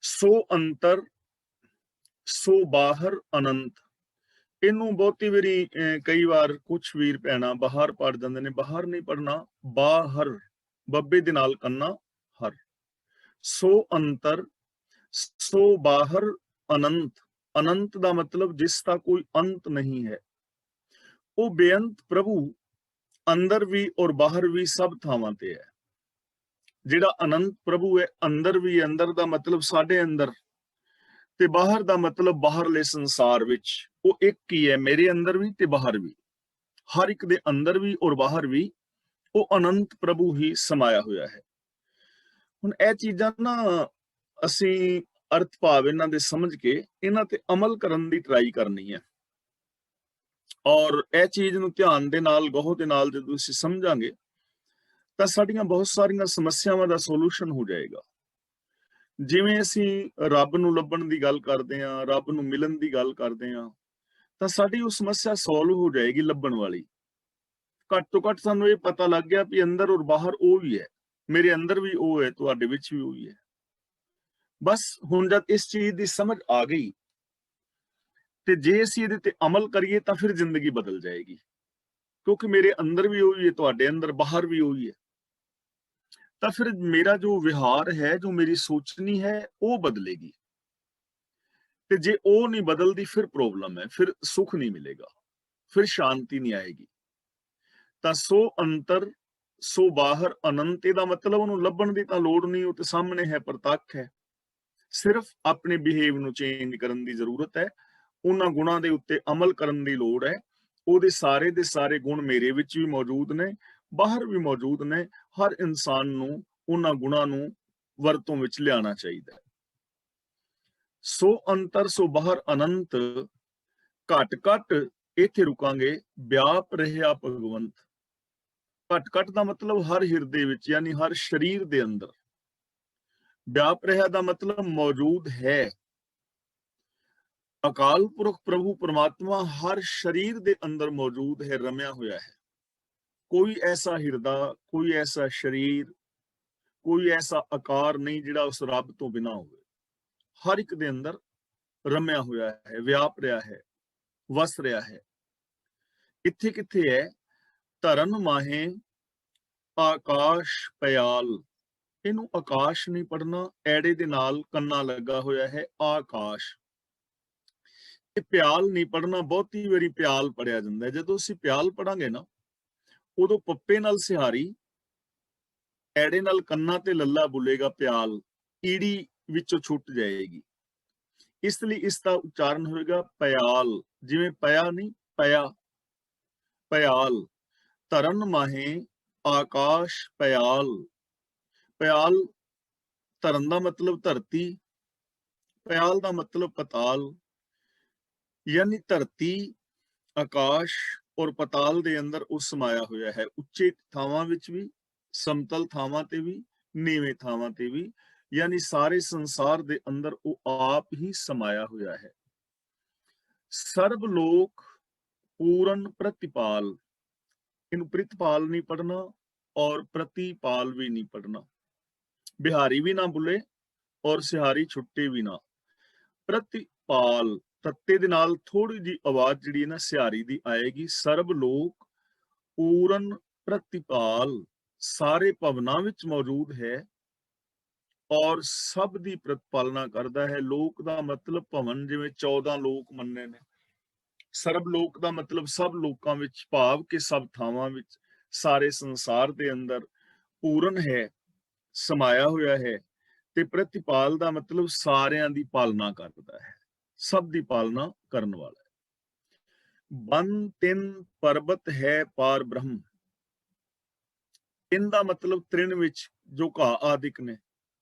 सो अंतर सो बाहर अनंत। ਇਹਨੂੰ ਬਹੁਤੀ ਵਾਰੀ ਕਈ ਵਾਰ ਕੁਛ ਵੀਰ ਭੈਣਾਂ ਬਾਹਰ ਪੜ ਜਾਂਦੇ ਨੇ, ਬਾਹਰ ਨਹੀਂ ਪੜਨਾ, ਬਾਹਰ ਬੱਬੇ ਦੇ ਨਾਲ ਕੰਨਾ ਹਰ। ਸੋ ਅੰਤਰ ਸੋ ਬਾਹਰ ਅਨੰਤ। ਅਨੰਤ ਦਾ ਮਤਲਬ ਜਿਸ ਦਾ ਕੋਈ ਅੰਤ ਨਹੀਂ ਹੈ। ਉਹ ਬੇਅੰਤ ਪ੍ਰਭੂ ਅੰਦਰ ਵੀ ਔਰ ਬਾਹਰ ਵੀ ਸਭ ਥਾਵਾਂ ਤੇ ਹੈ। ਜਿਹੜਾ ਅਨੰਤ ਪ੍ਰਭੂ ਹੈ, ਅੰਦਰ ਵੀ, ਅੰਦਰ ਦਾ ਮਤਲਬ ਸਾਡੇ ਅੰਦਰ, ਤੇ ਬਾਹਰ ਦਾ ਮਤਲਬ ਬਾਹਰਲੇ ਸੰਸਾਰ ਵਿੱਚ। ਉਹ ਇੱਕ ਹੀ ਹੈ, ਮੇਰੇ ਅੰਦਰ ਵੀ ਤੇ ਬਾਹਰ ਵੀ, ਹਰ ਇੱਕ ਦੇ ਅੰਦਰ ਵੀ ਔਰ ਬਾਹਰ ਵੀ ਉਹ ਅਨੰਤ ਪ੍ਰਭੂ ਹੀ ਸਮਾਇਆ ਹੋਇਆ ਹੈ। ਹੁਣ ਇਹ ਚੀਜ਼ਾਂ ਨਾ ਅਸੀਂ ਅਰਥ ਭਾਵ ਇਹਨਾਂ ਦੇ ਸਮਝ ਕੇ ਇਹਨਾਂ ਤੇ ਅਮਲ ਕਰਨ ਦੀ ਟਰਾਈ ਕਰਨੀ ਹੈ। ਔਰ ਇਹ ਚੀਜ਼ ਨੂੰ ਧਿਆਨ ਦੇ ਨਾਲ, ਗਹੁ ਦੇ ਨਾਲ ਜਦੋਂ ਅਸੀਂ ਸਮਝਾਂਗੇ ਤਾਂ ਸਾਡੀਆਂ ਬਹੁਤ ਸਾਰੀਆਂ ਸਮੱਸਿਆਵਾਂ ਦਾ ਸੋਲੂਸ਼ਨ ਹੋ ਜਾਏਗਾ। ਜਿਵੇਂ ਅਸੀਂ ਰੱਬ ਨੂੰ ਲੱਭਣ ਦੀ ਗੱਲ ਕਰਦੇ ਹਾਂ, ਰੱਬ ਨੂੰ ਮਿਲਣ ਦੀ ਗੱਲ ਕਰਦੇ ਹਾਂ, ਤਾਂ ਸਾਡੀ ਉਹ ਸਮੱਸਿਆ ਸੋਲਵ ਹੋ ਜਾਏਗੀ ਲੱਭਣ ਵਾਲੀ। ਘੱਟ ਤੋਂ ਘੱਟ ਸਾਨੂੰ ਇਹ ਪਤਾ ਲੱਗ ਗਿਆ ਵੀ ਅੰਦਰ ਔਰ ਬਾਹਰ ਉਹ ਵੀ ਹੈ, ਮੇਰੇ ਅੰਦਰ ਵੀ ਉਹ ਹੈ, ਤੁਹਾਡੇ ਵਿੱਚ ਵੀ ਉਹ ਹੀ ਹੈ। ਬਸ ਹੁਣ ਜਦ ਇਸ ਚੀਜ਼ ਦੀ ਸਮਝ ਆ ਗਈ ਤੇ ਜੇ ਅਸੀਂ ਇਹਦੇ ਤੇ ਅਮਲ ਕਰੀਏ ਤਾਂ ਫਿਰ ਜ਼ਿੰਦਗੀ ਬਦਲ ਜਾਏਗੀ, ਕਿਉਂਕਿ ਮੇਰੇ ਅੰਦਰ ਵੀ ਉਹ ਹੀ ਹੈ, ਤੁਹਾਡੇ ਅੰਦਰ ਬਾਹਰ ਵੀ ਉਹ ਹੀ ਹੈ। ਤਾਂ ਫਿਰ ਮੇਰਾ ਜੋ ਵਿਹਾਰ ਹੈ, ਜੋ ਮੇਰੀ ਸੋਚਣੀ ਹੈ, ਉਹ ਬਦਲੇਗੀ। ਤੇ ਜੇ ਉਹ ਨਹੀਂ ਬਦਲਦੀ ਫਿਰ ਪ੍ਰੋਬਲਮ ਹੈ, ਫਿਰ ਸੁੱਖ ਨਹੀਂ ਮਿਲੇਗਾ, ਫਿਰ ਸ਼ਾਂਤੀ ਨਹੀਂ ਆਏਗੀ। ਤਾਂ ਸੋ ਅੰਤਰ ਸੋ ਬਾਹਰ ਅਨੰਤ, ਇਹਦਾ ਮਤਲਬ ਉਹਨੂੰ ਲੱਭਣ ਦੀ ਤਾਂ ਲੋੜ ਨਹੀਂ, ਉਹ ਤੇ ਸਾਹਮਣੇ ਹੈ, ਪ੍ਰਤੱਖ ਹੈ। ਸਿਰਫ ਆਪਣੇ ਬਿਹੇਵ ਨੂੰ ਚੇਂਜ ਕਰਨ ਦੀ ਜ਼ਰੂਰਤ ਹੈ, ਉਹਨਾਂ ਗੁਣਾਂ ਦੇ ਉੱਤੇ ਅਮਲ ਕਰਨ ਦੀ ਲੋੜ ਹੈ। ਉਹਦੇ ਸਾਰੇ ਦੇ ਸਾਰੇ ਗੁਣ ਮੇਰੇ ਵਿੱਚ ਵੀ ਮੌਜੂਦ ਨੇ, ਬਾਹਰ ਵੀ ਮੌਜੂਦ ਨੇ। ਹਰ ਇਨਸਾਨ ਨੂੰ ਉਹਨਾਂ ਗੁਣਾਂ ਨੂੰ ਵਰਤੋਂ ਵਿੱਚ ਲਿਆਉਣਾ ਚਾਹੀਦਾ ਹੈ। ਸੋ ਅੰਤਰ ਸੋ ਬਾਹਰ ਅਨੰਤ। ਘਟ ਘਟ ਇੱਥੇ ਰੁਕਾਂਗੇ, ਵਿਆਪ ਰਿਹਾ ਭਗਵੰਤ। ਘਟ ਘਟ ਦਾ ਮਤਲਬ ਹਰ ਹਿਰਦੇ ਵਿੱਚ, ਯਾਨੀ ਹਰ ਸਰੀਰ ਦੇ ਅੰਦਰ। ਵਿਆਪ ਰਿਹਾ ਦਾ ਮਤਲਬ ਮੌਜੂਦ ਹੈ। ਅਕਾਲ ਪੁਰਖ ਪ੍ਰਭੂ ਪਰਮਾਤਮਾ ਹਰ ਸਰੀਰ ਦੇ ਅੰਦਰ ਮੌਜੂਦ ਹੈ, ਰਮਿਆ ਹੋਇਆ ਹੈ। ਕੋਈ ਐਸਾ ਹਿਰਦਾ, ਕੋਈ ਐਸਾ ਸਰੀਰ, ਕੋਈ ਐਸਾ ਆਕਾਰ ਨਹੀਂ ਜਿਹੜਾ ਉਸ ਰੱਬ ਤੋਂ ਬਿਨਾਂ ਹੋਵੇ। ਹਰ ਇੱਕ ਦੇ ਅੰਦਰ ਰਮਿਆ ਹੋਇਆ ਹੈ, ਵਿਆਪ ਰਿਹਾ ਹੈ, ਵਸ ਰਿਹਾ ਹੈ। ਕਿੱਥੇ ਕਿੱਥੇ ਹੈ? ਧਰਨ ਮਾਹੇ ਆਕਾਸ਼ ਪਿਆਲ। ਇਹਨੂੰ ਆਕਾਸ਼ ਨਹੀਂ ਪੜਨਾ, ਐੜੇ ਦੇ ਨਾਲ ਕੰਨਾ ਲੱਗਾ ਹੋਇਆ ਹੈ, ਆਕਾਸ਼। ਇਹ ਪਿਆਲ ਨਹੀਂ ਪੜਨਾ, ਬਹੁਤੀ ਵਾਰੀ ਪਿਆਲ ਪੜਿਆ ਜਾਂਦਾ ਹੈ। ਜਦੋਂ ਅਸੀਂ ਪਿਆਲ ਪੜਾਂਗੇ ਨਾ, ਉਦੋਂ ਪੱਪੇ ਨਾਲ ਸਿਹਾਰੀ, ਐੜੇ ਨਾਲ ਕੰਨਾ ਤੇ ਲੱਲਾ ਬੁੱਲੇਗਾ ਪਿਆਲ, ਈੜੀ ਵਿੱਚੋਂ ਛੁੱਟ ਜਾਏਗੀ। ਇਸ ਲਈ ਇਸ ਦਾ ਉਚਾਰਨ ਹੋਏਗਾ ਪਿਆਲ, ਜਿਵੇਂ ਪਿਆ ਨਹੀਂ, ਪਿਆ, ਪਿਆਲ। ਧਰਨ ਮਾਹੇ ਆਕਾਸ਼ ਪਿਆਲ। ਪਿਆਲ ਧਰਨ ਦਾ ਮਤਲਬ ਧਰਤੀ, ਪਿਆਲ ਦਾ ਮਤਲਬ ਪਤਾਲ। ਯਾਨੀ ਧਰਤੀ, ਆਕਾਸ਼ ਔਰ ਪਤਾਲ ਦੇ ਅੰਦਰ ਉਹ ਸਮਾਇਆ ਹੋਇਆ ਹੈ। ਉੱਚੇ ਥਾਵਾਂ ਵਿੱਚ ਵੀ, ਸਮਤਲ ਥਾਵਾਂ ਤੇ ਵੀ, ਨੀਵੇਂ ਥਾਵਾਂ ਤੇ ਵੀ, ਯਾਨੀ ਸਾਰੇ ਸੰਸਾਰ ਦੇ ਅੰਦਰ ਉਹ ਆਪ ਹੀ ਸਮਾਇਆ ਹੋਇਆ ਹੈ। ਸਰਬ ਲੋਕ ਪੂਰਨ ਪ੍ਰਤਿਪਾਲ। ਇਹਨੂੰ ਪ੍ਰਿਤਪਾਲ ਨਹੀਂ ਪੜਨਾ ਔਰ ਪ੍ਰਤੀਪਾਲ ਵੀ ਨਹੀਂ ਪੜਨਾ। ਬਿਹਾਰੀ ਵੀ ਨਾ ਬੁੱਲੇ ਔਰ ਸਿਹਾਰੀ ਛੁੱਟੇ ਵੀ ਨਾ। ਪ੍ਰਤਿਪਾਲ, ਤੱਤੇ ਦੇ ਨਾਲ ਥੋੜੀ ਜੀ ਆਵਾਜ਼ ਜਿਹੜੀ ਨਾ ਸਿਹਾਰੀ ਦੀ ਆਏਗੀ। ਸਰਬ ਲੋਕ ਪੂਰਨ ਪ੍ਰਤਿਪਾਲ, ਸਾਰੇ ਭਵਨਾਂ ਵਿੱਚ ਮੌਜੂਦ ਹੈ ਔਰ ਸਭ ਦੀ ਪ੍ਰਤਪਾਲਨਾ ਕਰਦਾ ਹੈ। ਲੋਕ ਦਾ ਮਤਲਬ ਭਵਨ, ਜਿਵੇਂ 14 ਲੋਕ ਮੰਨੇ ਨੇ। ਸਰਬ ਲੋਕ ਦਾ ਮਤਲਬ ਸਭ ਲੋਕਾਂ ਵਿੱਚ, ਭਾਵ ਕਿ ਸਭ ਥਾਵਾਂ ਵਿੱਚ, ਸਾਰੇ ਸੰਸਾਰ ਦੇ ਅੰਦਰ ਪੂਰਨ ਹੈ, ਸਮਾਇਆ ਹੋਇਆ ਹੈ। ਤੇ ਪ੍ਰਤਿਪਾਲ ਦਾ ਮਤਲਬ ਸਾਰਿਆਂ ਦੀ ਪਾਲਣਾ ਕਰਦਾ ਹੈ, ਸਭ ਦੀ ਪਾਲਣਾ ਕਰਨ ਵਾਲਾ ਹੈ। ਬਨ ਤਿੰਨ ਪਰਬਤ ਹੈ ਪਾਰ ਬ੍ਰਹਮ। ਤਿੰਨ ਦਾ ਮਤਲਬ ਤ੍ਰਿਣ ਵਿੱਚ ਜੋ ਘਾਹ ਆਦਿਕ ਨੇ।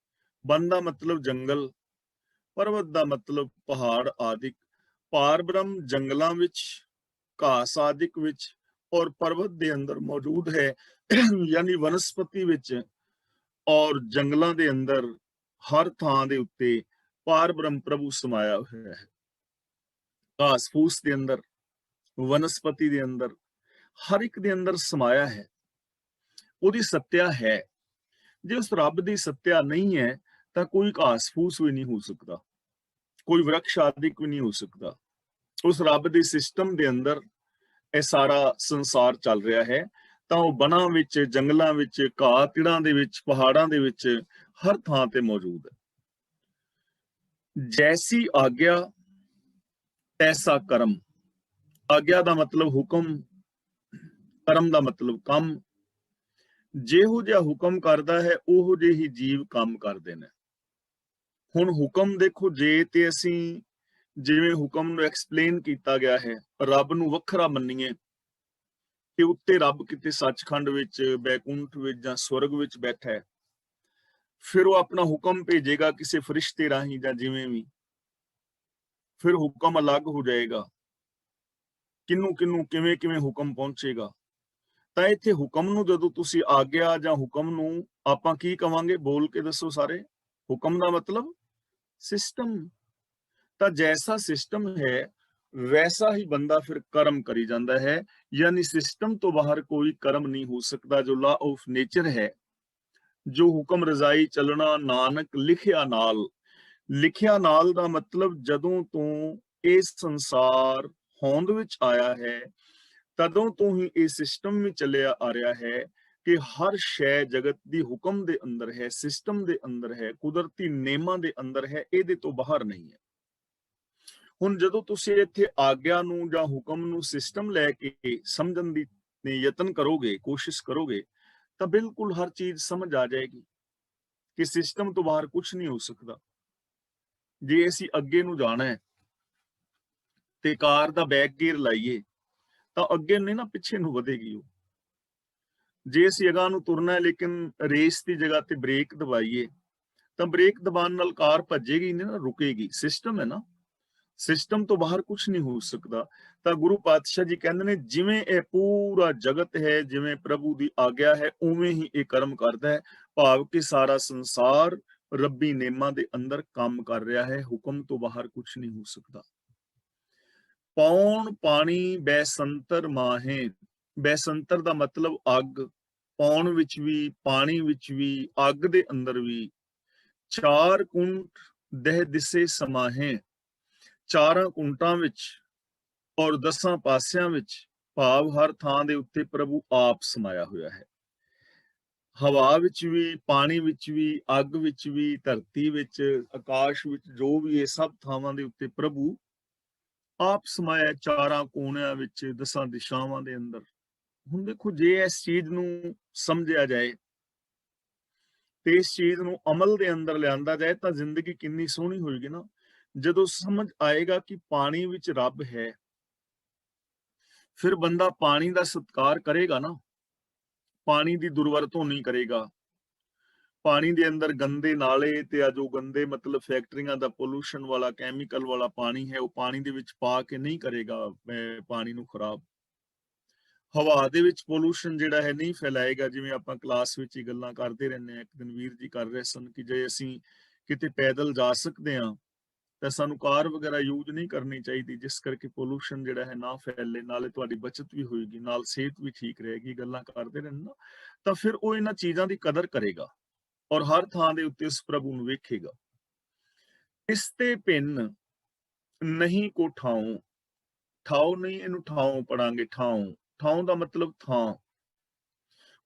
ਬਨ ਦਾ ਮਤਲਬ ਜੰਗਲ, ਪਰਬਤ ਦਾ ਮਤਲਬ ਪਹਾੜ ਆਦਿਕ। ਪਾਰ ਬ੍ਰਹਮ ਜੰਗਲਾਂ ਵਿੱਚ, ਘਾਸ ਆਦਿਕ ਵਿੱਚ ਔਰ ਪਰਬਤ ਦੇ ਅੰਦਰ ਮੌਜੂਦ ਹੈ, ਯਾਨੀ ਵਨਸਪਤੀ ਵਿੱਚ ਔਰ ਜੰਗਲਾਂ ਦੇ ਅੰਦਰ, ਹਰ ਥਾਂ ਦੇ ਉੱਤੇ ਪਾਰ ਬ੍ਰਹਮ ਪ੍ਰਭੂ ਸਮਾਇਆ ਹੋਇਆ ਹੈ। ਘਾਸ ਫੂਸ ਦੇ ਅੰਦਰ, ਵਨਸਪਤੀ ਦੇ ਅੰਦਰ, ਹਰ ਇੱਕ ਦੇ ਅੰਦਰ ਸਮਾਇਆ ਹੈ। ਉਹਦੀ ਸੱਤਿਆ ਹੈ। ਜੇ ਉਸ ਰੱਬ ਦੀ ਸੱਤਿਆ ਨਹੀਂ ਹੈ ਤਾਂ ਕੋਈ ਘਾਸ ਫੂਸ ਵੀ ਨਹੀਂ ਹੋ ਸਕਦਾ, ਕੋਈ ਵਰਕਸ਼ ਆਦਿਕ ਵੀ ਨਹੀਂ ਹੋ ਸਕਦਾ। ਉਸ ਰੱਬ ਦੇ ਸਿਸਟਮ ਦੇ ਅੰਦਰ ਇਹ ਸਾਰਾ ਸੰਸਾਰ ਚੱਲ ਰਿਹਾ ਹੈ। ਤਾਂ ਉਹ ਬਨਾਂ ਵਿੱਚ, ਜੰਗਲਾਂ ਵਿੱਚ, ਘਾਹ ਤਿੜਾਂ ਦੇ ਵਿੱਚ, ਪਹਾੜਾਂ ਦੇ ਵਿੱਚ, ਹਰ ਥਾਂ ਤੇ ਮੌਜੂਦ ਹੈ। ਜੈਸੀ ਆਗਿਆ ਤੈਸਾ ਕਰਮ। ਆਗਿਆ ਦਾ ਮਤਲਬ ਹੁਕਮ, ਕਰਮ ਦਾ ਮਤਲਬ ਕੰਮ। ਜਿਹੋ ਜਿਹਾ ਹੁਕਮ ਕਰਦਾ ਹੈ ਉਹੋ ਜਿਹੇ ਹੀ ਜੀਵ ਕੰਮ ਕਰਦੇ ਨੇ। ਹੁਣ ਹੁਕਮ ਦੇਖੋ, ਜੇ ਤੇ ਅਸੀਂ ਜਿਵੇਂ ਹੁਕਮ ਨੂੰ ਐਕਸਪਲੇਨ ਕੀਤਾ ਗਿਆ ਹੈ, ਰੱਬ ਨੂੰ ਵੱਖਰਾ ਮੰਨੀਏ ਕਿ ਉੱਤੇ ਰੱਬ ਕਿਤੇ ਸੱਚਖੰਡ ਵਿੱਚ, ਬੈਕੁੰਠ ਵਿੱਚ ਜਾਂ ਸਵਰਗ ਵਿੱਚ ਬੈਠਾ ਹੈ, ਫਿਰ ਉਹ ਆਪਣਾ ਹੁਕਮ ਭੇਜੇਗਾ ਕਿਸੇ ਫਰਿਸ਼ਤੇ ਰਾਹੀਂ ਜਾਂ ਜਿਵੇਂ ਵੀ, ਫਿਰ ਹੁਕਮ ਅਲੱਗ ਹੋ ਜਾਏਗਾ। ਕਿਹਨੂੰ ਕਿਹਨੂੰ ਕਿਵੇਂ ਕਿਵੇਂ ਹੁਕਮ ਪਹੁੰਚੇਗਾ। ਤਾਂ ਇੱਥੇ ਹੁਕਮ ਨੂੰ ਜਦੋਂ ਤੁਸੀਂ ਆਗਿਆ ਜਾਂ ਹੁਕਮ ਨੂੰ ਆਪਾਂ ਕੀ ਕਵਾਂਗੇ, ਬੋਲ ਕੇ ਦੱਸੋ ਸਾਰੇ। ਹੁਕਮ ਦਾ ਮਤਲਬ ਸਿਸਟਮ। ਤਾਂ ਜੈਸਾ ਸਿਸਟਮ ਹੈ ਵੈਸਾ ਹੀ ਬੰਦਾ ਫਿਰ ਕਰਮ ਕਰੀ ਜਾਂਦਾ ਹੈ। ਯਾਨੀ ਸਿਸਟਮ ਤੋਂ ਬਾਹਰ ਕੋਈ ਕਰਮ ਨਹੀਂ ਹੋ ਸਕਦਾ। ਜੋ ਲਾ ਆਫ ਨੇਚਰ ਹੈ, ਜੋ ਹੁਕਮ ਰਜ਼ਾਈ ਚੱਲਣਾ, ਨਾਨਕ ਲਿਖਿਆ ਨਾਲ। ਲਿਖਿਆ ਨਾਲ ਦਾ ਮਤਲਬ ਜਦੋਂ ਤੋਂ ਇਹ ਸੰਸਾਰ ਹੋਂਦ ਵਿੱਚ ਆਇਆ ਹੈ, ਤਦੋਂ ਤੋਂ ਹੀ ਇਹ ਸਿਸਟਮ ਵੀ ਚੱਲਿਆ ਆ ਰਿਹਾ ਹੈ ਕਿ ਹਰ ਸ਼ੈ ਜਗਤ ਦੀ ਹੁਕਮ ਦੇ ਅੰਦਰ ਹੈ, ਸਿਸਟਮ ਦੇ ਅੰਦਰ ਹੈ, ਕੁਦਰਤੀ ਨਿਯਮਾਂ ਦੇ ਅੰਦਰ ਹੈ, ਇਹਦੇ ਤੋਂ ਬਾਹਰ ਨਹੀਂ ਹੈ। ਹੁਣ ਜਦੋਂ ਤੁਸੀਂ ਇੱਥੇ ਆਗਿਆ ਨੂੰ ਜਾਂ ਹੁਕਮ ਨੂੰ ਸਿਸਟਮ ਲੈ ਕੇ ਸਮਝਣ ਦੀ ਯਤਨ ਕਰੋਗੇ, ਕੋਸ਼ਿਸ਼ ਕਰੋਗੇ, ਤਾਂ ਬਿਲਕੁਲ ਹਰ ਚੀਜ਼ ਸਮਝ ਆ ਜਾਏਗੀ ਕਿ ਸਿਸਟਮ ਤੋਂ ਬਾਹਰ ਕੁਝ ਨਹੀਂ ਹੋ ਸਕਦਾ। ਜੇ ਅਸੀਂ ਅੱਗੇ ਨੂੰ ਜਾਣਾ ਹੈ ਤੇ ਕਾਰ ਦਾ ਬੈਕ ਗੀਅਰ ਲਾਈਏ ਤਾਂ ਅੱਗੇ ਨਹੀਂ ਨਾ, ਪਿੱਛੇ ਨੂੰ ਵਧੇਗੀ ਉਹ। ਜੇ ਅਸੀਂ ਅਗਾਂਹ ਨੂੰ ਤੁਰਨਾ ਹੈ ਲੇਕਿਨ ਰੇਸ ਦੀ ਜਗ੍ਹਾ ਤੇ ਬ੍ਰੇਕ ਦਬਾਈਏ ਤਾਂ ਬ੍ਰੇਕ ਦਬਾਉਣ ਨਾਲ ਕਾਰ ਭੱਜੇਗੀ ਨਹੀਂ ਨਾ, ਰੁਕੇਗੀ। ਸਿਸਟਮ ਹੈ ਨਾ, ਸਿਸਟਮ ਤੋਂ ਬਾਹਰ ਕੁਝ ਨਹੀਂ ਹੋ ਸਕਦਾ। ਤਾਂ ਗੁਰੂ ਪਾਤਸ਼ਾਹ ਜੀ ਕਹਿੰਦੇ ਨੇ, ਜਿਵੇਂ ਇਹ ਪੂਰਾ ਜਗਤ ਹੈ, ਜਿਵੇਂ ਪ੍ਰਭੂ ਦੀ ਆਗਿਆ ਹੈ, ਉਵੇਂ ਹੀ ਇਹ ਕਰਮ ਕਰਦਾ ਹੈ। ਭਾਵ ਕਿ ਸਾਰਾ ਸੰਸਾਰ ਰੱਬੀ ਨੇਮਾਂ ਦੇ ਅੰਦਰ ਕੰਮ ਕਰ ਰਿਹਾ ਹੈ, ਹੁਕਮ ਤੋਂ ਬਾਹਰ ਕੁਝ ਨਹੀਂ ਹੋ ਸਕਦਾ। ਪੌਣ ਪਾਣੀ ਬੈਸੰਤਰ ਮਾਹੇ। ਬੈਸੰਤਰ ਦਾ ਮਤਲਬ ਅੱਗ। ਪੌਣ ਵਿੱਚ ਵੀ, ਪਾਣੀ ਵਿੱਚ ਵੀ, ਅੱਗ ਦੇ ਅੰਦਰ ਵੀ। ਚਾਰ ਕੁੰਟ ਦਹਿ ਦਿਸੇ ਸਮਾਹੇ। ਚਾਰਾਂ ਕੁੰਟਾਂ ਵਿੱਚ ਔਰ 10 ਪਾਸਿਆਂ ਵਿੱਚ, ਭਾਵ ਹਰ ਥਾਂ ਦੇ ਉੱਤੇ ਪ੍ਰਭੂ ਆਪ ਸਮਾਇਆ ਹੋਇਆ ਹੈ। ਹਵਾ ਵਿੱਚ ਵੀ, ਪਾਣੀ ਵਿੱਚ ਵੀ, ਅੱਗ ਵਿੱਚ ਵੀ, ਧਰਤੀ ਵਿੱਚ, ਆਕਾਸ਼ ਵਿੱਚ, ਜੋ ਵੀ ਇਹ ਸਭ ਥਾਵਾਂ ਦੇ ਉੱਤੇ ਪ੍ਰਭੂ ਆਪ ਸਮਾਇਆ, ਚਾਰਾਂ ਕੋਨਿਆਂ ਵਿੱਚ, 10 ਦਿਸ਼ਾਵਾਂ ਦੇ ਅੰਦਰ। ਹੁਣ ਦੇਖੋ, ਜੇ ਇਸ ਚੀਜ਼ ਨੂੰ ਸਮਝਿਆ ਜਾਏ ਤੇ ਇਸ ਚੀਜ਼ ਨੂੰ ਅਮਲ ਦੇ ਅੰਦਰ ਲਿਆਂਦਾ ਜਾਏ ਤਾਂ ਜ਼ਿੰਦਗੀ ਕਿੰਨੀ ਸੋਹਣੀ ਹੋਏਗੀ ਨਾ। ਜਦੋਂ ਸਮਝ ਆਏਗਾ ਕਿ ਪਾਣੀ ਵਿੱਚ ਰੱਬ ਹੈ, ਫਿਰ ਬੰਦਾ ਪਾਣੀ ਦਾ ਸਤਿਕਾਰ ਕਰੇਗਾ ਨਾ, ਪਾਣੀ ਦੀ ਦੁਰਵਰਤੋਂ ਨਹੀਂ ਕਰੇਗਾ। ਪਾਣੀ ਦੇ ਅੰਦਰ ਗੰਦੇ ਨਾਲੇ ਤੇ ਆ ਜੋ ਗੰਦੇ ਮਤਲਬ ਫੈਕਟਰੀਆਂ ਦਾ ਪੋਲੂਸ਼ਨ ਵਾਲਾ, ਕੈਮੀਕਲ ਵਾਲਾ ਪਾਣੀ ਹੈ, ਉਹ ਪਾਣੀ ਦੇ ਵਿੱਚ ਪਾ ਕੇ ਨਹੀਂ ਕਰੇਗਾ ਪਾਣੀ ਨੂੰ ਖਰਾਬ। ਹਵਾ ਦੇ ਵਿੱਚ ਪੋਲੂਸ਼ਨ ਜਿਹੜਾ ਹੈ ਨਹੀਂ ਫੈਲਾਏਗਾ। ਜਿਵੇਂ ਆਪਾਂ ਕਲਾਸ ਵਿੱਚ ਹੀ ਗੱਲਾਂ ਕਰਦੇ ਰਹਿੰਦੇ ਹਾਂ, ਇੱਕ ਦਿਨ ਵੀਰ ਜੀ ਕਰ ਰਹੇ ਸਨ ਕਿ ਜੇ ਅਸੀਂ ਕਿਤੇ ਪੈਦਲ ਜਾ ਸਕਦੇ ਹਾਂ ਤਾਂ ਸਾਨੂੰ ਕਾਰ ਵਗੈਰਾ ਯੂਜ਼ ਨਹੀਂ ਕਰਨੀ ਚਾਹੀਦੀ, ਜਿਸ ਕਰਕੇ ਪੋਲੂਸ਼ਨ ਜਿਹੜਾ ਹੈ ਨਾ ਫੈਲੇ, ਨਾਲੇ ਤੁਹਾਡੀ ਬਚਤ ਵੀ ਹੋਏਗੀ, ਨਾਲ ਸਿਹਤ ਵੀ ਠੀਕ ਰਹੇਗੀ। ਗੱਲਾਂ ਕਰਦੇ ਰਹਿੰਦੇ ਨਾ, ਤਾਂ ਫਿਰ ਉਹ ਇਹਨਾਂ ਚੀਜ਼ਾਂ ਦੀ ਕਦਰ ਕਰੇਗਾ ਔਰ ਹਰ ਥਾਂ ਦੇ ਉੱਤੇ ਉਸ ਪ੍ਰਭੂ ਨੂੰ ਵੇਖੇਗਾ। ਇਸ ਤੇ ਭਿੰਨ ਨਹੀਂ ਕੋ ਠਾਉ। ਠਾਉ ਨਹੀਂ, ਇਹਨੂੰ ਠਾਉ ਪੜਾਂਗੇ। ਠਾਉ, ਠਾਉ ਦਾ ਮਤਲਬ ਥਾਂ।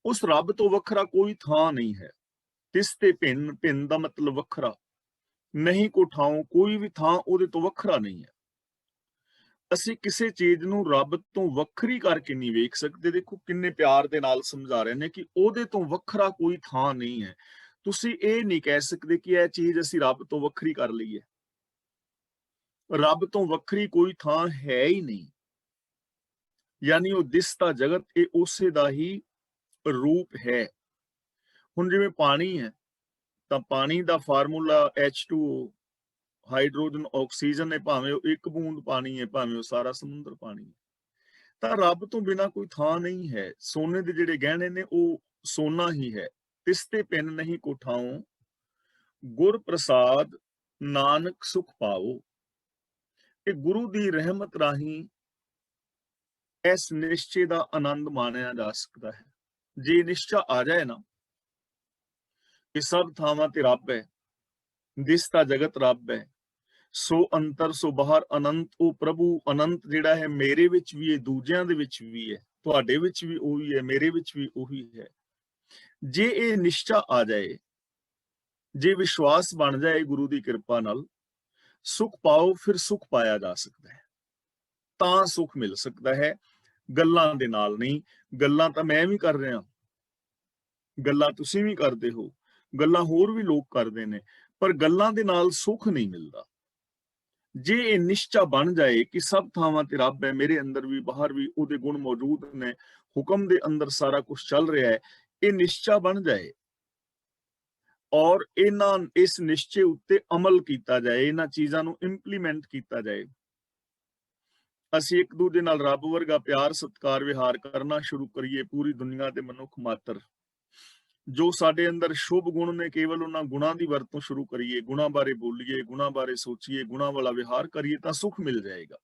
ਉਸ ਰੱਬ ਤੋਂ ਵੱਖਰਾ ਕੋਈ ਥਾਂ ਨਹੀਂ ਹੈ। ਤਿਸ ਤੇ ਭਿੰਨ, ਭਿੰਨ ਦਾ ਮਤਲਬ ਵੱਖਰਾ। ਨਹੀਂ ਕੋ ਠਾਉ, ਕੋਈ ਵੀ ਥਾਂ ਉਹਦੇ ਤੋਂ ਵੱਖਰਾ ਨਹੀਂ ਹੈ। ਅਸੀਂ ਕਿਸੇ ਚੀਜ਼ ਨੂੰ ਰੱਬ ਤੋਂ ਵੱਖਰੀ ਕਰਕੇ ਨਹੀਂ ਵੇਖ ਸਕਦੇ। ਦੇਖੋ ਕਿੰਨੇ ਪਿਆਰ ਦੇ ਨਾਲ ਸਮਝਾ ਰਹੇ ਨੇ ਕਿ ਉਹਦੇ ਤੋਂ ਵੱਖਰਾ ਕੋਈ ਥਾਂ ਨਹੀਂ ਹੈ। ਤੁਸੀਂ ਇਹ ਨਹੀਂ ਕਹਿ ਸਕਦੇ ਕਿ ਇਹ ਚੀਜ਼ ਅਸੀਂ ਰੱਬ ਤੋਂ ਵੱਖਰੀ ਕਰ ਲਈਏ। ਰੱਬ ਤੋਂ ਵੱਖਰੀ ਕੋਈ ਥਾਂ ਹੈ ਹੀ ਨਹੀਂ। ਯਾਨੀ ਉਹ ਦਿਸਦਾ ਜਗਤ ਇਹ ਉਸੇ ਦਾ ਹੀ ਰੂਪ ਹੈ। ਹੁਣ ਜਿਵੇਂ ਪਾਣੀ ਹੈ ਤਾਂ ਪਾਣੀ ਦਾ ਫਾਰਮੂਲਾ H2O, ਹਾਈਡਰੋਜਨ ਆਕਸੀਜਨ ਹੈ। ਭਾਵੇਂ ਉਹ ਇੱਕ ਬੂੰਦ ਪਾਣੀ ਹੈ, ਭਾਵੇਂ ਉਹ ਸਾਰਾ ਸਮੁੰਦਰ ਪਾਣੀ ਹੈ। ਤਾਂ ਰੱਬ ਤੋਂ ਬਿਨਾਂ ਕੋਈ ਥਾਂ ਨਹੀਂ ਹੈ। ਸੋਨੇ ਦੇ ਜਿਹੜੇ ਗਹਿਣੇ ਨੇ ਉਹ ਸੋਨਾ ਹੀ ਹੈ। ਤਿਸ ਤੇ ਭਿੰਨ ਨਹੀਂ ਕੋ ਠਾਉ, ਗੁਰ ਪ੍ਰਸਾਦ ਨਾਨਕ ਸੁਖ ਪਾਓ। ਇਹ ਗੁਰੂ ਦੀ ਰਹਿਮਤ ਰਾਹੀਂ ਇਸ ਨਿਸ਼ਚੇ ਦਾ ਆਨੰਦ ਮਾਣਿਆ ਜਾ ਸਕਦਾ ਹੈ। ਜੇ ਨਿਸ਼ਚਾ ਆ ਜਾਏ ਨਾ ਕਿ ਸਭ ਥਾਵਾਂ ਤੇ ਰੱਬ ਹੈ, ਦਿਸਦਾ ਜਗਤ ਰੱਬ ਹੈ, ਸੋ ਅੰਤਰ ਸੋ ਬਾਹਰ ਅਨੰਤ। ਉਹ ਪ੍ਰਭੂ ਅਨੰਤ ਜਿਹੜਾ ਹੈ ਮੇਰੇ ਵਿੱਚ ਵੀ ਹੈ, ਦੂਜਿਆਂ ਦੇ ਵਿੱਚ ਵੀ ਹੈ, ਤੁਹਾਡੇ ਵਿੱਚ ਵੀ ਉਹੀ ਹੈ, ਮੇਰੇ ਵਿੱਚ ਵੀ ਉਹੀ ਹੈ। ਜੇ ਇਹ ਨਿਸ਼ਚਾ ਆ ਜਾਏ, ਜੇ ਵਿਸ਼ਵਾਸ ਬਣ ਜਾਏ ਗੁਰੂ ਦੀ ਕਿਰਪਾ ਨਾਲ, ਸੁਖ ਪਾਓ, ਫਿਰ ਸੁਖ ਪਾਇਆ ਜਾ ਸਕਦਾ ਹੈ, ਤਾਂ ਸੁਖ ਮਿਲ ਸਕਦਾ ਹੈ। ਗੱਲਾਂ ਦੇ ਨਾਲ ਨਹੀਂ। ਗੱਲਾਂ ਤਾਂ ਮੈਂ ਵੀ ਕਰ ਰਿਹਾ, ਗੱਲਾਂ ਤੁਸੀਂ ਵੀ ਕਰਦੇ ਹੋ, ਗੱਲਾਂ ਹੋਰ ਵੀ ਲੋਕ ਕਰਦੇ ਨੇ, ਪਰ ਗੱਲਾਂ ਦੇ ਨਾਲ ਸੁਖ ਨਹੀਂ ਮਿਲਦਾ। ਜੇ ਇਹ ਨਿਸ਼ਚਾ ਬਣ ਜਾਏ ਕਿ ਸਭ ਥਾਵਾਂ ਤੇ ਰੱਬ ਹੈ, ਮੇਰੇ ਅੰਦਰ ਵੀ ਬਾਹਰ ਵੀ ਉਹਦੇ ਗੁਣ ਮੌਜੂਦ ਨੇ, ਹੁਕਮ ਦੇ ਅੰਦਰ ਸਾਰਾ ਕੁਝ ਚੱਲ ਰਿਹਾ ਹੈ, ਇਹ ਨਿਸ਼ਚਾ ਬਣ ਜਾਏ ਔਰ ਇਸ ਨਿਸ਼ਚੇ ਉੱਤੇ ਅਮਲ ਕੀਤਾ ਜਾਏ, ਇਹਨਾਂ ਚੀਜ਼ਾਂ ਨੂੰ ਇੰਪਲੀਮੈਂਟ ਕੀਤਾ ਜਾਏ, ਅਸੀਂ ਇੱਕ ਦੂਜੇ ਨਾਲ ਰੱਬ ਵਰਗਾ ਪਿਆਰ ਸਤਿਕਾਰ ਵਿਹਾਰ ਕਰਨਾ ਸ਼ੁਰੂ ਕਰੀਏ। ਪੂਰੀ ਦੁਨੀਆ ਦੇ ਮਨੁੱਖ ਮਾਤਰ ਜੋ ਸਾਡੇ ਅੰਦਰ ਸ਼ੁਭ ਗੁਣ ਨੇ, ਕੇਵਲ ਉਹਨਾਂ ਗੁਣਾਂ ਦੀ ਵਰਤੋਂ ਸ਼ੁਰੂ ਕਰੀਏ, ਗੁਣਾਂ ਬਾਰੇ ਬੋਲੀਏ, ਗੁਣਾਂ ਬਾਰੇ ਸੋਚੀਏ, ਗੁਣਾਂ ਵਾਲਾ ਵਿਹਾਰ ਕਰੀਏ, ਤਾਂ ਸੁਖ ਮਿਲ ਜਾਏਗਾ।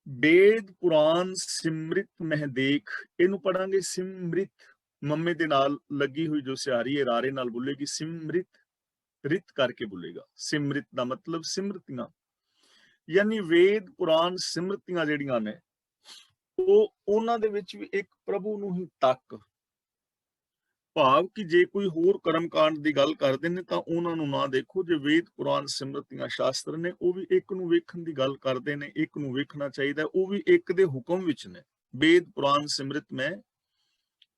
ਵੇਦ ਪੁਰਾਨ ਸਿਮਰਿਤ ਮਹਿ ਦੇਖ, ਇਹਨੂੰ ਪੜਾਂਗੇ ਸਿਮਰਿਤ, ਮੰਮੇ ਦੇ ਨਾਲ ਲੱਗੀ ਹੋਈ ਜੋ ਸਿਹਾਰੀ ਹੈ ਰਾਰੇ ਨਾਲ ਬੋਲੇਗੀ ਸਿਮਰਿਤ, ਰਿਤ ਕਰਕੇ ਬੋਲੇਗਾ। ਸਿਮਰਿਤ ਦਾ ਮਤਲਬ ਸਿਮਰਤੀਆਂ, ਯਾਨੀ ਵੇਦ ਪੁਰਾਨ ਸਿਮਰਤੀਆਂ ਜਿਹੜੀਆਂ ਨੇ, ਉਹ ਉਹਨਾਂ ਦੇ ਵਿੱਚ ਵੀ ਇੱਕ ਪ੍ਰਭੂ ਨੂੰ ਹੀ ਤੱਕ, ਭਾਵ ਕਿ ਜੇ ਕੋਈ ਹੋਰ ਕਰਮਕਾਂਡ ਦੀ ਗੱਲ ਕਰਦੇ ਨੇ ਤਾਂ ਉਹਨਾਂ ਨੂੰ ਨਾ ਦੇਖੋ। ਜੇ ਵੇਦ ਪੁਰਾਨ ਸਿਮਰਤੀਆਂ ਸ਼ਾਸਤਰ ਨੇ, ਉਹ ਵੀ ਇੱਕ ਨੂੰ ਵੇਖਣ ਦੀ ਗੱਲ ਕਰਦੇ ਨੇ, ਇੱਕ ਨੂੰ ਵੇਖਣਾ ਚਾਹੀਦਾ, ਉਹ ਵੀ ਇੱਕ ਦੇ ਹੁਕਮ ਵਿੱਚ ਨੇ। ਵੇਦ ਪੁਰਾਨ ਸਿਮਰਤ ਮੈਂ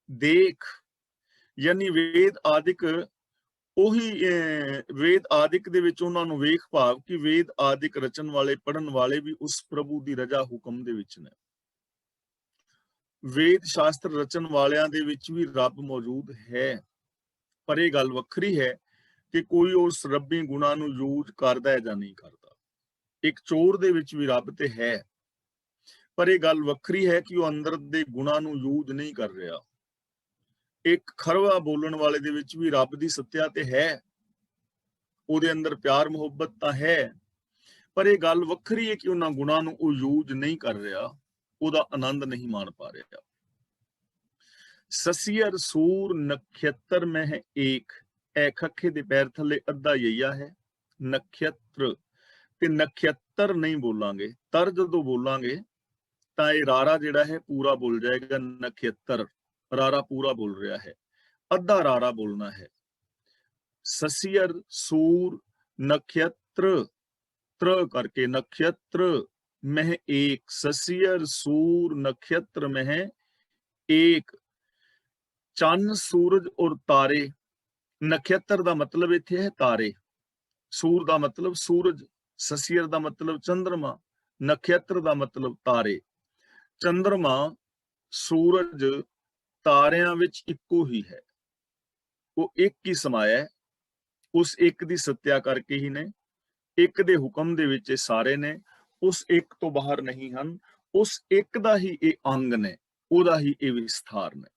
ਦੇਖ, ਯਾਨੀ ਵੇਦ ਆਦਿਕ, ਉਹੀ ਵੇਦ ਆਦਿਕ ਦੇ ਵਿੱਚ ਉਹਨਾਂ ਨੂੰ ਵੇਖ, ਭਾਵ ਕਿ ਵੇਦ ਆਦਿਕ ਰਚਨ ਵਾਲੇ ਪੜਨ ਵਾਲੇ ਵੀ ਉਸ ਪ੍ਰਭੂ ਦੀ ਰਜ਼ਾ ਹੁਕਮ ਦੇ ਵਿੱਚ ਨੇ। ਵੇਦ ਸ਼ਾਸਤਰ ਰਚਨ ਵਾਲਿਆਂ ਦੇ ਵਿੱਚ ਵੀ ਰੱਬ ਮੌਜੂਦ ਹੈ, ਪਰ ਇਹ ਗੱਲ ਵੱਖਰੀ ਹੈ ਕਿ ਕੋਈ ਉਸ ਰੱਬੀ ਗੁਣਾਂ ਨੂੰ ਯੂਜ਼ ਕਰਦਾ ਹੈ ਜਾਂ ਨਹੀਂ ਕਰਦਾ। ਇੱਕ ਚੋਰ ਦੇ ਵਿੱਚ ਵੀ ਰੱਬ ਤੇ ਹੈ, ਪਰ ਇਹ ਗੱਲ ਵੱਖਰੀ ਹੈ ਕਿ ਉਹ ਅੰਦਰ ਦੇ ਗੁਣਾਂ ਨੂੰ ਯੂਜ਼ ਨਹੀਂ ਕਰ ਰਿਹਾ। ਇੱਕ ਖਰਵਾ ਬੋਲਣ ਵਾਲੇ ਦੇ ਵਿੱਚ ਵੀ ਰੱਬ ਦੀ ਸੱਤਿਆ ਤੇ ਹੈ, ਉਹਦੇ ਅੰਦਰ ਪਿਆਰ ਮੁਹੱਬਤ ਤਾਂ ਹੈ, ਪਰ ਇਹ ਗੱਲ ਵੱਖਰੀ ਹੈ ਕਿ ਉਹਨਾਂ ਗੁਣਾਂ ਨੂੰ ਉਹ ਯੂਜ਼ ਨਹੀਂ ਕਰ ਰਿਹਾ, ਉਹਦਾ ਆਨੰਦ ਨਹੀਂ ਮਾਣ ਪਾ ਰਿਹਾ। ਸਸੀਅਰ ਸੂਰ ਨਖੇਤਰ ਮੈਂ ਹੈ ਏਕ, ਐ ਖੱਖੇ ਦੇ ਪੈਰ ਥੱਲੇ ਅੱਧਾ ਯਈਆ ਹੈ। ਨਖੇਤਰ ਤੇ ਨਖੇਤਰ ਨਹੀਂ ਬੋਲਾਂਗੇ, ਤਰ ਜਦੋਂ ਬੋਲਾਂਗੇ ਤਾਂ ਇਹ ਰਾਰਾ ਜਿਹੜਾ ਹੈ ਪੂਰਾ ਬੋਲ ਜਾਏਗਾ। ਨਖੇਤਰ ਰਾਰਾ ਪੂਰਾ ਬੋਲ ਰਿਹਾ ਹੈ, ਅੱਧਾ ਰਾਰਾ ਬੋਲਣਾ ਹੈ। ਸਸੀਅਰ ਸੂਰ ਨਖੇਤਰ, ਤ੍ਰ ਕਰਕੇ ਨਖੇਤਰ ਮਹਿ ਏਕ, ਸਸੀਅਰ ਸੂਰ ਨਖੇਤਰ ਮਹਿ ਏਕ। ਚੰਨ ਸੂਰਜ ਔਰ ਤਾਰੇ, ਨਖੇਤਰ ਦਾ ਮਤਲਬ ਇੱਥੇ ਹੈ ਤਾਰੇ, ਸੂਰ ਦਾ ਮਤਲਬ ਸੂਰਜ, ਸਸੀਅਰ ਦਾ ਮਤਲਬ ਚੰਦਰਮਾ, ਨਖੇਤਰ ਦਾ ਮਤਲਬ ਤਾਰੇ। ਚੰਦਰਮਾ ਸੂਰਜ ਤਾਰਿਆਂ ਵਿੱਚ ਇੱਕੋ ਹੀ ਹੈ, ਉਹ ਇੱਕ ਹੀ ਸਮਾਇਆ, ਉਸ ਇੱਕ ਦੀ ਸੱਤਿਆ ਕਰਕੇ ਹੀ ਨੇ, ਇੱਕ ਦੇ ਹੁਕਮ ਦੇ ਵਿੱਚ ਇਹ ਸਾਰੇ ਨੇ, ਉਸ ਇੱਕ ਤੋਂ ਬਾਹਰ ਨਹੀਂ ਹਨ, ਉਸ ਇੱਕ ਦਾ ਹੀ ਇਹ ਅੰਗ ਨੇ, ਉਹਦਾ ਹੀ ਇਹ ਵਿਸਥਾਰ ਨੇ।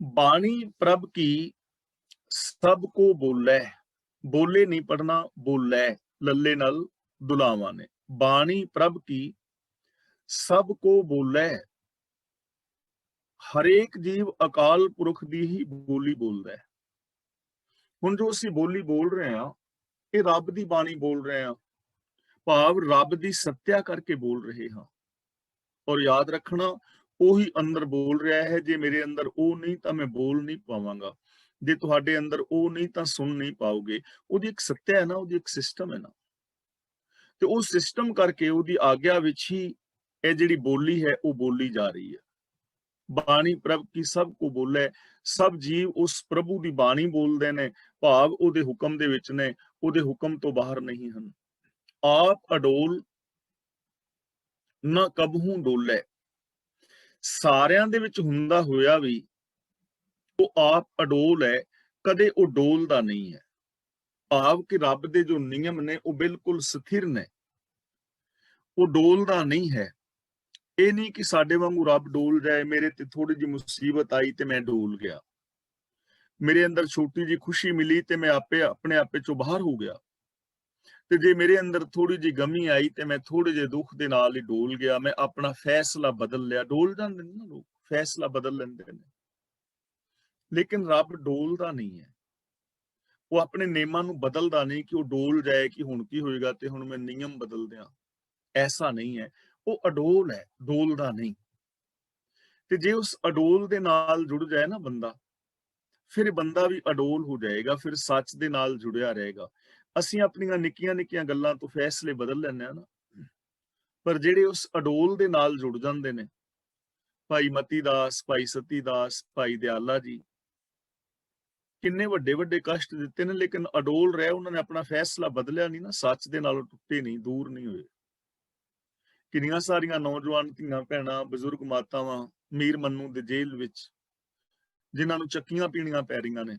ਬਾਣੀ ਪ੍ਰਭ ਕੀ ਸਭ ਕੋ ਬੋਲੇ, ਬੋਲੇ ਨਹੀਂ ਪੜਨਾ, ਬੋਲੇ ਲੱਲੇ ਨਾਲ ਦੁਲਾਵਾਂ ਨੇ। ਬਾਣੀ ਪ੍ਰਭ ਕੀ ਸਭ ਕੋ ਬੋਲੇ, ਹਰੇਕ ਜੀਵ ਅਕਾਲ ਪੁਰਖ ਦੀ ਹੀ ਬੋਲੀ ਬੋਲਦਾ ਹੈ। ਹੁਣ ਜੋ ਅਸੀਂ ਬੋਲੀ ਬੋਲ ਰਹੇ ਹਾਂ, ਇਹ ਰੱਬ ਦੀ ਬਾਣੀ ਬੋਲ ਰਹੇ ਹਾਂ, ਭਾਵ ਰੱਬ ਦੀ ਸੱਤਿਆ ਕਰਕੇ ਬੋਲ ਰਹੇ ਹਾਂ। ਔਰ ਯਾਦ ਰੱਖਣਾ, ਉਹੀ ਅੰਦਰ ਬੋਲ ਰਿਹਾ ਹੈ। ਜੇ ਮੇਰੇ ਅੰਦਰ ਉਹ ਨਹੀਂ ਤਾਂ ਮੈਂ ਬੋਲ ਨਹੀਂ ਪਾਵਾਂਗਾ, ਜੇ ਤੁਹਾਡੇ ਅੰਦਰ ਉਹ ਨਹੀਂ ਤਾਂ ਸੁਣ ਨਹੀਂ ਪਾਓਗੇ। ਉਹਦੀ ਇੱਕ ਸੱਤਿਆ ਹੈ ਨਾ, ਉਹਦੀ ਇੱਕ ਸਿਸਟਮ ਹੈ ਨਾ, ਤੇ ਉਹ ਸਿਸਟਮ ਕਰਕੇ ਉਹਦੀ ਆਗਿਆ ਵਿੱਚ ਹੀ ਇਹ ਜਿਹੜੀ ਬੋਲੀ ਹੈ ਉਹ ਬੋਲੀ ਜਾ ਰਹੀ ਹੈ। ਬਾਣੀ ਪ੍ਰਭ ਕੀ ਸਭ ਕੋ ਬੋਲੇ, ਸਭ ਜੀਵ ਉਸ ਪ੍ਰਭੂ ਦੀ ਬਾਣੀ ਬੋਲਦੇ ਨੇ, ਭਾਵ ਉਹਦੇ ਹੁਕਮ ਦੇ ਵਿੱਚ ਨੇ, ਉਹਦੇ ਹੁਕਮ ਤੋਂ ਬਾਹਰ ਨਹੀਂ ਹਨ। ਆਪ ਅਡੋਲ ਨਾ ਕਬਹੂ ਡੋਲੇ, ਸਾਰਿਆਂ ਦੇ ਵਿੱਚ ਹੁੰਦਾ ਹੋਇਆ ਵੀ ਉਹ ਆਪ ਅਡੋਲ ਹੈ, ਕਦੇ ਉਹ ਡੋਲਦਾ ਨਹੀਂ ਹੈ। ਭਾਵ ਕਿ ਰੱਬ ਦੇ ਜੋ ਨਿਯਮ ਨੇ ਉਹ ਬਿਲਕੁਲ ਸਥਿਰ ਨੇ, ਉਹ ਡੋਲਦਾ ਨਹੀਂ ਹੈ। ਇਹ ਨਹੀਂ ਕਿ ਸਾਡੇ ਵਾਂਗੂ ਰੱਬ ਡੋਲ ਜਾਏ, ਮੇਰੇ ਤੇ ਥੋੜੀ ਜਿਹੀ ਮੁਸੀਬਤ ਆਈ ਤੇ ਮੈਂ ਡੋਲ ਗਿਆ, ਮੇਰੇ ਅੰਦਰ ਛੋਟੀ ਜਿਹੀ ਖੁਸ਼ੀ ਮਿਲੀ ਤੇ ਮੈਂ ਆਪਣੇ ਆਪੇ ਚੋਂ ਬਾਹਰ ਹੋ ਗਿਆ, ਤੇ ਜੇ ਮੇਰੇ ਅੰਦਰ ਥੋੜੀ ਜਿਹੀ ਗਮੀ ਆਈ ਤੇ ਮੈਂ ਥੋੜੇ ਜਿਹੇ ਦੁੱਖ ਦੇ ਨਾਲ ਹੀ ਡੋਲ ਗਿਆ, ਮੈਂ ਆਪਣਾ ਫੈਸਲਾ ਬਦਲ ਲਿਆ। ਡੋਲ ਜਾਂਦੇ ਨੇ ਨਾ ਲੋਕ, ਫੈਸਲਾ ਬਦਲ ਲੈਂਦੇ ਨੇ, ਲੇਕਿਨ ਰੱਬ ਡੋਲਦਾ ਨਹੀਂ ਹੈ। ਉਹ ਆਪਣੇ ਨਿਯਮਾਂ ਨੂੰ ਬਦਲਦਾ ਨਹੀਂ ਕਿ ਉਹ ਡੋਲ ਜਾਏ ਕਿ ਹੁਣ ਕੀ ਹੋਏਗਾ ਤੇ ਹੁਣ ਮੈਂ ਨਿਯਮ ਬਦਲ ਦਿਆਂ। ਐਸਾ ਨਹੀਂ ਹੈ, ਉਹ ਅਡੋਲ ਹੈ, ਡੋਲਦਾ ਨਹੀਂ। ਤੇ ਜੇ ਉਸ ਅਡੋਲ ਦੇ ਨਾਲ ਜੁੜ ਜਾਏ ਨਾ ਬੰਦਾ, ਫਿਰ ਬੰਦਾ ਵੀ ਅਡੋਲ ਹੋ ਜਾਏਗਾ, ਫਿਰ ਸੱਚ ਦੇ ਨਾਲ ਜੁੜਿਆ ਰਹੇਗਾ। ਅਸੀਂ ਆਪਣੀਆਂ ਨਿੱਕੀਆਂ ਨਿੱਕੀਆਂ ਗੱਲਾਂ ਤੋਂ ਫੈਸਲੇ ਬਦਲ ਲੈਂਦੇ ਆ ਨਾ, ਪਰ ਜਿਹੜੇ ਉਸ ਅਡੋਲ ਦੇ ਨਾਲ ਜੁੜ ਜਾਂਦੇ ਨੇ, ਭਾਈ ਮਤੀ ਦਾਸ, ਭਾਈ ਸਤੀ ਦਾਸ, ਭਾਈ ਦਿਆਲਾ ਜੀ, ਕਿੰਨੇ ਵੱਡੇ ਵੱਡੇ ਕਸ਼ਟ ਦਿੱਤੇ ਨੇ, ਲੇਕਿਨ ਅਡੋਲ ਰਹੇ, ਉਹਨਾਂ ਨੇ ਆਪਣਾ ਫੈਸਲਾ ਬਦਲਿਆ ਨਹੀਂ ਨਾ, ਸੱਚ ਦੇ ਨਾਲੋਂ ਟੁੱਟੇ ਨਹੀਂ, ਦੂਰ ਨਹੀਂ ਹੋਏ। ਕਿੰਨੀਆਂ ਸਾਰੀਆਂ ਨੌਜਵਾਨ ਧੀਆਂ ਭੈਣਾਂ, ਬਜ਼ੁਰਗ ਮਾਤਾਵਾਂ ਮੀਰ ਮੰਨੂ ਦੇ ਜੇਲ੍ਹ ਵਿੱਚ, ਜਿਨ੍ਹਾਂ ਨੂੰ ਚੱਕੀਆਂ ਪੀਣੀਆਂ ਪੈ ਰਹੀਆਂ ਨੇ,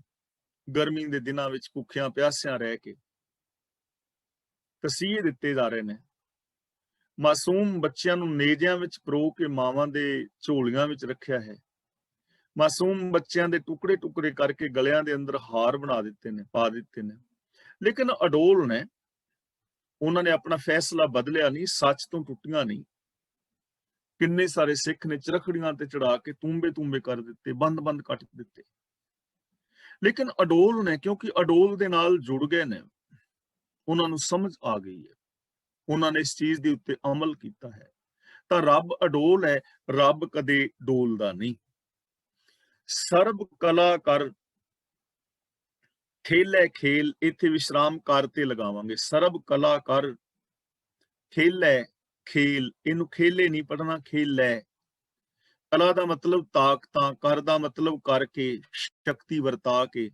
ਗਰਮੀ ਦੇ ਦਿਨਾਂ ਵਿੱਚ ਭੁੱਖਿਆਂ ਪਿਆਸਿਆਂ ਰਹਿ ਕੇ ਤਸੀਹੇ ਦਿੱਤੇ ਜਾ ਰਹੇ ਨੇ। ਮਾਸੂਮ ਬੱਚਿਆਂ ਨੂੰ ਨੇਜਿਆਂ ਵਿੱਚ ਪਰੋ ਕੇ ਮਾਵਾਂ ਦੇ ਝੋਲੀਆਂ ਵਿੱਚ ਰੱਖਿਆ ਹੈ। ਮਾਸੂਮ ਬੱਚਿਆਂ ਦੇ ਟੁਕੜੇ ਟੁਕੜੇ ਕਰਕੇ ਗਲਿਆਂ ਦੇ ਅੰਦਰ ਹਾਰ ਬਣਾ ਦਿੱਤੇ ਨੇ, ਪਾ ਦਿੱਤੇ ਨੇ, ਲੇਕਿਨ ਅਡੋਲ ਨੇ, ਉਹਨਾਂ ਨੇ ਆਪਣਾ ਫੈਸਲਾ ਬਦਲਿਆ ਨਹੀਂ, ਸੱਚ ਤੋਂ ਟੁੱਟੀਆਂ ਨਹੀਂ। ਕਿੰਨੇ ਸਾਰੇ ਸਿੱਖ ਨੇ ਚਰਖੜੀਆਂ ਤੇ ਚੜਾ ਕੇ ਤੂੰਬੇ ਤੂੰਬੇ ਕਰ ਦਿੱਤੇ, ਬੰਦ ਬੰਦ ਕੱਟ ਦਿੱਤੇ, ਲੇਕਿਨ ਅਡੋਲ ਨੇ, ਕਿਉਂਕਿ ਅਡੋਲ ਦੇ ਨਾਲ ਜੁੜ ਗਏ ਨੇ, ਉਹਨਾਂ ਨੂੰ ਸਮਝ ਆ ਗਈ ਹੈ, ਉਹਨਾਂ ਨੇ ਇਸ ਚੀਜ਼ ਦੇ ਉੱਤੇ ਅਮਲ ਕੀਤਾ ਹੈ। ਤਾਂ ਰੱਬ ਅਡੋਲ ਹੈ, ਰੱਬ ਕਦੇ ਡੋਲਦਾ ਨਹੀਂ। ਸਰਬ ਕਲਾ ਕਰ ਖੇਲੇ ਖੇਲ, ਇੱਥੇ ਵਿਸ਼ਰਾਮ ਕਰ ਤੇ ਲਗਾਵਾਂਗੇ। ਸਰਬ ਕਲਾ ਕਰ ਖੇਲੇ ਖੇਲ, ਇਹਨੂੰ ਖੇਲੇ ਨਹੀਂ ਪੜਨਾ, ਖੇਲੇ। ਕਲਾ ਦਾ ਮਤਲਬ ਤਾਕਤਾਂ, ਕਰ ਦਾ ਮਤਲਬ ਕਰਕੇ, ਸ਼ਕਤੀ ਵਰਤਾ ਕੇ,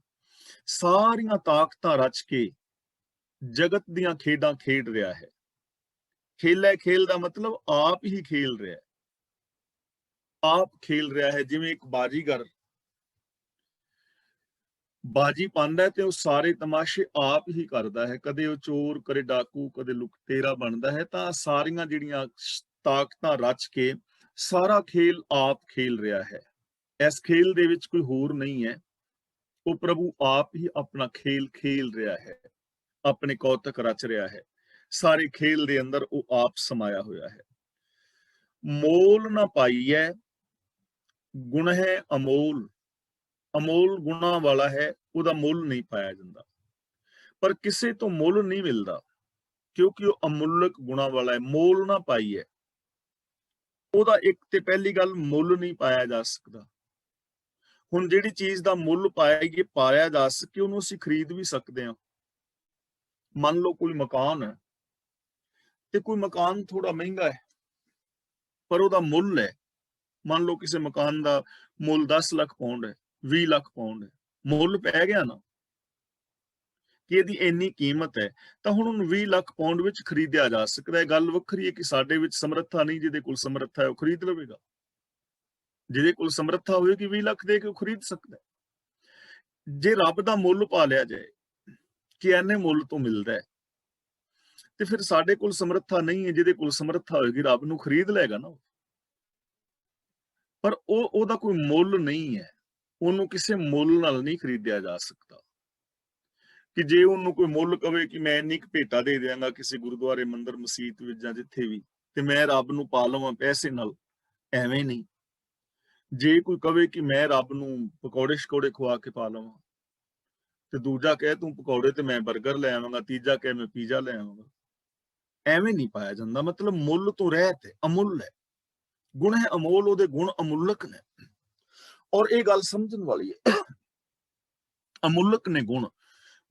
ਸਾਰੀਆਂ ਤਾਕਤਾਂ ਰਚ ਕੇ ਜਗਤ ਦੀਆਂ ਖੇਡਾਂ ਖੇਡ ਰਿਹਾ ਹੈ। ਖੇਲੇ ਖੇਲ ਦਾ ਮਤਲਬ ਆਪ ਹੀ ਖੇਲ ਰਿਹਾ ਹੈ, ਆਪ ਖੇਲ ਰਿਹਾ ਹੈ। ਜਿਵੇਂ ਇੱਕ ਬਾਜੀਗਰ ਬਾਜੀ ਪਾਉਂਦਾ ਹੈ ਤੇ ਉਹ ਸਾਰੇ ਤਮਾਸ਼ੇ ਆਪ ਹੀ ਕਰਦਾ ਹੈ, ਕਦੇ ਉਹ ਚੋਰ, ਕਦੇ ਡਾਕੂ, ਕਦੇ ਲੁਟੇਰਾ ਬਣਦਾ ਹੈ। ਤਾਂ ਸਾਰੀਆਂ ਜਿਹੜੀਆਂ ਤਾਕਤਾਂ ਰਚ ਕੇ ਸਾਰਾ ਖੇਲ ਆਪ ਖੇਲ ਰਿਹਾ ਹੈ। ਇਸ ਖੇਲ ਦੇ ਵਿੱਚ ਕੋਈ ਹੋਰ ਨਹੀਂ ਹੈ, ਉਹ ਪ੍ਰਭੂ ਆਪ ਹੀ ਆਪਣਾ ਖੇਲ ਖੇਲ ਰਿਹਾ ਹੈ, ਆਪਣੇ ਕੌਤਕ ਰਚ ਰਿਹਾ ਹੈ। ਸਾਰੇ ਖੇਲ ਦੇ ਅੰਦਰ ਉਹ ਆਪ ਸਮਾਇਆ ਹੋਇਆ ਹੈ। ਮੋਲ ਨਾ ਪਾਈਐ ਗੁਣ ਹੈ ਅਮੋਲ, ਅਮੋਲ ਗੁਣਾ ਵਾਲਾ ਹੈ, ਉਹਦਾ ਮੁੱਲ ਨਹੀਂ ਪਾਇਆ ਜਾਂਦਾ। ਪਰ ਕਿਸੇ ਤੋਂ ਮੁੱਲ ਨਹੀਂ ਮਿਲਦਾ, ਕਿਉਂਕਿ ਉਹ ਅਮੁੱਲਕ ਗੁਣਾ ਵਾਲਾ ਹੈ। ਮੋਲ ਨਾ ਪਾਈਐ, ਉਹਦਾ ਇੱਕ ਤੇ ਪਹਿਲੀ ਗੱਲ ਮੁੱਲ ਨਹੀਂ ਪਾਇਆ ਜਾ ਸਕਦਾ। ਹੁਣ ਜਿਹੜੀ ਚੀਜ਼ ਦਾ ਮੁੱਲ ਪਾਇਆ ਜਾ ਸਕੇ, ਉਹਨੂੰ ਅਸੀਂ ਖਰੀਦ ਵੀ ਸਕਦੇ ਹਾਂ। ਮੰਨ ਲਓ ਕੋਈ ਮਕਾਨ ਹੈ ਤੇ ਕੋਈ ਮਕਾਨ ਥੋੜਾ ਮਹਿੰਗਾ ਹੈ, ਪਰ ਉਹਦਾ ਮੁੱਲ ਹੈ। ਮੰਨ ਲਓ ਕਿਸੇ ਮਕਾਨ ਦਾ ਮੁੱਲ 10 ਲੱਖ ਪਾਉਂਡ ਹੈ, 20 ਲੱਖ ਪਾਉਂਡ ਹੈ, ਮੁੱਲ ਪੈ ਗਿਆ ਨਾ ਕਿ ਇਹਦੀ ਇੰਨੀ ਕੀਮਤ ਹੈ, ਤਾਂ ਹੁਣ ਉਹਨੂੰ 20 ਲੱਖ ਪਾਉਂਡ ਵਿੱਚ ਖਰੀਦਿਆ ਜਾ ਸਕਦਾ ਹੈ। ਗੱਲ ਵੱਖਰੀ ਹੈ ਕਿ ਸਾਡੇ ਵਿੱਚ ਸਮਰੱਥਾ ਨਹੀਂ, ਜਿਹਦੇ ਕੋਲ ਸਮਰੱਥਾ ਹੈ ਉਹ ਖਰੀਦ ਲਵੇਗਾ। ਜਿਹਦੇ ਕੋਲ ਸਮਰੱਥਾ ਹੋਏਗੀ 20 ਲੱਖ ਦੇ ਕੇ ਉਹ ਖਰੀਦ ਸਕਦਾ ਹੈ। ਜੇ ਰੱਬ ਦਾ ਮੁੱਲ ਪਾ ਲਿਆ ਜਾਏ ਕਿ ਐਨੇ ਮੁੱਲ ਤੋਂ ਮਿਲਦਾ ਹੈ, ਤੇ ਫਿਰ ਸਾਡੇ ਕੋਲ ਸਮਰੱਥਾ ਨਹੀਂ ਹੈ। ਜਿਹਦੇ ਕੋਲ ਸਮਰੱਥਾ ਹੋਏਗੀ ਰੱਬ ਨੂੰ ਖਰੀਦ ਲਏਗਾ ਨਾ, ਪਰ ਉਹਦਾ ਕੋਈ ਮੁੱਲ ਨਹੀਂ ਹੈ, ਉਹਨੂੰ ਕਿਸੇ ਮੁੱਲ ਨਾਲ ਨਹੀਂ ਖਰੀਦਿਆ ਜਾ ਸਕਦਾ। ਕਿ ਜੇ ਉਹਨੂੰ ਕੋਈ ਮੁੱਲ ਕਵੇ ਕਿ ਮੈਂ ਇੰਨੀ ਕੁ ਭੇਟਾ ਦੇ ਦਿਆਂਗਾ ਕਿਸੇ ਗੁਰਦੁਆਰੇ, ਮੰਦਿਰ, ਮਸੀਤ ਵਿੱਚ ਜਾਂ ਜਿੱਥੇ ਵੀ, ਤੇ ਮੈਂ ਰੱਬ ਨੂੰ ਪਾ ਲਵਾਂ ਪੈਸੇ ਨਾਲ, ਐਵੇਂ ਨਹੀਂ। ਜੇ ਕੋਈ ਕਵੇ ਕਿ ਮੈਂ ਰੱਬ ਨੂੰ ਪਕੌੜੇ ਸ਼ਕੌੜੇ ਖਵਾ ਕੇ ਪਾ ਲਵਾਂ, ਤੇ ਦੂਜਾ ਕਹੇ ਤੂੰ ਪਕੌੜੇ ਤੇ ਮੈਂ 버ਗਰ ਲੈ ਆਵਾਂਗਾ, ਤੀਜਾ ਕਹੇ ਮੈਂ ਪੀਜ਼ਾ ਲੈ ਆਵਾਂਗਾ, ਐਵੇਂ ਨਹੀਂ ਪਾਇਆ ਜਾਂਦਾ। ਮਤਲਬ ਮੁੱਲ ਤੋਂ ਰਹਿਤ ਹੈ, ਅਮੁੱਲ ਹੈ। ਗੁਣ ਹੈ ਅਮੋਲ, ਉਹਦੇ ਗੁਣ ਅਮੁੱਲਕ ਨੇ। ਔਰ ਇਹ ਗੱਲ ਸਮਝਣ ਵਾਲੀ ਹੈ, ਅਮੁੱਲਕ ਨੇ ਗੁਣ,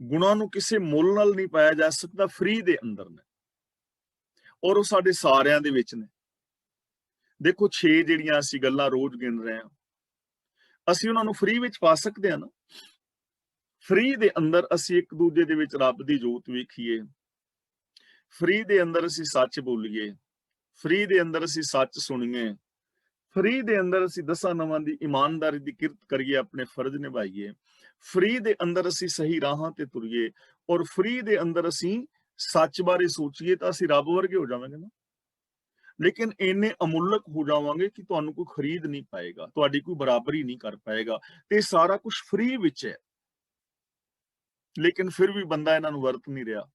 ਗੁਣਾਂ ਨੂੰ ਕਿਸੇ ਮੁੱਲ ਨਾਲ ਨਹੀਂ ਪਾਇਆ ਜਾ ਸਕਦਾ, ਫ੍ਰੀ ਦੇ ਅੰਦਰ ਨੇ, ਔਰ ਉਹ ਸਾਡੇ ਸਾਰਿਆਂ ਦੇ ਵਿੱਚ ਨੇ। ਦੇਖੋ 6 ਜਿਹੜੀਆਂ ਅਸੀਂ ਗੱਲਾਂ ਰੋਜ਼ ਗਿਣ ਰਹੇ ਹਾਂ, ਅਸੀਂ ਉਹਨਾਂ ਨੂੰ ਫ੍ਰੀ ਵਿੱਚ ਪਾ ਸਕਦੇ ਹਾਂ ਨਾ। ਫ੍ਰੀ ਦੇ ਅੰਦਰ ਅਸੀਂ ਇੱਕ ਦੂਜੇ ਦੇ ਵਿੱਚ ਰੱਬ ਦੀ ਜੋਤ ਵੇਖੀਏ, ਫ੍ਰੀ ਦੇ ਅੰਦਰ ਅਸੀਂ ਸੱਚ ਬੋਲੀਏ, ਫ੍ਰੀ ਦੇ ਅੰਦਰ ਅਸੀਂ ਸੱਚ ਸੁਣੀਏ, ਫ੍ਰੀ ਦੇ ਅੰਦਰ ਅਸੀਂ 10 ਨਵਾਂ ਦੀ ਇਮਾਨਦਾਰੀ ਦੀ ਕਿਰਤ ਕਰੀਏ, ਆਪਣੇ ਫਰਜ਼ ਨਿਭਾਈਏ, ਫ੍ਰੀ ਦੇ ਅੰਦਰ ਅਸੀਂ ਸਹੀ ਰਾਹਾਂ ਤੇ ਤੁਰੀਏ, ਔਰ ਫ੍ਰੀ ਦੇ ਅੰਦਰ ਅਸੀਂ ਸੱਚ ਬਾਰੇ ਸੋਚੀਏ, ਤਾਂ ਅਸੀਂ ਰੱਬ ਵਰਗੇ ਹੋ ਜਾਵਾਂਗੇ ਨਾ। ਲੇਕਿਨ ਇੰਨੇ ਅਮੁੱਲਕ ਹੋ ਜਾਵਾਂਗੇ ਕਿ ਤੁਹਾਨੂੰ ਕੋਈ ਖਰੀਦ ਨਹੀਂ ਪਾਏਗਾ, ਤੁਹਾਡੀ ਕੋਈ ਬਰਾਬਰੀ ਨਹੀਂ ਕਰ ਪਾਏਗਾ, ਤੇ ਸਾਰਾ ਕੁਝ ਫ੍ਰੀ ਵਿੱਚ ਹੈ। ਲੇਕਿਨ ਫਿਰ ਵੀ ਬੰਦਾ ਇਹਨਾਂ ਨੂੰ ਵਰਤ ਨਹੀਂ ਰਿਹਾ।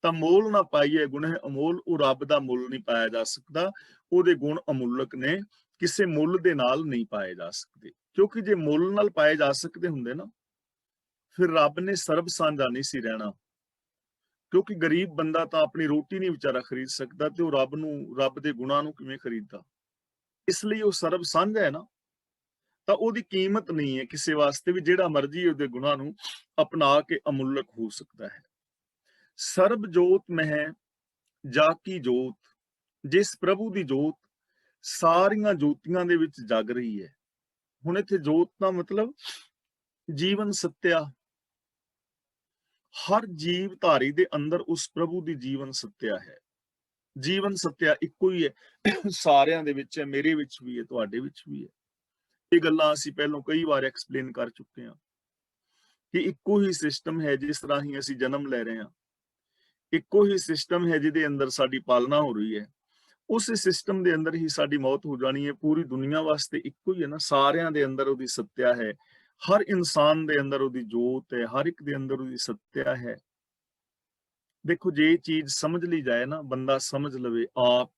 ਤਾਂ ਮੋਲ ਨਾ ਪਾਈਏ ਗੁਣ ਹੈ ਅਮੋਲ, ਉਹ ਰੱਬ ਦਾ ਮੁੱਲ ਨਹੀਂ ਪਾਇਆ ਜਾ ਸਕਦਾ, ਉਹਦੇ ਗੁਣ ਅਮੁੱਲਕ ਨੇ, ਕਿਸੇ ਮੁੱਲ ਦੇ ਨਾਲ ਨਹੀਂ ਪਾਏ ਜਾ ਸਕਦੇ। ਕਿਉਂਕਿ ਜੇ ਮੁੱਲ ਨਾਲ ਪਾਏ ਜਾ ਸਕਦੇ ਹੁੰਦੇ ਨਾ, ਫਿਰ ਰੱਬ ਨੇ ਸਰਬ ਸਾਂਝਾ ਨਹੀਂ ਸੀ ਰਹਿਣਾ, ਕਿਉਂਕਿ ਗਰੀਬ ਬੰਦਾ ਤਾਂ ਆਪਣੀ ਰੋਟੀ ਨਹੀਂ ਵਿਚਾਰਾ ਖਰੀਦ ਸਕਦਾ, ਤੇ ਉਹ ਰੱਬ ਦੇ ਗੁਣਾਂ ਨੂੰ ਕਿਵੇਂ ਖਰੀਦਦਾ। ਇਸ ਲਈ ਉਹ ਸਰਬ ਸਾਂਝਾ ਹੈ ਨਾ, ਤਾਂ ਉਹਦੀ ਕੀਮਤ ਨਹੀਂ ਹੈ ਕਿਸੇ ਵਾਸਤੇ ਵੀ ਜਿਹੜਾ ਮਰਜ਼ੀ ਉਹਦੇ ਗੁਣਾਂ ਨੂੰ ਅਪਣਾ ਕੇ ਅਮੁੱਲਕ ਹੋ ਸਕਦਾ ਹੈ। ਸਰਬ ਜੋਤ ਮਹਿ ਜਾ ਕੀ ਜੋਤ, ਜਿਸ ਪ੍ਰਭੂ ਦੀ ਜੋਤ ਸਾਰੀਆਂ ਜੋਤੀਆਂ ਦੇ ਵਿੱਚ ਜਗ ਰਹੀ ਹੈ। ਹੁਣ ਇੱਥੇ ਜੋਤ ਦਾ ਮਤਲਬ ਜੀਵਨ ਸੱਤਿਆ, ਹਰ ਜੀਵ ਧਾਰੀ ਦੇ ਅੰਦਰ ਉਸ ਪ੍ਰਭੂ ਦੀ ਜੀਵਨ ਸੱਤਿਆ ਹੈ। ਜੀਵਨ ਸੱਤਿਆ ਇੱਕੋ ਹੀ ਹੈ, ਸਾਰਿਆਂ ਦੇ ਵਿੱਚ ਹੈ, ਮੇਰੇ ਵਿੱਚ ਵੀ ਹੈ, ਤੁਹਾਡੇ ਵਿੱਚ ਵੀ ਹੈ। ਇਹ ਗੱਲਾਂ ਅਸੀਂ ਪਹਿਲਾਂ ਕਈ ਵਾਰ ਐਕਸਪਲੇਨ ਕਰ ਚੁੱਕੇ ਹਾਂ ਕਿ ਇੱਕੋ ਹੀ ਸਿਸਟਮ ਹੈ ਜਿਸ ਤਰ੍ਹਾਂ ਹੀ ਅਸੀਂ ਜਨਮ ਲੈ ਰਹੇ ਹਾਂ, ਇੱਕੋ ਹੀ ਸਿਸਟਮ ਹੈ ਜਿਹਦੇ ਅੰਦਰ ਸਾਡੀ ਪਾਲਣਾ ਹੋ ਰਹੀ ਹੈ, ਉਸੇ ਸਿਸਟਮ ਦੇ ਅੰਦਰ ਹੀ ਸਾਡੀ ਮੌਤ ਹੋ ਜਾਣੀ ਹੈ। ਪੂਰੀ ਦੁਨੀਆ ਵਾਸਤੇ ਇੱਕੋ ਹੀ ਹੈ ਨਾ, ਸਾਰਿਆਂ ਦੇ ਅੰਦਰ ਉਹਦੀ ਸੱਤਿਆ ਹੈ, ਹਰ ਇਨਸਾਨ ਦੇ ਅੰਦਰ ਉਹਦੀ ਜੋਤ ਹੈ, ਹਰ ਇੱਕ ਦੇ ਅੰਦਰ ਉਹਦੀ ਸੱਤਿਆ ਹੈ। ਦੇਖੋ, ਜੇ ਇਹ ਚੀਜ਼ ਸਮਝ ਲਈ ਜਾਏ ਨਾ, ਬੰਦਾ ਸਮਝ ਲਵੇ ਆਪ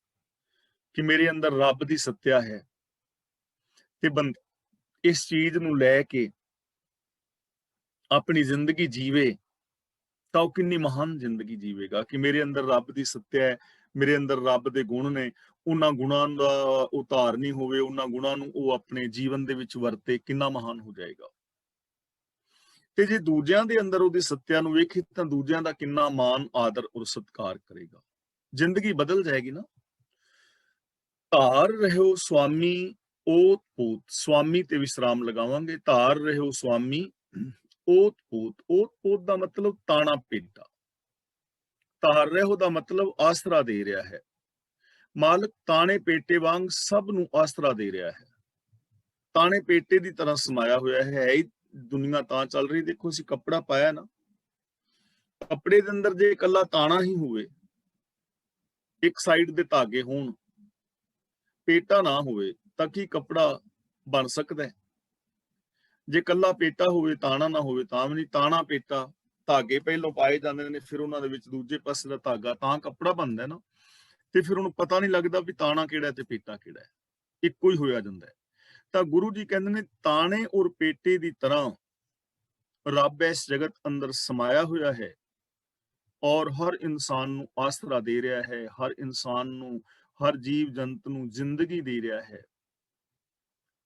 ਕਿ ਮੇਰੇ ਅੰਦਰ ਰੱਬ ਦੀ ਸੱਤਿਆ ਹੈ, ਤੇ ਬੰਦਾ ਇਸ ਚੀਜ਼ ਨੂੰ ਲੈ ਕੇ ਆਪਣੀ ਜ਼ਿੰਦਗੀ ਜੀਵੇ, ਤਾਂ ਉਹ ਕਿੰਨੀ ਮਹਾਨ ਜ਼ਿੰਦਗੀ ਜੀਵੇਗਾ ਕਿ ਮੇਰੇ ਅੰਦਰ ਰੱਬ ਦੀ ਸੱਤਿਆ ਹੈ, ਮੇਰੇ ਅੰਦਰ ਰੱਬ ਦੇ ਗੁਣ ਨੇ, ਉਹਨਾਂ ਗੁਣਾਂ ਦਾ ਉਤਾਰਨੀ ਹੋਵੇ, ਉਹਨਾਂ ਗੁਣਾਂ ਨੂੰ ਉਹ ਆਪਣੇ ਜੀਵਨ ਦੇ ਵਿੱਚ ਵਰਤੇ, ਕਿੰਨਾ ਮਹਾਨ ਹੋ ਜਾਏਗਾ। ਤੇ ਜੇ ਦੂਜਿਆਂ ਦੇ ਅੰਦਰ ਉਹਦੀ ਸੱਤਿਆ ਨੂੰ ਵੇਖੇ ਤਾਂ ਦੂਜਿਆਂ ਦਾ ਕਿੰਨਾ ਮਾਣ ਆਦਰ ਔਰ ਸਤਿਕਾਰ ਕਰੇਗਾ, ਜ਼ਿੰਦਗੀ ਬਦਲ ਜਾਏਗੀ ਨਾ। ਧਾਰ ਰਹਿਓ ਸੁਆਮੀ ਓਤ ਪੋਤ, ਸੁਆਮੀ ਤੇ ਵਿਸਰਾਮ ਲਗਾਵਾਂਗੇ। ਧਾਰ ਰਹਿਓ ਸੁਆਮੀ ਓਤ ਪੋਤ, ਓਤ ਪੋਤ ਦਾ ਮਤਲਬ ਤਾਣਾ ਪੇਟਾ, ਧਾਰ ਰਹਿਓ ਦਾ ਮਤਲਬ ਆਸਰਾ ਦੇ ਰਿਹਾ ਹੈ। ਮਾਲਕ ਤਾਣੇ ਪੇਟੇ ਵਾਂਗ ਸਭ ਨੂੰ ਆਸਰਾ ਦੇ ਰਿਹਾ ਹੈ, ਤਾਣੇ ਪੇਟੇ ਦੀ ਤਰ੍ਹਾਂ ਸਮਾਇਆ ਹੋਇਆ ਹੈ। ਦੁਨੀਆ ਤਾਂ ਚੱਲ ਰਹੀ, ਦੇਖੋ ਅਸੀਂ ਕੱਪੜਾ ਪਾਇਆ ਨਾ, ਕੱਪੜੇ ਦੇ ਅੰਦਰ ਜੇ ਇਕੱਲਾ ਤਾਣਾ ਹੀ ਹੋਵੇ, ਇੱਕ ਸਾਈਡ ਦੇ ਧਾਗੇ ਹੋਣ, ਪੇਟਾ ਨਾ ਹੋਵੇ, ਤਾਂ ਕੀ ਕੱਪੜਾ ਬਣ ਸਕਦਾ ਹੈ? ਜੇ ਇਕੱਲਾ ਪੇਟਾ ਹੋਵੇ, ਤਾਣਾ ਨਾ ਹੋਵੇ ਤਾਂ ਵੀ ਨਹੀਂ। ਤਾਣਾ ਪੇਟਾ ਧਾਗੇ ਪਹਿਲੋਂ ਪਾਏ ਜਾਂਦੇ ਨੇ, ਫਿਰ ਉਹਨਾਂ ਦੇ ਵਿੱਚ ਦੂਜੇ ਪਾਸੇ ਦਾ ਧਾਗਾ, ਤਾਂ ਕੱਪੜਾ ਬਣਦਾ ਨਾ। ਤੇ ਫਿਰ ਉਹਨੂੰ ਪਤਾ ਨਹੀਂ ਲੱਗਦਾ ਵੀ ਤਾਣਾ ਕਿਹੜਾ ਤੇ ਪੇਟਾ ਕਿਹੜਾ ਹੈ, ਇੱਕੋ ਹੀ ਹੋਇਆ ਜਾਂਦਾ ਹੈ। ਤਾਂ ਗੁਰੂ ਜੀ ਕਹਿੰਦੇ ਨੇ ਤਾਣੇ ਔਰ ਪੇਟੇ ਦੀ ਤਰ੍ਹਾਂ ਰੱਬ ਇਸ ਜਗਤ ਅੰਦਰ ਸਮਾਇਆ ਹੋਇਆ ਹੈ, ਔਰ ਹਰ ਇਨਸਾਨ ਨੂੰ ਆਸਰਾ ਦੇ ਰਿਹਾ ਹੈ, ਹਰ ਇਨਸਾਨ ਨੂੰ, ਹਰ ਜੀਵ ਜੰਤ ਨੂੰ ਜ਼ਿੰਦਗੀ ਦੇ ਰਿਹਾ ਹੈ।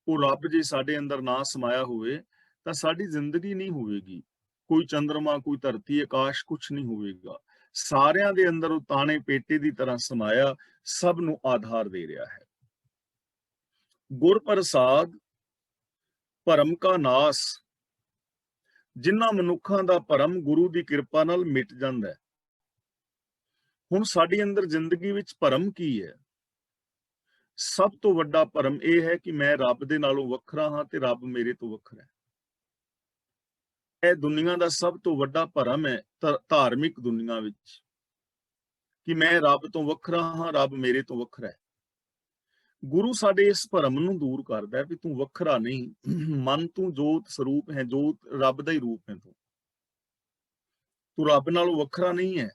ਉਹ ਰੱਬ ਜੇ ਸਾਡੇ ਅੰਦਰ ਨਾ ਸਮਾਇਆ ਹੋਵੇ ਤਾਂ ਸਾਡੀ ਜ਼ਿੰਦਗੀ ਨਹੀਂ ਹੋਵੇਗੀ, ਕੋਈ ਚੰਦਰਮਾ, ਕੋਈ ਧਰਤੀ, ਆਕਾਸ਼, ਕੁਛ ਨਹੀਂ ਹੋਵੇਗਾ। ਸਾਰਿਆਂ ਦੇ ਅੰਦਰ ਉਹ ਤਾਣੇ ਪੇਟੇ ਦੀ ਤਰ੍ਹਾਂ ਸਮਾਇਆ, ਸਭ ਨੂੰ ਆਧਾਰ ਦੇ ਰਿਹਾ ਹੈ। ਗੁਰ ਪ੍ਰਸਾਦ ਭਰਮ ਕਾ ਨਾਸ, ਜਿਨ੍ਹਾਂ ਮਨੁੱਖਾਂ ਦਾ ਭਰਮ ਗੁਰੂ ਦੀ ਕਿਰਪਾ ਨਾਲ ਮਿਟ ਜਾਂਦਾ ਹੈ। ਹੁਣ ਸਾਡੀ ਅੰਦਰ ਜ਼ਿੰਦਗੀ ਵਿੱਚ ਭਰਮ ਕੀ ਹੈ? ਸਭ ਤੋਂ ਵੱਡਾ ਭਰਮ ਇਹ ਹੈ ਕਿ ਮੈਂ ਰੱਬ ਦੇ ਨਾਲੋਂ ਵੱਖਰਾ ਹਾਂ ਤੇ ਰੱਬ ਮੇਰੇ ਤੋਂ ਵੱਖਰਾ ਹੈ। ਇਹ ਦੁਨੀਆ ਦਾ ਸਭ ਤੋਂ ਵੱਡਾ ਭਰਮ ਹੈ, ਧਾਰਮਿਕ ਦੁਨੀਆ ਵਿੱਚ, ਕਿ ਮੈਂ ਰੱਬ ਤੋਂ ਵੱਖਰਾ ਹਾਂ, ਰੱਬ ਮੇਰੇ ਤੋਂ ਵੱਖਰਾ ਹੈ। ਗੁਰੂ ਸਾਡੇ ਇਸ ਭਰਮ ਨੂੰ ਦੂਰ ਕਰਦਾ ਹੈ ਵੀ ਤੂੰ ਵੱਖਰਾ ਨਹੀਂ, ਮਨ ਤੂੰ ਜੋਤ ਸਰੂਪ ਹੈ, ਜੋਤ ਰੱਬ ਦਾ ਹੀ ਰੂਪ ਹੈ, ਤੂੰ ਰੱਬ ਨਾਲੋਂ ਵੱਖਰਾ ਨਹੀਂ ਹੈ।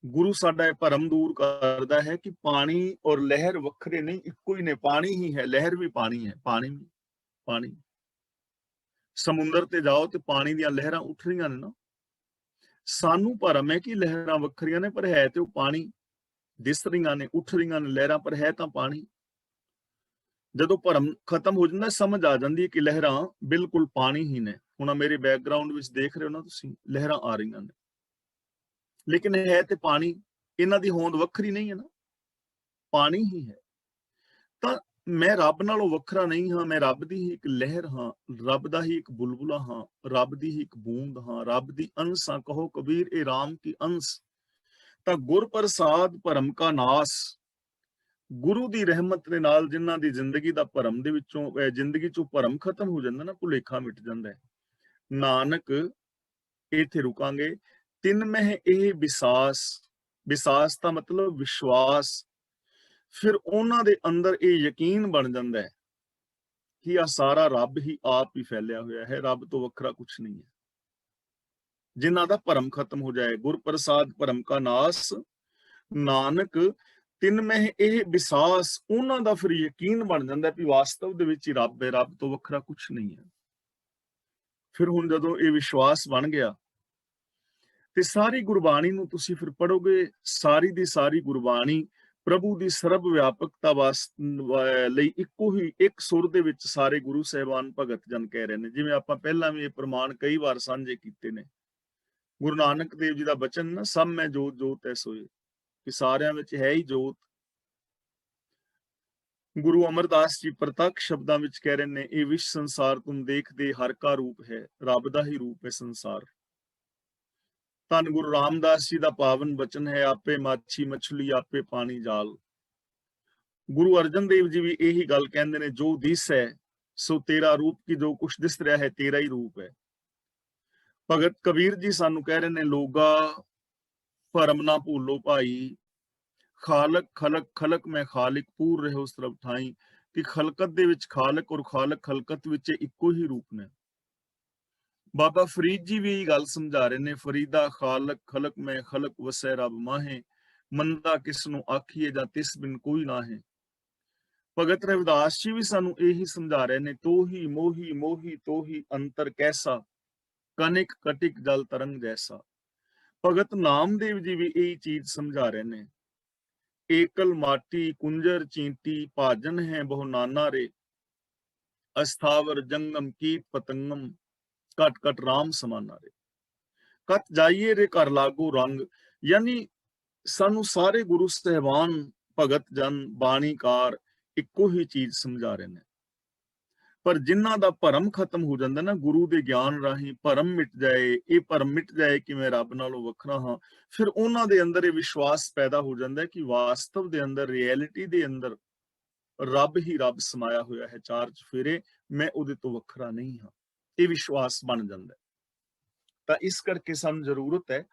ਗੁਰੂ ਸਾਡਾ ਇਹ ਭਰਮ ਦੂਰ ਕਰਦਾ ਹੈ ਕਿ ਪਾਣੀ ਔਰ ਲਹਿਰ ਵੱਖਰੇ ਨਹੀਂ, ਇੱਕੋ ਹੀ ਨੇ, ਪਾਣੀ ਹੀ ਹੈ, ਲਹਿਰ ਵੀ ਪਾਣੀ ਹੈ, ਪਾਣੀ ਵੀ ਪਾਣੀ। ਸਮੁੰਦਰ ਤੇ ਜਾਓ ਤੇ ਪਾਣੀ ਦੀਆਂ ਲਹਿਰਾਂ ਉੱਠ ਰਹੀਆਂ ਨੇ ਨਾ। ਸਾਨੂੰ ਭਰਮ ਹੈ ਕਿ ਲਹਿਰਾਂ ਵੱਖਰੀਆਂ ਨੇ, ਪਰ ਹੈ ਤੇ ਉਹ ਪਾਣੀ, ਦਿਸ ਰਹੀਆਂ ਨੇ, ਉੱਠ ਰਹੀਆਂ ਨੇ ਲਹਿਰਾਂ, ਪਰ ਹੈ ਤਾਂ ਪਾਣੀ। ਜਦੋਂ ਭਰਮ ਖਤਮ ਹੋ ਜਾਂਦਾ, ਸਮਝ ਆ ਜਾਂਦੀ ਹੈ ਕਿ ਲਹਿਰਾਂ ਬਿਲਕੁਲ ਪਾਣੀ ਹੀ ਨੇ। ਹੁਣ ਮੇਰੇ ਬੈਕਗ੍ਰਾਉਂਡ ਵਿੱਚ ਦੇਖ ਰਹੇ ਹੋ ਨਾ ਤੁਸੀਂ, ਲਹਿਰਾਂ ਆ ਰਹੀਆਂ ਨੇ, ਲੇਕਿਨ ਹੈ ਤੇ ਪਾਣੀ, ਇਹਨਾਂ ਦੀ ਹੋਂਦ ਵੱਖਰੀ ਨਹੀਂ ਹੈ ਨਾ, ਪਾਣੀ ਹੀ ਹੈ। ਤਾਂ ਮੈਂ ਰੱਬ ਨਾਲੋਂ ਵੱਖਰਾ ਨਹੀਂ ਹਾਂ, ਮੈਂ ਰੱਬ ਦੀ ਹੀ ਇੱਕ ਲਹਿਰ ਹਾਂ, ਰੱਬ ਦਾ ਹੀ ਇੱਕ ਬੁਲਬੁਲਾ ਹਾਂ, ਰੱਬ ਦੀ ਹੀ ਇੱਕ ਬੂੰਦ ਹਾਂ, ਰੱਬ ਦੀ ਅੰਸ਼ ਹਾਂ। ਕਹੋ ਕਬੀਰ ਇਹ ਰਾਮ ਕੀ ਅੰਸ਼। ਤਾਂ ਗੁਰ ਪ੍ਰਸਾਦ ਭਰਮ ਕਾ ਨਾਸ, ਗੁਰੂ ਦੀ ਰਹਿਮਤ ਦੇ ਨਾਲ ਜਿਨ੍ਹਾਂ ਦੀ ਜ਼ਿੰਦਗੀ ਦਾ ਭਰਮ ਦੇ ਵਿੱਚੋਂ, ਜ਼ਿੰਦਗੀ ਚੋਂ ਭਰਮ ਖਤਮ ਹੋ ਜਾਂਦਾ ਨਾ, ਭੁਲੇਖਾ ਮਿਟ ਜਾਂਦਾ ਹੈ। ਨਾਨਕ, ਇੱਥੇ ਰੁਕਾਂਗੇ, ਤਿੰਨ ਮਹਿ ਇਹ ਵਿਸਾਸ, ਵਿਸਾਸ ਦਾ ਮਤਲਬ ਵਿਸ਼ਵਾਸ, ਫਿਰ ਉਹਨਾਂ ਦੇ ਅੰਦਰ ਇਹ ਯਕੀਨ ਬਣ ਜਾਂਦਾ ਹੈ ਕਿ ਆ ਸਾਰਾ ਰੱਬ ਹੀ ਆਪ ਹੀ ਫੈਲਿਆ ਹੋਇਆ ਹੈ, ਰੱਬ ਤੋਂ ਵੱਖਰਾ ਕੁਛ ਨਹੀਂ ਹੈ। ਜਿਨ੍ਹਾਂ ਦਾ ਭਰਮ ਖਤਮ ਹੋ ਜਾਏ, ਗੁਰ ਪ੍ਰਸਾਦ ਭਰਮ ਕਾ ਨਾਸ, ਨਾਨਕ ਤਿੰਨ ਮਹਿ ਇਹ ਵਿਸਾਸ, ਉਹਨਾਂ ਦਾ ਫਿਰ ਯਕੀਨ ਬਣ ਜਾਂਦਾ ਵੀ ਵਾਸਤਵ ਦੇ ਵਿੱਚ ਹੀ ਰੱਬ ਹੈ, ਰੱਬ ਤੋਂ ਵੱਖਰਾ ਕੁਛ ਨਹੀਂ ਹੈ। ਫਿਰ ਹੁਣ ਜਦੋਂ ਇਹ ਵਿਸ਼ਵਾਸ ਬਣ ਗਿਆ ਤੇ ਸਾਰੀ ਗੁਰਬਾਣੀ ਨੂੰ ਤੁਸੀਂ ਫਿਰ ਪੜੋਗੇ, ਸਾਰੀ ਦੀ ਸਾਰੀ ਗੁਰਬਾਣੀ ਪ੍ਰਭੂ ਦੀ ਸਰਬ ਵਿਆਪਕਤਾ ਲਈ ਇੱਕੋ ਹੀ ਇੱਕ ਸੁਰ ਦੇ ਵਿੱਚ ਸਾਰੇ ਗੁਰੂ ਸਾਹਿਬਾਨ ਭਗਤ ਜਨ ਕਹਿ ਰਹੇ ਨੇ। ਜਿਵੇਂ ਆਪਾਂ ਪਹਿਲਾਂ ਵੀ ਇਹ ਪ੍ਰਮਾਣ ਕਈ ਵਾਰ ਸਾਂਝੇ ਕੀਤੇ ਨੇ। ਗੁਰੂ ਨਾਨਕ ਦੇਵ ਜੀ ਦਾ ਬਚਨ ਨਾ, ਸਭ ਮੈਂ ਜੋਤ ਜੋਤ ਐ ਸੋਏ, ਕਿ ਸਾਰਿਆਂ ਵਿੱਚ ਹੈ ਹੀ ਜੋਤ। ਗੁਰੂ ਅਮਰਦਾਸ ਜੀ ਪ੍ਰਤੱਖ ਸ਼ਬਦਾਂ ਵਿੱਚ ਕਹਿ ਰਹੇ ਨੇ, ਇਹ ਵਿਸ਼ ਸੰਸਾਰ ਤੁਮ ਦੇਖਦੇ ਹਰ ਕਾ ਰੂਪ ਹੈ, ਰੱਬ ਦਾ ਹੀ ਰੂਪ ਹੈ ਸੰਸਾਰ। ਧੰਨ ਗੁਰੂ ਰਾਮਦਾਸ ਜੀ ਦਾ ਪਾਵਨ ਬਚਨ ਹੈ, ਆਪੇ ਮਾਛੀ ਮਛਲੀ ਆਪੇ ਪਾਣੀ ਜਾਲ। ਗੁਰੂ ਅਰਜਨ ਦੇਵ ਜੀ ਵੀ ਇਹੀ ਗੱਲ ਕਹਿੰਦੇ ਨੇ, ਜੋ ਦਿਸ ਹੈ ਸੋ ਤੇਰਾ ਰੂਪ, ਕੀ ਜੋ ਕੁਛ ਦਿਸ ਰਿਹਾ ਹੈ ਤੇਰਾ ਹੀ ਰੂਪ ਹੈ। ਭਗਤ ਕਬੀਰ ਜੀ ਸਾਨੂੰ ਕਹਿ ਰਹੇ ਨੇ, ਲੋਗਾ ਭਰਮ ਨਾ ਭੂਲੋ ਭਾਈ, ਖਾਲਕ ਖਲਕ ਖਲਕ ਮੈਂ ਖਾਲਿਕ ਪੂਰ ਰਹੇ ਉਸ ਤਰਫ ਠਾਈ, ਕਿ ਖਲਕਤ ਦੇ ਵਿੱਚ ਖਾਲਕ ਔਰ ਖਾਲਕ ਖਲਕਤ ਵਿੱਚ ਇੱਕੋ ਹੀ ਰੂਪ ਨੇ। ਬਾਬਾ ਫਰੀਦ ਜੀ ਵੀ ਇਹ ਗੱਲ ਸਮਝਾ ਰਹੇ ਨੇ, ਫਰੀਦਾ ਖਾਲਕ ਖਲਕ ਮੈਂ ਖਲਕ ਵਸੈ ਰੱਬ ਮਾਹੇ, ਮੰਦਾ ਕਿਸ ਨੂੰ ਆਖੀਏ ਜਾਂ ਤਿਸ ਬਿਨ ਕੋਈ ਨਾ ਹੈ। ਭਗਤ ਰਵਿਦਾਸ ਜੀ ਵੀ ਸਾਨੂੰ ਇਹੀ ਸਮਝਾ ਰਹੇ ਨੇ, ਤੋਹੀ ਮੋਹੀ ਮੋਹੀ ਤੋਹੀ ਅੰਤਰ ਕੈਸਾ, ਕਨਿਕ ਕਟਿਕ ਜਲ ਤਰੰਗ ਜੈਸਾ। ਭਗਤ ਨਾਮਦੇਵ ਜੀ ਵੀ ਇਹ ਚੀਜ਼ ਸਮਝਾ ਰਹੇ ਨੇ, ਏਕਲ ਮਾਟੀ ਕੁੰਜਰ ਚੀਂਟੀ ਭਾਜਨ ਹੈ ਬਹੁ ਨਾਨਾ ਰੇ, ਅਸਥਾਵਰ ਜੰਗਮ ਕੀਟ ਪਤੰਗਮ ਕਟ ਕਟ ਰਾਮ ਸਮਾਨਾ ਰੇ। ਕਤ ਜਾਈਏ ਰੇ ਘਰ ਲਾਗੂ ਰੰਗ, ਯਾਨੀ ਸਾਨੂੰ ਸਾਰੇ ਗੁਰੂ ਸਾਹਿਬਾਨ ਭਗਤ ਜਨ ਬਾਣੀਕਾਰ ਇੱਕੋ ਹੀ ਚੀਜ਼ ਸਮਝਾ ਰਹੇ ਨੇ। ਪਰ ਜਿਨ੍ਹਾਂ ਦਾ ਭਰਮ ਖਤਮ ਹੋ ਜਾਂਦਾ ਨਾ, ਗੁਰੂ ਦੇ ਗਿਆਨ ਰਾਹੀਂ ਭਰਮ ਮਿਟ ਜਾਏ, ਇਹ ਭਰਮ ਮਿਟ ਜਾਏ ਕਿ ਮੈਂ ਰੱਬ ਨਾਲੋਂ ਵੱਖਰਾ ਹਾਂ, ਫਿਰ ਉਹਨਾਂ ਦੇ ਅੰਦਰ ਇਹ ਵਿਸ਼ਵਾਸ ਪੈਦਾ ਹੋ ਜਾਂਦਾ ਕਿ ਵਾਸਤਵ ਦੇ ਅੰਦਰ, ਰਿਐਲਿਟੀ ਦੇ ਅੰਦਰ ਰੱਬ ਹੀ ਰੱਬ ਸਮਾਇਆ ਹੋਇਆ ਹੈ ਚਾਰ ਚੁਫੇਰੇ, ਮੈਂ ਉਹਦੇ ਤੋਂ ਵੱਖਰਾ ਨਹੀਂ ਹਾਂ। ਇਹ ਵਿਸ਼ਵਾਸ ਬਣ ਜਾਂਦਾ। ਤਾਂ ਇਸ ਕਰਕੇ ਸਾਨੂੰ ਜ਼ਰੂਰਤ ਹੈ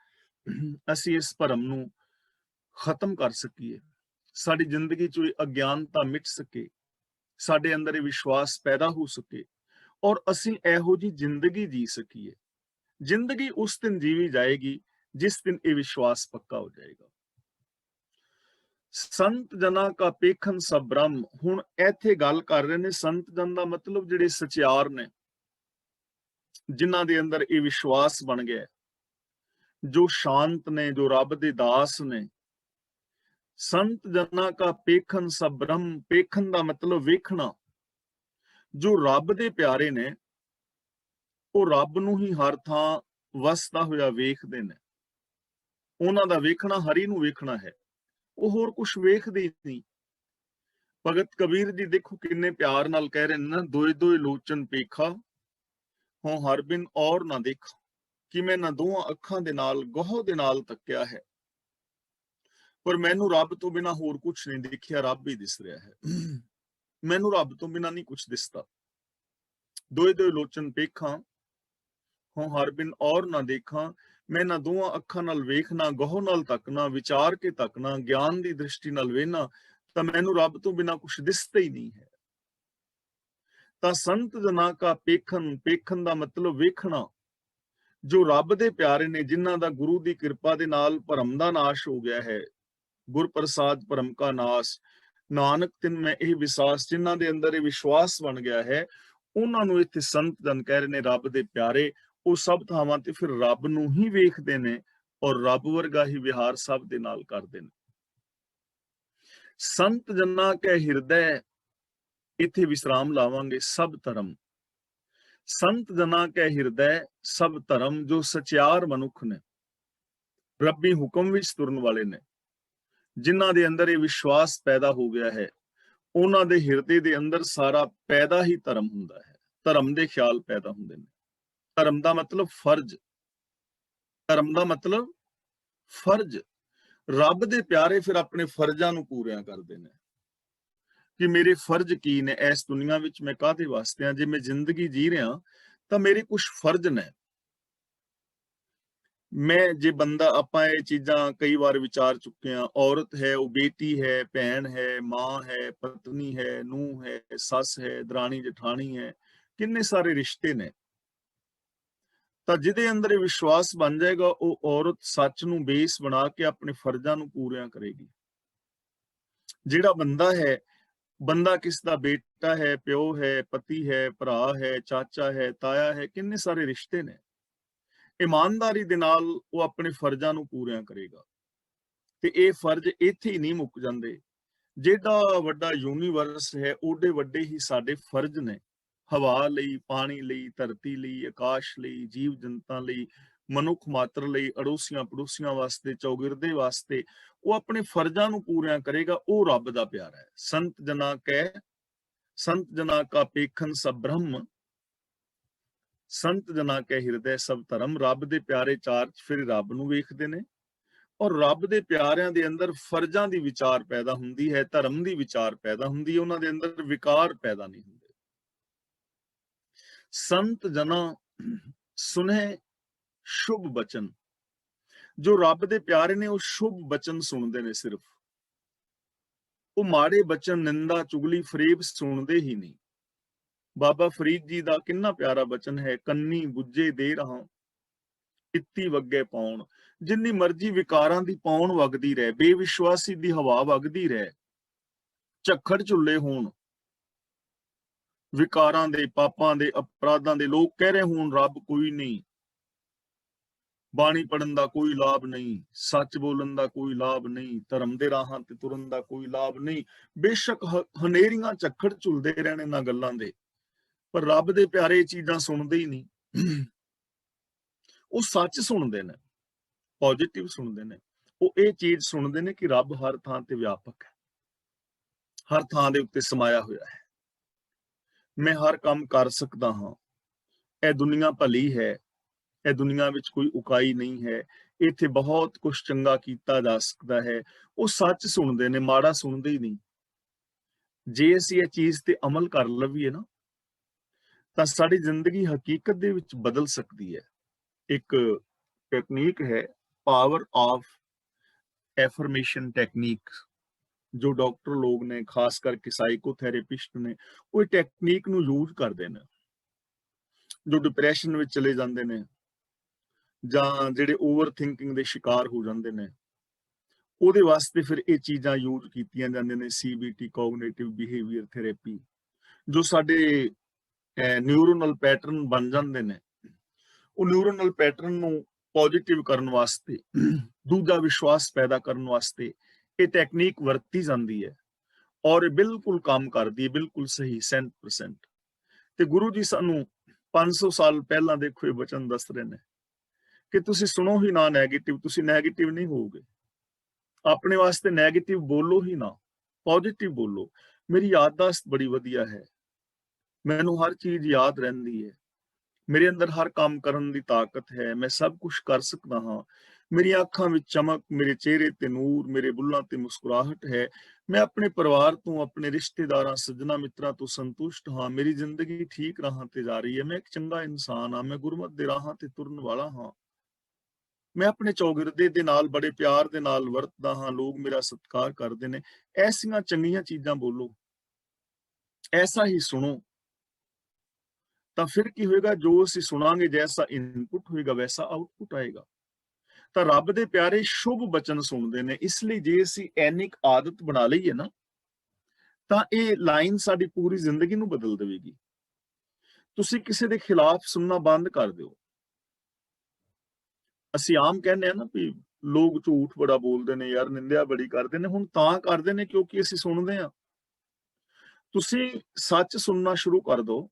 ਅਸੀਂ ਇਸ ਭਰਮ ਨੂੰ ਖਤਮ ਕਰ ਸਕੀਏ, ਸਾਡੀ ਜ਼ਿੰਦਗੀ ਚੋਂ ਇਹ ਅਗਿਆਨਤਾ ਮਿਟ ਸਕੇ, ਸਾਡੇ ਅੰਦਰ ਇਹ ਵਿਸ਼ਵਾਸ ਪੈਦਾ ਹੋ ਸਕੇ, ਔਰ ਅਸੀਂ ਇਹੋ ਜਿਹੀ ਜ਼ਿੰਦਗੀ ਜੀ ਸਕੀਏ। ਜ਼ਿੰਦਗੀ ਉਸ ਦਿਨ ਜੀਵੀ ਜਾਏਗੀ ਜਿਸ ਦਿਨ ਇਹ ਵਿਸ਼ਵਾਸ ਪੱਕਾ ਹੋ ਜਾਏਗਾ। ਸੰਤ ਜਨਾਂ ਕਾ ਪੇਖਨ ਸਭ ਬ੍ਰਹਮ। ਹੁਣ ਇੱਥੇ ਗੱਲ ਕਰ ਰਹੇ ਨੇ, ਸੰਤ ਜਨ ਦਾ ਮਤਲਬ ਜਿਹੜੇ ਸਚਿਆਰ ਨੇ, ਜਿਨ੍ਹਾਂ ਦੇ ਅੰਦਰ ਇਹ ਵਿਸ਼ਵਾਸ ਬਣ ਗਿਆ, ਜੋ ਸ਼ਾਂਤ ਨੇ, ਜੋ ਰੱਬ ਦੇ ਦਾਸ ਨੇ। ਸੰਤ ਜਨਾਂ ਕਾ ਪੇਖਨ ਸਭ ਬ੍ਰਹਮ, ਪੇਖਨ ਦਾ ਮਤਲਬ ਵੇਖਣਾ। ਜੋ ਰੱਬ ਦੇ ਪਿਆਰੇ ਨੇ ਉਹ ਰੱਬ ਨੂੰ ਹੀ ਹਰ ਥਾਂ ਵਸਦਾ ਹੋਇਆ ਵੇਖਦੇ ਨੇ। ਉਹਨਾਂ ਦਾ ਵੇਖਣਾ ਹਰੀ ਨੂੰ ਵੇਖਣਾ ਹੈ, ਉਹ ਹੋਰ ਕੁਝ ਵੇਖਦੇ ਹੀ ਨਹੀਂ। ਭਗਤ ਕਬੀਰ ਜੀ ਦੇਖੋ ਕਿੰਨੇ ਪਿਆਰ ਨਾਲ ਕਹਿ ਰਹੇ ਨੇ ਨਾ, ਦੋਏ ਦੋਏ ਲੋਚਨ ਪੇਖਾ ਹੋਂ ਹਰ ਬਿਨ ਔਰ ਨਾ ਦੇਖਾ, ਕਿ ਮੈਂ ਨਾ ਦੋਹਾਂ ਅੱਖਾਂ ਦੇ ਨਾਲ ਗੋਹ ਦੇ ਨਾਲ ਤੱਕਿਆ ਹੈ, ਪਰ ਮੈਨੂੰ ਰੱਬ ਤੋਂ ਬਿਨਾ ਹੋਰ ਕੁਝ ਨਹੀਂ ਦਿਖਿਆ, ਰੱਬ ਹੀ ਦਿਸ ਰਿਹਾ ਹੈ। ਮੈਨੂੰ ਰੱਬ ਤੋਂ ਬਿਨਾ ਨਹੀਂ ਕੁਝ ਦਿਸਦਾ। ਦੋਏ ਦੋਏ ਲੋਚਨ ਪੇਖਾਂ ਹੋਂ ਹਰ ਬਿਨ ਔਰ ਨਾ ਦੇਖਾਂ, ਮੈਂ ਨਾ ਦੋਹਾਂ ਅੱਖਾਂ ਨਾਲ ਵੇਖਣਾ, ਗੋਹ ਨਾਲ ਤੱਕਣਾ, ਵਿਚਾਰ ਕੇ ਤੱਕਣਾ, ਗਿਆਨ ਦੀ ਦ੍ਰਿਸ਼ਟੀ ਨਾਲ ਵੇਖਣਾ, ਤਾਂ ਮੈਨੂੰ ਰੱਬ ਤੋਂ ਬਿਨਾ ਕੁਝ ਦਿਸਦਾ ਹੀ ਨਹੀਂ ਹੈ। ਤਾਂ ਸੰਤ ਜਨਾਂ ਕਾ ਪੇਖਨ, ਪੇਖਨ ਦਾ ਮਤਲਬ ਵੇਖਣਾ। ਜੋ ਰੱਬ ਦੇ ਪਿਆਰੇ ਨੇ, ਜਿਨ੍ਹਾਂ ਦਾ ਗੁਰੂ ਦੀ ਕਿਰਪਾ ਦੇ ਨਾਲ ਭਰਮ ਦਾ ਨਾਸ਼ ਹੋ ਗਿਆ ਹੈ, ਗੁਰ ਪ੍ਰਸਾਦ ਭਰਮ ਕਾ ਨਾਸ਼, ਨਾਨਕ ਤਿਨ ਮੈਂ ਇਹ ਵਿਸਾਸ, ਜਿਨ੍ਹਾਂ ਦੇ ਅੰਦਰ ਇਹ ਵਿਸ਼ਵਾਸ ਬਣ ਗਿਆ ਹੈ, ਉਹਨਾਂ ਨੂੰ ਇੱਥੇ ਸੰਤ ਜਨ ਕਹਿ ਰਹੇ ਨੇ ਰੱਬ ਦੇ ਪਿਆਰੇ। ਉਹ ਸਭ ਥਾਵਾਂ ਤੇ ਫਿਰ ਰੱਬ ਨੂੰ ਹੀ ਵੇਖਦੇ ਨੇ ਔਰ ਰੱਬ ਵਰਗਾ ਹੀ ਵਿਹਾਰ ਸਭ ਦੇ ਨਾਲ ਕਰਦੇ ਨੇ। ਸੰਤ ਜਨਾਂ ਕੈ ਹਿਰਦੈ, ਇੱਥੇ ਵਿਸਰਾਮ ਲਾਵਾਂਗੇ, ਸਭ ਧਰਮ। ਸੰਤ ਜਨਾਂ ਕੈ ਹਿਰਦੈ ਸਭ ਧਰਮ, ਜੋ ਸਚਿਆਰ ਮਨੁੱਖ ਨੇ, ਰੱਬੀ ਹੁਕਮ ਵਿੱਚ ਤੁਰਨ ਵਾਲੇ ਨੇ, ਜਿਨ੍ਹਾਂ ਦੇ ਅੰਦਰ ਇਹ ਵਿਸ਼ਵਾਸ ਪੈਦਾ ਹੋ ਗਿਆ ਹੈ, ਉਹਨਾਂ ਦੇ ਹਿਰਦੇ ਦੇ ਅੰਦਰ ਸਾਰਾ ਪੈਦਾ ਹੀ ਧਰਮ ਹੁੰਦਾ ਹੈ। ਧਰਮ ਦੇ ਖਿਆਲ ਪੈਦਾ ਹੁੰਦੇ ਨੇ। ਧਰਮ ਦਾ ਮਤਲਬ ਫਰਜ਼, ਧਰਮ ਦਾ ਮਤਲਬ ਫਰਜ਼। ਰੱਬ ਦੇ ਪਿਆਰੇ ਫਿਰ ਆਪਣੇ ਫਰਜ਼ਾਂ ਨੂੰ ਪੂਰਿਆ ਕਰਦੇ ਨੇ ਕਿ ਮੇਰੇ ਫਰਜ਼ ਕੀ ਨੇ ਇਸ ਦੁਨੀਆ ਵਿੱਚ, ਮੈਂ ਕਾਹਦੇ ਵਾਸਤੇ ਆ। ਜੇ ਮੈਂ ਜ਼ਿੰਦਗੀ ਜੀ ਰਿਹਾ ਤਾਂ ਮੇਰੇ ਕੁਝ ਫਰਜ਼ ਨੇ। ਮੈਂ ਜੇ ਬੰਦਾ, ਆਪਾਂ ਇਹ ਚੀਜ਼ਾਂ ਕਈ ਵਾਰ ਵਿਚਾਰ ਚੁੱਕੇ ਹਾਂ, ਔਰਤ ਹੈ, ਉਹ ਬੇਟੀ ਹੈ, ਭੈਣ ਹੈ, ਮਾਂ ਹੈ, ਪਤਨੀ ਹੈ, ਨੂੰਹ ਹੈ, ਸੱਸ ਹੈ, ਦਰਾਣੀ ਜਠਾਣੀ ਹੈ, ਕਿੰਨੇ ਸਾਰੇ ਰਿਸ਼ਤੇ ਨੇ। ਤਾਂ ਜਿਹਦੇ ਅੰਦਰ ਇਹ ਵਿਸ਼ਵਾਸ ਬਣ ਜਾਏਗਾ, ਉਹ ਔਰਤ ਸੱਚ ਨੂੰ ਬੇਸ ਬਣਾ ਕੇ ਆਪਣੇ ਫਰਜ਼ਾਂ ਨੂੰ ਪੂਰਿਆ ਕਰੇਗੀ। ਜਿਹੜਾ ਬੰਦਾ ਹੈ ਬੰਦਾ ਕਿਸ ਦਾ ਬੇਟਾ ਹੈ, ਪਿਓ ਹੈ, ਪਤੀ ਹੈ, ਭਰਾ ਹੈ, ਚਾਚਾ ਹੈ, ਤਾਇਆ ਹੈ, ਕਿੰਨੇ ਸਾਰੇ ਰਿਸ਼ਤੇ ਨੇ। ਇਮਾਨਦਾਰੀ ਦੇ ਨਾਲ ਉਹ ਆਪਣੇ ਫਰਜ਼ਾਂ ਨੂੰ ਪੂਰੀਆਂ ਕਰੇਗਾ ਤੇ ਇਹ ਫਰਜ਼ ਇੱਥੇ ਹੀ ਨਹੀਂ ਮੁੱਕ ਜਾਂਦੇ। ਜਿਹੜਾ ਵੱਡਾ ਯੂਨੀਵਰਸ ਹੈ, ਓਡੇ ਵੱਡੇ ਹੀ ਸਾਡੇ ਫਰਜ਼ ਨੇ। ਹਵਾ ਲਈ, ਪਾਣੀ ਲਈ, ਧਰਤੀ ਲਈ, ਆਕਾਸ਼ ਲਈ, ਜੀਵ ਜੰਤਾਂ ਲਈ, ਮਨੁੱਖ ਮਾਤਰ ਲਈ, ਅੜੋਸੀਆਂ ਪੜੋਸੀਆਂ ਵਾਸਤੇ, ਚੌਗਿਰਦੇ ਵਾਸਤੇ ਉਹ ਆਪਣੇ ਫਰਜ਼ਾਂ ਨੂੰ ਪੂਰੀਆਂ ਕਰੇਗਾ। ਉਹ ਰੱਬ ਦਾ ਪਿਆਰਾ ਹੈ। ਸੰਤ ਜਨਾ ਕਾ ਪੇਖਨ ਸਭ ਬ੍ਰਹਮ, ਸੰਤ ਜਨਾ ਕੈ ਹਿਰਦੈ ਸਭ ਧਰਮ। ਰੱਬ ਦੇ ਪਿਆਰੇ ਚਾਰ ਫਿਰ ਰੱਬ ਨੂੰ ਵੇਖਦੇ ਨੇ, ਔਰ ਰੱਬ ਦੇ ਪਿਆਰਿਆਂ ਦੇ ਅੰਦਰ ਫਰਜ਼ਾਂ ਦੀ ਵਿਚਾਰ ਪੈਦਾ ਹੁੰਦੀ ਹੈ, ਧਰਮ ਦੀ ਵਿਚਾਰ ਪੈਦਾ ਹੁੰਦੀ ਹੈ, ਉਹਨਾਂ ਦੇ ਅੰਦਰ ਵਿਕਾਰ ਪੈਦਾ ਨਹੀਂ ਹੁੰਦੇ। ਸੰਤ ਜਨਾ ਸੁਨੇ ਸ਼ੁਭ ਬਚਨ, ਜੋ ਰੱਬ ਦੇ ਪਿਆਰੇ ਨੇ ਉਹ ਸ਼ੁਭ ਬਚਨ ਸੁਣਦੇ ਨੇ। ਸਿਰਫ ਉਹ ਮਾੜੇ ਬਚਨ, ਨਿੰਦਾ, ਚੁਗਲੀ, ਫਰੇਬ ਸੁਣਦੇ ਹੀ ਨਹੀਂ। ਬਾਬਾ ਫਰੀਦ ਜੀ ਦਾ ਕਿੰਨਾ ਪਿਆਰਾ ਬਚਨ ਹੈ, ਕੰਨੀ ਬੁੱਝੇ ਦੇ ਰਹਾ ਇੱਤੀ ਵੱਗੇ ਪਾਉਣ। ਜਿੰਨੀ ਮਰਜ਼ੀ ਵਿਕਾਰਾਂ ਦੀ ਪੌਣ ਵਗਦੀ ਰਹੇ, ਬੇਵਿਸ਼ਵਾਸੀ ਦੀ ਹਵਾ ਵਗਦੀ ਰਹੇ, ਝੱਖੜ ਝੁੱਲੇ ਹੋਣ ਵਿਕਾਰਾਂ ਦੇ, ਪਾਪਾਂ ਦੇ, ਅਪਰਾਧਾਂ ਦੇ, ਲੋਕ ਕਹਿ ਰਹੇ ਹੋਣ ਰੱਬ ਕੋਈ ਨਹੀਂ, ਬਾਣੀ ਪੜਨ ਦਾ ਕੋਈ ਲਾਭ ਨਹੀਂ, ਸੱਚ ਬੋਲਣ ਦਾ ਕੋਈ ਲਾਭ ਨਹੀਂ, ਧਰਮ ਦੇ ਰਾਹਾਂ ਤੇ ਤੁਰਨ ਦਾ ਕੋਈ ਲਾਭ ਨਹੀਂ। ਬੇਸ਼ੱਕ ਹਨੇਰੀਆਂ ਝੱਖੜ ਝੁੱਲਦੇ ਰਹਿਣ ਇਹਨਾਂ ਗੱਲਾਂ ਦੇ, ਪਰ ਰੱਬ ਦੇ ਪਿਆਰੇ ਇਹ ਚੀਜ਼ਾਂ ਸੁਣਦੇ ਹੀ ਨਹੀਂ। ਉਹ ਸੱਚ ਸੁਣਦੇ ਨੇ, ਪੋਜ਼ਿਟਿਵ ਸੁਣਦੇ ਨੇ। ਉਹ ਇਹ ਚੀਜ਼ ਸੁਣਦੇ ਨੇ ਕਿ ਰੱਬ ਹਰ ਥਾਂ ਤੇ ਵਿਆਪਕ ਹੈ, ਹਰ ਥਾਂ ਦੇ ਉੱਤੇ ਸਮਾਇਆ ਹੋਇਆ ਹੈ। ਮੈਂ ਹਰ ਕੰਮ ਕਰ ਸਕਦਾ ਹਾਂ, ਇਹ ਦੁਨੀਆ ਭਲੀ ਹੈ, ਇਹ ਦੁਨੀਆ ਵਿੱਚ ਕੋਈ ਉਕਾਈ ਨਹੀਂ ਹੈ, ਇੱਥੇ ਬਹੁਤ ਕੁਝ ਚੰਗਾ ਕੀਤਾ ਜਾ ਸਕਦਾ ਹੈ। ਉਹ ਸੱਚ ਸੁਣਦੇ ਨੇ, ਮਾੜਾ ਸੁਣਦੇ ਹੀ ਨਹੀਂ। ਜੇ ਅਸੀਂ ਇਹ ਚੀਜ਼ ਤੇ ਅਮਲ ਕਰ ਲਈਏ ਨਾ, ਤਾਂ ਸਾਡੀ ਜ਼ਿੰਦਗੀ ਹਕੀਕਤ ਦੇ ਵਿੱਚ ਬਦਲ ਸਕਦੀ ਹੈ। ਇੱਕ ਟੈਕਨੀਕ ਹੈ, ਪਾਵਰ ਆਫ ਐਫਰਮੇਸ਼ਨ ਟੈਕਨੀਕ, ਜੋ ਡਾਕਟਰ ਲੋਕ ਨੇ, ਖਾਸ ਕਰਕੇ ਸਾਈਕੋਥੈਰੇਪਿਸਟ ਨੇ, ਉਹ ਟੈਕਨੀਕ ਨੂੰ ਯੂਜ਼ ਕਰਦੇ ਨੇ। ਜੋ ਡਿਪਰੈਸ਼ਨ ਵਿੱਚ ਚਲੇ ਜਾਂਦੇ ਨੇ ਜਾਂ ਜਿਹੜੇ ਓਵਰ ਥਿੰਕਿੰਗ ਦੇ ਸ਼ਿਕਾਰ ਹੋ ਜਾਂਦੇ ਨੇ, ਉਹਦੇ ਵਾਸਤੇ ਫਿਰ ਇਹ ਚੀਜ਼ਾਂ ਯੂਜ਼ ਕੀਤੀਆਂ ਜਾਂਦੀਆਂ ਨੇ। CBT, ਕੋਗਨੀਟਿਵ ਬਿਹੇਵੀਅਰ ਥੈਰੇਪੀ, ਜੋ ਸਾਡੇ ਨਿਊਰੋਨਲ ਪੈਟਰਨ ਬਣ ਜਾਂਦੇ ਨੇ, ਉਹ ਨਿਊਰੋਨਲ ਪੈਟਰਨ ਨੂੰ ਪੋਜ਼ਿਟਿਵ ਕਰਨ ਵਾਸਤੇ, ਦੂਜਾ ਵਿਸ਼ਵਾਸ ਪੈਦਾ ਕਰਨ ਵਾਸਤੇ ਇਹ ਟੈਕਨੀਕ ਵਰਤੀ ਜਾਂਦੀ ਹੈ, ਔਰ ਇਹ ਬਿਲਕੁਲ ਕੰਮ ਕਰਦੀ ਹੈ, ਬਿਲਕੁਲ ਸਹੀ 100%। ਤੇ ਗੁਰੂ ਜੀ ਸਾਨੂੰ 500 ਸਾਲ ਪਹਿਲਾਂ ਦੇਖੋ ਇਹ ਵਚਨ ਦੱਸ ਰਹੇ ਨੇ ਕਿ ਤੁਸੀਂ ਸੁਣੋ ਹੀ ਨਾ ਨੈਗੇਟਿਵ, ਤੁਸੀਂ ਨੈਗੇਟਿਵ ਨਹੀਂ ਹੋਵੋਗੇ। ਆਪਣੇ ਵਾਸਤੇ ਨੈਗੇਟਿਵ ਬੋਲੋ ਹੀ ਨਾ, ਪੋਜ਼ਿਟਿਵ ਬੋਲੋ। ਮੇਰੀ ਯਾਦਦਾਸ਼ਤ ਬੜੀ ਵਧੀਆ ਹੈ, ਮੈਨੂੰ ਹਰ ਚੀਜ਼ ਯਾਦ ਰਹਿੰਦੀ ਹੈ, ਮੇਰੇ ਅੰਦਰ ਹਰ ਕੰਮ ਕਰਨ ਦੀ ਤਾਕਤ ਹੈ, ਮੈਂ ਸਭ ਕੁਝ ਕਰ ਸਕਦਾ ਹਾਂ, ਮੇਰੀਆਂ ਅੱਖਾਂ ਵਿੱਚ ਚਮਕ, ਮੇਰੇ ਚਿਹਰੇ ਤੇ ਨੂਰ, ਮੇਰੇ ਬੁੱਲਾਂ ਤੇ ਮੁਸਕਰਾਹਟ ਹੈ, ਮੈਂ ਆਪਣੇ ਪਰਿਵਾਰ ਤੋਂ, ਆਪਣੇ ਰਿਸ਼ਤੇਦਾਰਾਂ, ਸੱਜਣਾ ਮਿੱਤਰਾਂ ਤੋਂ ਸੰਤੁਸ਼ਟ ਹਾਂ, ਮੇਰੀ ਜ਼ਿੰਦਗੀ ਠੀਕ ਰਾਹਾਂ ਤੇ ਜਾ ਰਹੀ ਹੈ, ਮੈਂ ਇੱਕ ਚੰਗਾ ਇਨਸਾਨ ਹਾਂ, ਮੈਂ ਗੁਰਮਤਿ ਦੇ ਰਾਹਾਂ ਤੇ ਤੁਰਨ ਵਾਲਾ ਹਾਂ, ਮੈਂ ਆਪਣੇ ਚੌਗਿਰਦੇ ਦੇ ਨਾਲ ਬੜੇ ਪਿਆਰ ਦੇ ਨਾਲ ਵਰਤਦਾ ਹਾਂ, ਲੋਕ ਮੇਰਾ ਸਤਿਕਾਰ ਕਰਦੇ ਨੇ। ਐਸੀਆਂ ਚੰਗੀਆਂ ਚੀਜ਼ਾਂ ਬੋਲੋ, ਐਸਾ ਹੀ ਸੁਣੋ, ਤਾਂ ਫਿਰ ਕੀ ਹੋਏਗਾ, ਜੋ ਅਸੀਂ ਸੁਣਾਂਗੇ, ਜੈਸਾ ਇਨਪੁਟ ਹੋਏਗਾ ਵੈਸਾ ਆਉਟਪੁੱਟ ਆਏਗਾ। ਤਾਂ ਰੱਬ ਦੇ ਪਿਆਰੇ ਸ਼ੁਭ ਬਚਨ ਸੁਣਦੇ ਨੇ। ਇਸ ਲਈ ਜੇ ਅਸੀਂ ਐਨਿਕ ਆਦਤ ਬਣਾ ਲਈਏ ਨਾ, ਤਾਂ ਇਹ ਲਾਈਨ ਸਾਡੀ ਪੂਰੀ ਜ਼ਿੰਦਗੀ ਨੂੰ ਬਦਲ ਦੇਵੇਗੀ। ਤੁਸੀਂ ਕਿਸੇ ਦੇ ਖਿਲਾਫ ਸੁਣਨਾ ਬੰਦ ਕਰ ਦਿਓ। ਅਸੀਂ ਆਮ ਕਹਿੰਦੇ ਆ ਨਾ ਵੀ ਲੋਕ ਝੂਠ ਬੜਾ ਬੋਲਦੇ ਨੇ ਯਾਰ, ਨਿੰਦਿਆ ਬੜੀ ਕਰਦੇ ਨੇ। ਹੁਣ ਤਾਂ ਕਰਦੇ ਨੇ ਕਿਉਂਕਿ ਅਸੀਂ ਸੁਣਦੇ ਆ। ਤੁਸੀਂ ਸੱਚ ਸੁਣਨਾ ਸ਼ੁਰੂ ਕਰ ਦਿਓ,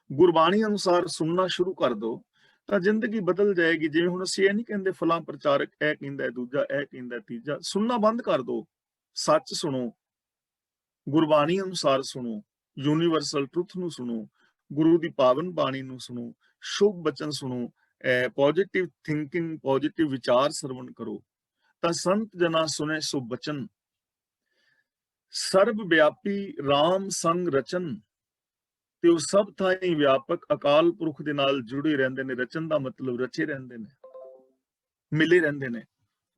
ਗੁਰਬਾਣੀ ਅਨੁਸਾਰ ਸੁਣਨਾ ਸ਼ੁਰੂ ਕਰ ਦਿਓ, ਤਾਂ ਜ਼ਿੰਦਗੀ ਬਦਲ ਜਾਏਗੀ। ਜਿਵੇਂ ਹੁਣ ਅਸੀਂ ਇਹ ਨਹੀਂ ਕਹਿੰਦੇ ਫਲਾਂ ਪ੍ਰਚਾਰਕ ਇਹ ਕਹਿੰਦਾ, ਦੂਜਾ ਇਹ ਕਹਿੰਦਾ, ਤੀਜਾ। ਸੁਣਨਾ ਬੰਦ ਕਰ ਦਿਓ, ਸੱਚ ਸੁਣੋ, ਗੁਰਬਾਣੀ ਅਨੁਸਾਰ ਸੁਣੋ, ਯੂਨੀਵਰਸਲ ਟਰੁੱਥ ਨੂੰ ਸੁਣੋ, ਗੁਰੂ ਦੀ ਪਾਵਨ ਬਾਣੀ ਨੂੰ ਸੁਣੋ, ਸ਼ੁਭ ਬਚਨ ਸੁਣੋ, ਪੋਜ਼ਿਟਿਵ ਥਿੰਕਿੰਗ, ਪੋਜ਼ਿਟਿਵ ਵਿਚਾਰ ਸਰਵਣ ਕਰੋ। ਤਾਂ ਸੰਤ ਜਨਾ ਸੁਨੇ ਸੋ ਬਚਨ, ਸਰਬ ਵਿਆਪੀ ਰਾਮ ਸੰਗ ਰਚਨ। ਤੇ ਉਹ ਸਭ ਥਾਈਂ ਵਿਆਪਕ ਅਕਾਲ ਪੁਰਖ ਦੇ ਨਾਲ ਜੁੜੇ ਰਹਿੰਦੇ ਨੇ। ਰਚਨ ਦਾ ਮਤਲਬ ਰਚੇ ਰਹਿੰਦੇ ਨੇ, ਮਿਲੇ ਰਹਿੰਦੇ ਨੇ।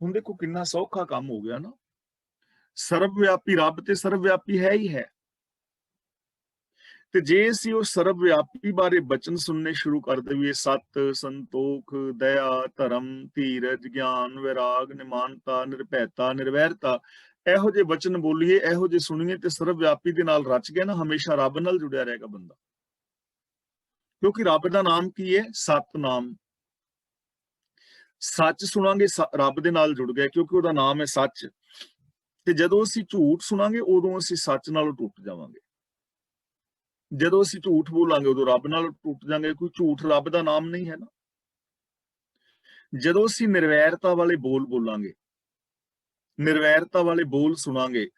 ਹੁਣ ਦੇਖੋ ਕਿੰਨਾ ਸੌਖਾ ਕੰਮ ਹੋ ਗਿਆ ਨਾ। ਸਰਬ ਵਿਆਪੀ ਰੱਬ ਤੇ ਸਰਬ ਵਿਆਪੀ ਹੈ ਹੀ ਹੈ। ਤੇ ਜੇ ਅਸੀਂ ਉਹ ਸਰਬ ਵਿਆਪੀ ਬਾਰੇ ਬਚਨ ਸੁਣਨੇ ਸ਼ੁਰੂ ਕਰ ਦੇਈਏ, ਸਤ, ਸੰਤੋਖ, ਦਇਆ, ਧਰਮ, ਧੀਰਜ, ਗਿਆਨ, ਵਿਰਾਗ, ਨਿਮਾਨਤਾ, ਨਿਰਭੈਤਾ, ਨਿਰਵੈਰਤਾ, ਇਹੋ ਜਿਹੇ ਬਚਨ ਬੋਲੀਏ, ਇਹੋ ਜਿਹੇ ਸੁਣੀਏ ਤੇ ਸਰਵ ਵਿਆਪੀ ਦੇ ਨਾਲ ਰਚ ਗਿਆ ਨਾ, ਹਮੇਸ਼ਾ ਰੱਬ ਨਾਲ ਜੁੜਿਆ ਰਹੇਗਾ ਬੰਦਾ। ਕਿਉਂਕਿ ਰੱਬ ਦਾ ਨਾਮ ਕੀ ਹੈ? ਸਤਨਾਮ। ਸੱਚ ਸੁਣਾਂਗੇ, ਰੱਬ ਦੇ ਨਾਲ ਜੁੜ ਗਏ, ਕਿਉਂਕਿ ਉਹਦਾ ਨਾਮ ਹੈ ਸੱਚ। ਤੇ ਜਦੋਂ ਅਸੀਂ ਝੂਠ ਸੁਣਾਂਗੇ ਉਦੋਂ ਅਸੀਂ ਸੱਚ ਨਾਲੋਂ ਟੁੱਟ ਜਾਵਾਂਗੇ। ਜਦੋਂ ਅਸੀਂ ਝੂਠ ਬੋਲਾਂਗੇ ਉਦੋਂ ਰੱਬ ਨਾਲ ਟੁੱਟ ਜਾਵਾਂਗੇ। ਕੋਈ ਝੂਠ ਰੱਬ ਦਾ ਨਾਮ ਨਹੀਂ ਹੈ ਨਾ। ਜਦੋਂ ਅਸੀਂ ਨਿਰਵੈਰਤਾ ਵਾਲੇ ਬੋਲ ਬੋਲਾਂਗੇ, ਨਿਰਵੈਰਤਾ ਵਾਲੇ ਬੋਲ ਸੁਣਾਂਗੇ,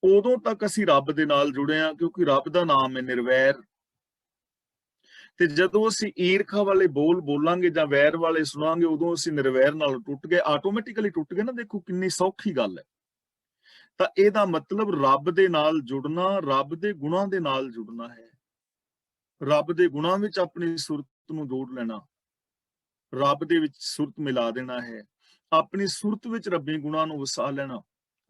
ਉਦੋਂ ਤੱਕ ਅਸੀਂ ਰੱਬ ਦੇ ਨਾਲ ਜੁੜੇ ਹਾਂ, ਕਿਉਂਕਿ ਰੱਬ ਦਾ ਨਾਮ ਹੈ ਨਿਰਵੈਰ। ਤੇ ਜਦੋਂ ਅਸੀਂ ਈਰਖਾ ਵਾਲੇ ਬੋਲ ਬੋਲਾਂਗੇ ਜਾਂ ਵੈਰ ਵਾਲੇ ਸੁਣਾਂਗੇ, ਉਦੋਂ ਅਸੀਂ ਨਿਰਵੈਰ ਨਾਲ ਟੁੱਟ ਗਏ, ਆਟੋਮੈਟਿਕਲੀ ਟੁੱਟ ਗਏ ਨਾ। ਦੇਖੋ ਕਿੰਨੀ ਸੌਖੀ ਗੱਲ ਹੈ। ਤਾਂ ਇਹਦਾ ਮਤਲਬ ਰੱਬ ਦੇ ਨਾਲ ਜੁੜਨਾ, ਰੱਬ ਦੇ ਗੁਣਾਂ ਦੇ ਨਾਲ ਜੁੜਨਾ ਹੈ। ਰੱਬ ਦੇ ਗੁਣਾਂ ਵਿੱਚ ਆਪਣੀ ਸੁਰਤ ਨੂੰ ਜੋੜ ਲੈਣਾ, ਰੱਬ ਦੇ ਵਿੱਚ ਸੁਰਤ ਮਿਲਾ ਦੇਣਾ ਹੈ। ਆਪਣੀ ਸੁਰਤ ਵਿੱਚ ਰੱਬੀ ਗੁਣਾਂ ਨੂੰ ਵਸਾ ਲੈਣਾ,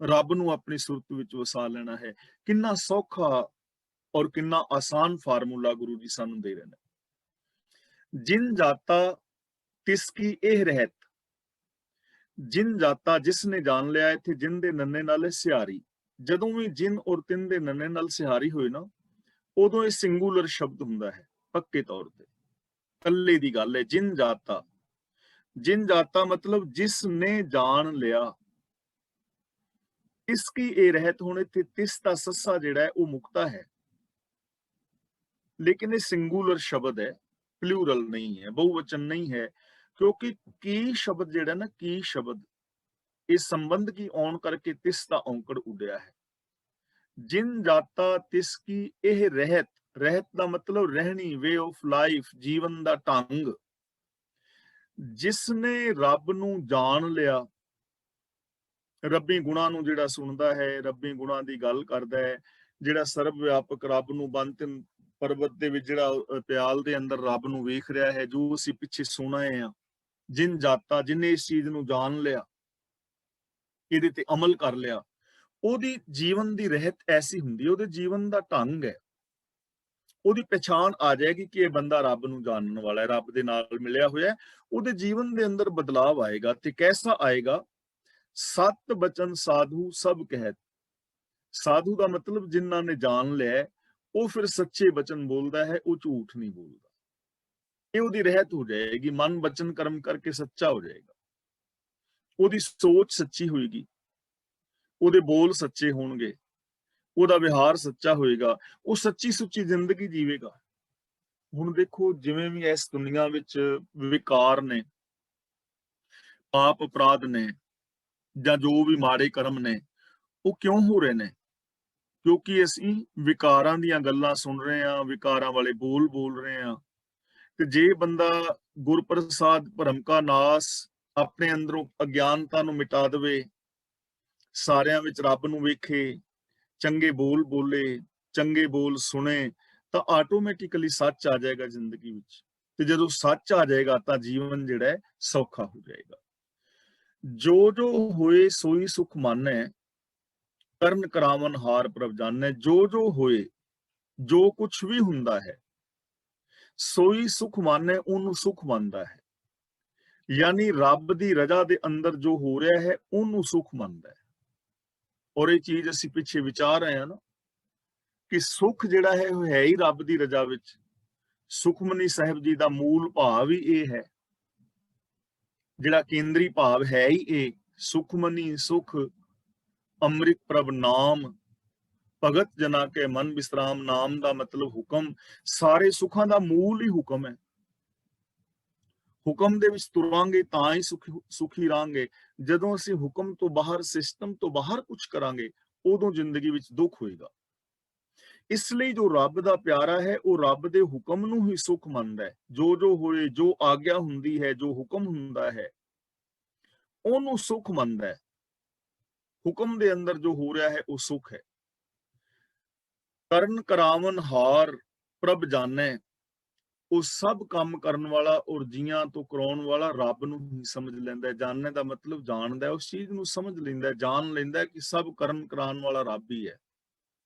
ਰੱਬ ਨੂੰ ਆਪਣੀ ਸੁਰਤ ਵਿੱਚ ਵਸਾ ਲੈਣਾ ਹੈ। ਕਿੰਨਾ ਸੌਖਾ ਔਰ ਕਿੰਨਾ ਆਸਾਨ ਫਾਰਮੂਲਾ ਗੁਰੂ ਜੀ ਸਾਨੂੰ ਦੇ ਰਹੇ ਨੇ। ਜਿਨ ਜਾਤਾ ਤਿਸ ਕੀ ਇਹ ਰਹਿਤ। ਜਿਨ ਜਾਤਾ, ਜਿਸ ਨੇ ਜਾਣ ਲਿਆ। ਇੱਥੇ ਜਿਨ ਦੇ ਨੰਨੇ ਨਾਲ ਸਿਹਾਰੀ। ਜਦੋਂ ਵੀ ਜਿਨ ਔਰ ਤਿਨ ਦੇ ਨੰਨੇ ਨਾਲ ਸਿਹਾਰੀ ਹੋਏ ਨਾ, ਉਦੋਂ ਇਹ ਸਿੰਗੂਲਰ ਸ਼ਬਦ ਹੁੰਦਾ ਹੈ, ਪੱਕੇ ਤੌਰ ਤੇ ਇਕੱਲੇ ਦੀ ਗੱਲ ਹੈ। ਜਿਨ ਜਾਤਾ, ਜਿਨ ਜਾਤਾ ਮਤਲਬ ਜਿਸ ਨੇ ਜਾਣ ਲਿਆ। ਇਸ ਕੀ ਇਹ ਰਹਿਤ। ਹੁਣ ਇੱਥੇ ਤਿਸ ਦਾ ਸੱਸਾ ਜਿਹੜਾ ਹੈ ਉਹ ਮੁਕਤਾ ਹੈ, ਲੇਕਿਨ ਇਹ ਸਿੰਗੂਲਰ ਸ਼ਬਦ ਹੈ, ਪਲੂਰਲ ਨਹੀਂ ਹੈ, ਬਹੁਵਚਨ ਨਹੀਂ ਹੈ। ਕਿਉਂਕਿ ਕੀ ਸ਼ਬਦ ਜਿਹੜਾ ਨਾ, ਕੀ ਸ਼ਬਦ, ਇਹ ਸੰਬੰਧ ਕੀ ਆਉਣ ਕਰਕੇ ਤਿਸ ਦਾ ਔਂਕੜ ਉੱਡਿਆ ਹੈ। ਜਿਨ ਜਾਤਾ ਤਿਸ ਕੀ ਇਹ ਰਹਿਤ। ਰਹਿਤ ਦਾ ਮਤਲਬ ਰਹਿਣੀ, ਵੇ ਆਫ ਲਾਈਫ, ਜੀਵਨ ਦਾ ਢੰਗ। ਜਿਸ ਨੇ ਰੱਬ ਨੂੰ ਜਾਣ ਲਿਆ, ਰੱਬੀ ਗੁਣਾਂ ਨੂੰ ਜਿਹੜਾ ਸੁਣਦਾ ਹੈ, ਰੱਬੀ ਗੁਣਾਂ ਦੀ ਗੱਲ ਕਰਦਾ ਹੈ, ਜਿਹੜਾ ਸਰਬ ਵਿਆਪਕ ਰੱਬ ਨੂੰ ਬੰਤਨ ਪਰਬਤ ਦੇ ਵਿੱਚ ਜਿਹੜਾ ਪਿਆਲ ਦੇ ਅੰਦਰ ਰੱਬ ਨੂੰ ਵੇਖ ਰਿਹਾ ਹੈ, ਜੋ ਅਸੀਂ ਪਿੱਛੇ ਸੁਣ ਆਏ ਆ। ਜਿਨ ਜਾਤਾ, ਜਿਹਨੇ ਇਸ ਚੀਜ਼ ਨੂੰ ਜਾਣ ਲਿਆ, ਇਹਦੇ ਤੇ ਅਮਲ ਕਰ ਲਿਆ, ਉਹਦੀ ਜੀਵਨ ਦੀ ਰਹਿਤ ਐਸੀ ਹੁੰਦੀ ਹੈ, ਉਹਦੇ ਜੀਵਨ ਦਾ ਢੰਗ ਹੈ, ਉਹਦੀ ਪਛਾਣ ਆ ਜਾਏਗੀ ਕਿ ਇਹ ਬੰਦਾ ਰੱਬ ਨੂੰ ਜਾਣਨ ਵਾਲਾ ਹੈ, ਰੱਬ ਦੇ ਨਾਲ ਮਿਲਿਆ ਹੋਇਆ ਹੈ। ਉਹਦੇ ਜੀਵਨ ਦੇ ਅੰਦਰ ਬਦਲਾਵ ਆਏਗਾ। ਤੇ ਕੈਸਾ ਆਏਗਾ? ਸਤ ਬਚਨ ਸਾਧੂ ਸਭ ਕਹਿਤ। ਸਾਧੂ ਦਾ ਮਤਲਬ ਜਿਨ੍ਹਾਂ ਨੇ ਜਾਣ ਲਿਆ, ਉਹ ਫਿਰ ਸੱਚੇ ਬਚਨ ਬੋਲਦਾ ਹੈ, ਉਹ ਝੂਠ ਨਹੀਂ ਬੋਲਦਾ। ਇਹ ਉਹਦੀ ਰਹਿਤ ਹੋ ਜਾਏਗੀ। ਮਨ ਬਚਨ ਕਰਮ ਕਰਕੇ ਸੱਚਾ ਹੋ ਜਾਏਗਾ, ਉਹਦੀ ਸੋਚ ਸੱਚੀ ਹੋਏਗੀ, ਉਹਦੇ ਬੋਲ ਸੱਚੇ ਹੋਣਗੇ, ਉਹਦਾ ਵਿਹਾਰ ਸੱਚਾ ਹੋਏਗਾ, ਉਹ ਸੱਚੀ ਸੁੱਚੀ ਜ਼ਿੰਦਗੀ ਜੀਵੇਗਾ। ਹੁਣ ਦੇਖੋ, ਜਿਵੇਂ ਵੀ ਇਸ ਦੁਨੀਆ ਵਿੱਚ ਵਿਕਾਰ ਨੇ, ਪਾਪ ਅਪਰਾਧ ਨੇ, ਜਾਂ ਜੋ ਵੀ ਮਾੜੇ ਕਰਮ ਨੇ, ਉਹ ਕਿਉਂ ਹੋ ਰਹੇ ਨੇ? ਕਿਉਂਕਿ ਅਸੀਂ ਵਿਕਾਰਾਂ ਦੀਆਂ ਗੱਲਾਂ ਸੁਣ ਰਹੇ ਹਾਂ, ਵਿਕਾਰਾਂ ਵਾਲੇ ਬੋਲ ਬੋਲ ਰਹੇ ਹਾਂ। ਤੇ ਜੇ ਬੰਦਾ ਗੁਰਪ੍ਰਸਾਦ ਭਰਮ ਕਾ ਨਾਸ, ਆਪਣੇ ਅੰਦਰੋਂ ਅਗਿਆਨਤਾ ਨੂੰ ਮਿਟਾ ਦੇਵੇ, ਸਾਰਿਆਂ ਵਿੱਚ ਰੱਬ ਨੂੰ ਵੇਖੇ, ਚੰਗੇ ਬੋਲ ਬੋਲੇ, ਚੰਗੇ ਬੋਲ ਸੁਣੇ, ਤਾਂ ਆਟੋਮੈਟਿਕਲੀ ਸੱਚ ਆ ਜਾਏਗਾ ਜ਼ਿੰਦਗੀ ਵਿੱਚ। ਤੇ ਜਦੋਂ ਸੱਚ ਆ ਜਾਏਗਾ ਤਾਂ ਜੀਵਨ ਜਿਹੜਾ ਹੈ ਸੌਖਾ ਹੋ ਜਾਏਗਾ। ਜੋ ਜੋ ਹੋਏ ਸੋਈ ਸੁਖ ਮਾਨੈ, ਕਰਨ ਕਰਾਵਨ ਹਾਰ ਪ੍ਰਭ ਜਾਣੈ। ਜੋ ਜੋ ਹੋਏ, ਜੋ ਕੁਛ ਵੀ ਹੁੰਦਾ ਹੈ, ਸੋਈ ਸੁਖ ਮਾਨੈ, ਉਹਨੂੰ ਸੁਖ ਮੰਨਦਾ ਹੈ। ਯਾਨੀ ਰੱਬ ਦੀ ਰਜ਼ਾ ਦੇ ਅੰਦਰ ਜੋ ਹੋ ਰਿਹਾ ਹੈ, ਉਹਨੂੰ ਸੁਖ ਮੰਨਦਾ ਹੈ। ਔਰ ਇਹ ਚੀਜ਼ ਅਸੀਂ ਪਿੱਛੇ ਵਿਚਾਰ ਰਹੇ ਹਾਂ ਨਾ, ਕਿ ਸੁਖ ਜਿਹੜਾ ਹੈ ਉਹ ਹੈ ਹੀ ਰੱਬ ਦੀ ਰਜ਼ਾ ਵਿੱਚ। ਸੁਖਮਨੀ ਸਾਹਿਬ ਜੀ ਦਾ ਮੂਲ ਭਾਵ ਹੀ ਇਹ ਹੈ, ਜਿਹੜਾ ਕੇਂਦਰੀ ਭਾਵ ਹੈ ਹੀ ਇਹ। ਸੁਖਮਨੀ ਸੁਖ ਅੰਮ੍ਰਿਤ ਪ੍ਰਭ ਨਾਮ, ਭਗਤ ਜਨਾ ਕੇ ਮਨ ਵਿਸਰਾਮ। ਨਾਮ ਦਾ ਮਤਲਬ ਹੁਕਮ। ਸਾਰੇ ਸੁੱਖਾਂ ਦਾ ਮੂਲ ਹੀ ਹੁਕਮ ਹੈ। ਹੁਕਮ ਦੇ ਵਿੱਚ ਤੁਰਾਂਗੇ ਤਾਂ ਹੀ ਸੁਖੀ ਰਾਂਗੇ। ਜਦੋਂ ਅਸੀਂ ਹੁਕਮ ਤੋਂ ਬਾਹਰ, ਸਿਸਟਮ ਤੋਂ ਬਾਹਰ ਕੁਝ ਕਰਾਂਗੇ, ਉਦੋਂ ਜ਼ਿੰਦਗੀ ਵਿੱਚ ਦੁੱਖ ਹੋਏਗਾ। ਇਸ ਲਈ ਜੋ ਰੱਬ ਦਾ ਪਿਆਰਾ ਹੈ, ਉਹ ਰੱਬ ਦੇ ਹੁਕਮ ਨੂੰ ਹੀ ਸੁਖ ਮੰਨਦਾ ਹੈ। ਜੋ ਜੋ ਹੋਏ, ਜੋ ਆਗਿਆ ਹੁੰਦੀ ਹੈ, ਜੋ ਹੁਕਮ ਹੁੰਦਾ ਹੈ, ਉਹਨੂੰ ਸੁਖ ਮੰਨਦਾ ਹੈ। ਹੁਕਮ ਦੇ ਅੰਦਰ ਜੋ ਹੋ ਰਿਹਾ ਹੈ ਉਹ ਸੁਖ ਹੈ। ਕਰਨ ਕਰਾਵਨ ਹਾਰ ਪ੍ਰਭ ਜਾਣੈ, ਉਹ ਸਭ ਕੰਮ ਕਰਨ ਵਾਲਾ ਔਰ ਜੀਆਂ ਤੋਂ ਕਰਾਉਣ ਵਾਲਾ ਰੱਬ ਨੂੰ ਹੀ ਸਮਝ ਲੈਂਦਾ ਹੈ। ਜਾਣਨੇ ਦਾ ਮਤਲਬ ਜਾਣਦਾ ਹੈ, ਉਸ ਚੀਜ਼ ਨੂੰ ਸਮਝ ਲੈਂਦਾ ਹੈ, ਜਾਣ ਲੈਂਦਾ ਹੈ ਕਿ ਸਭ ਕਰਨ ਕਰਾਉਣ ਵਾਲਾ ਰੱਬ ਹੀ ਹੈ।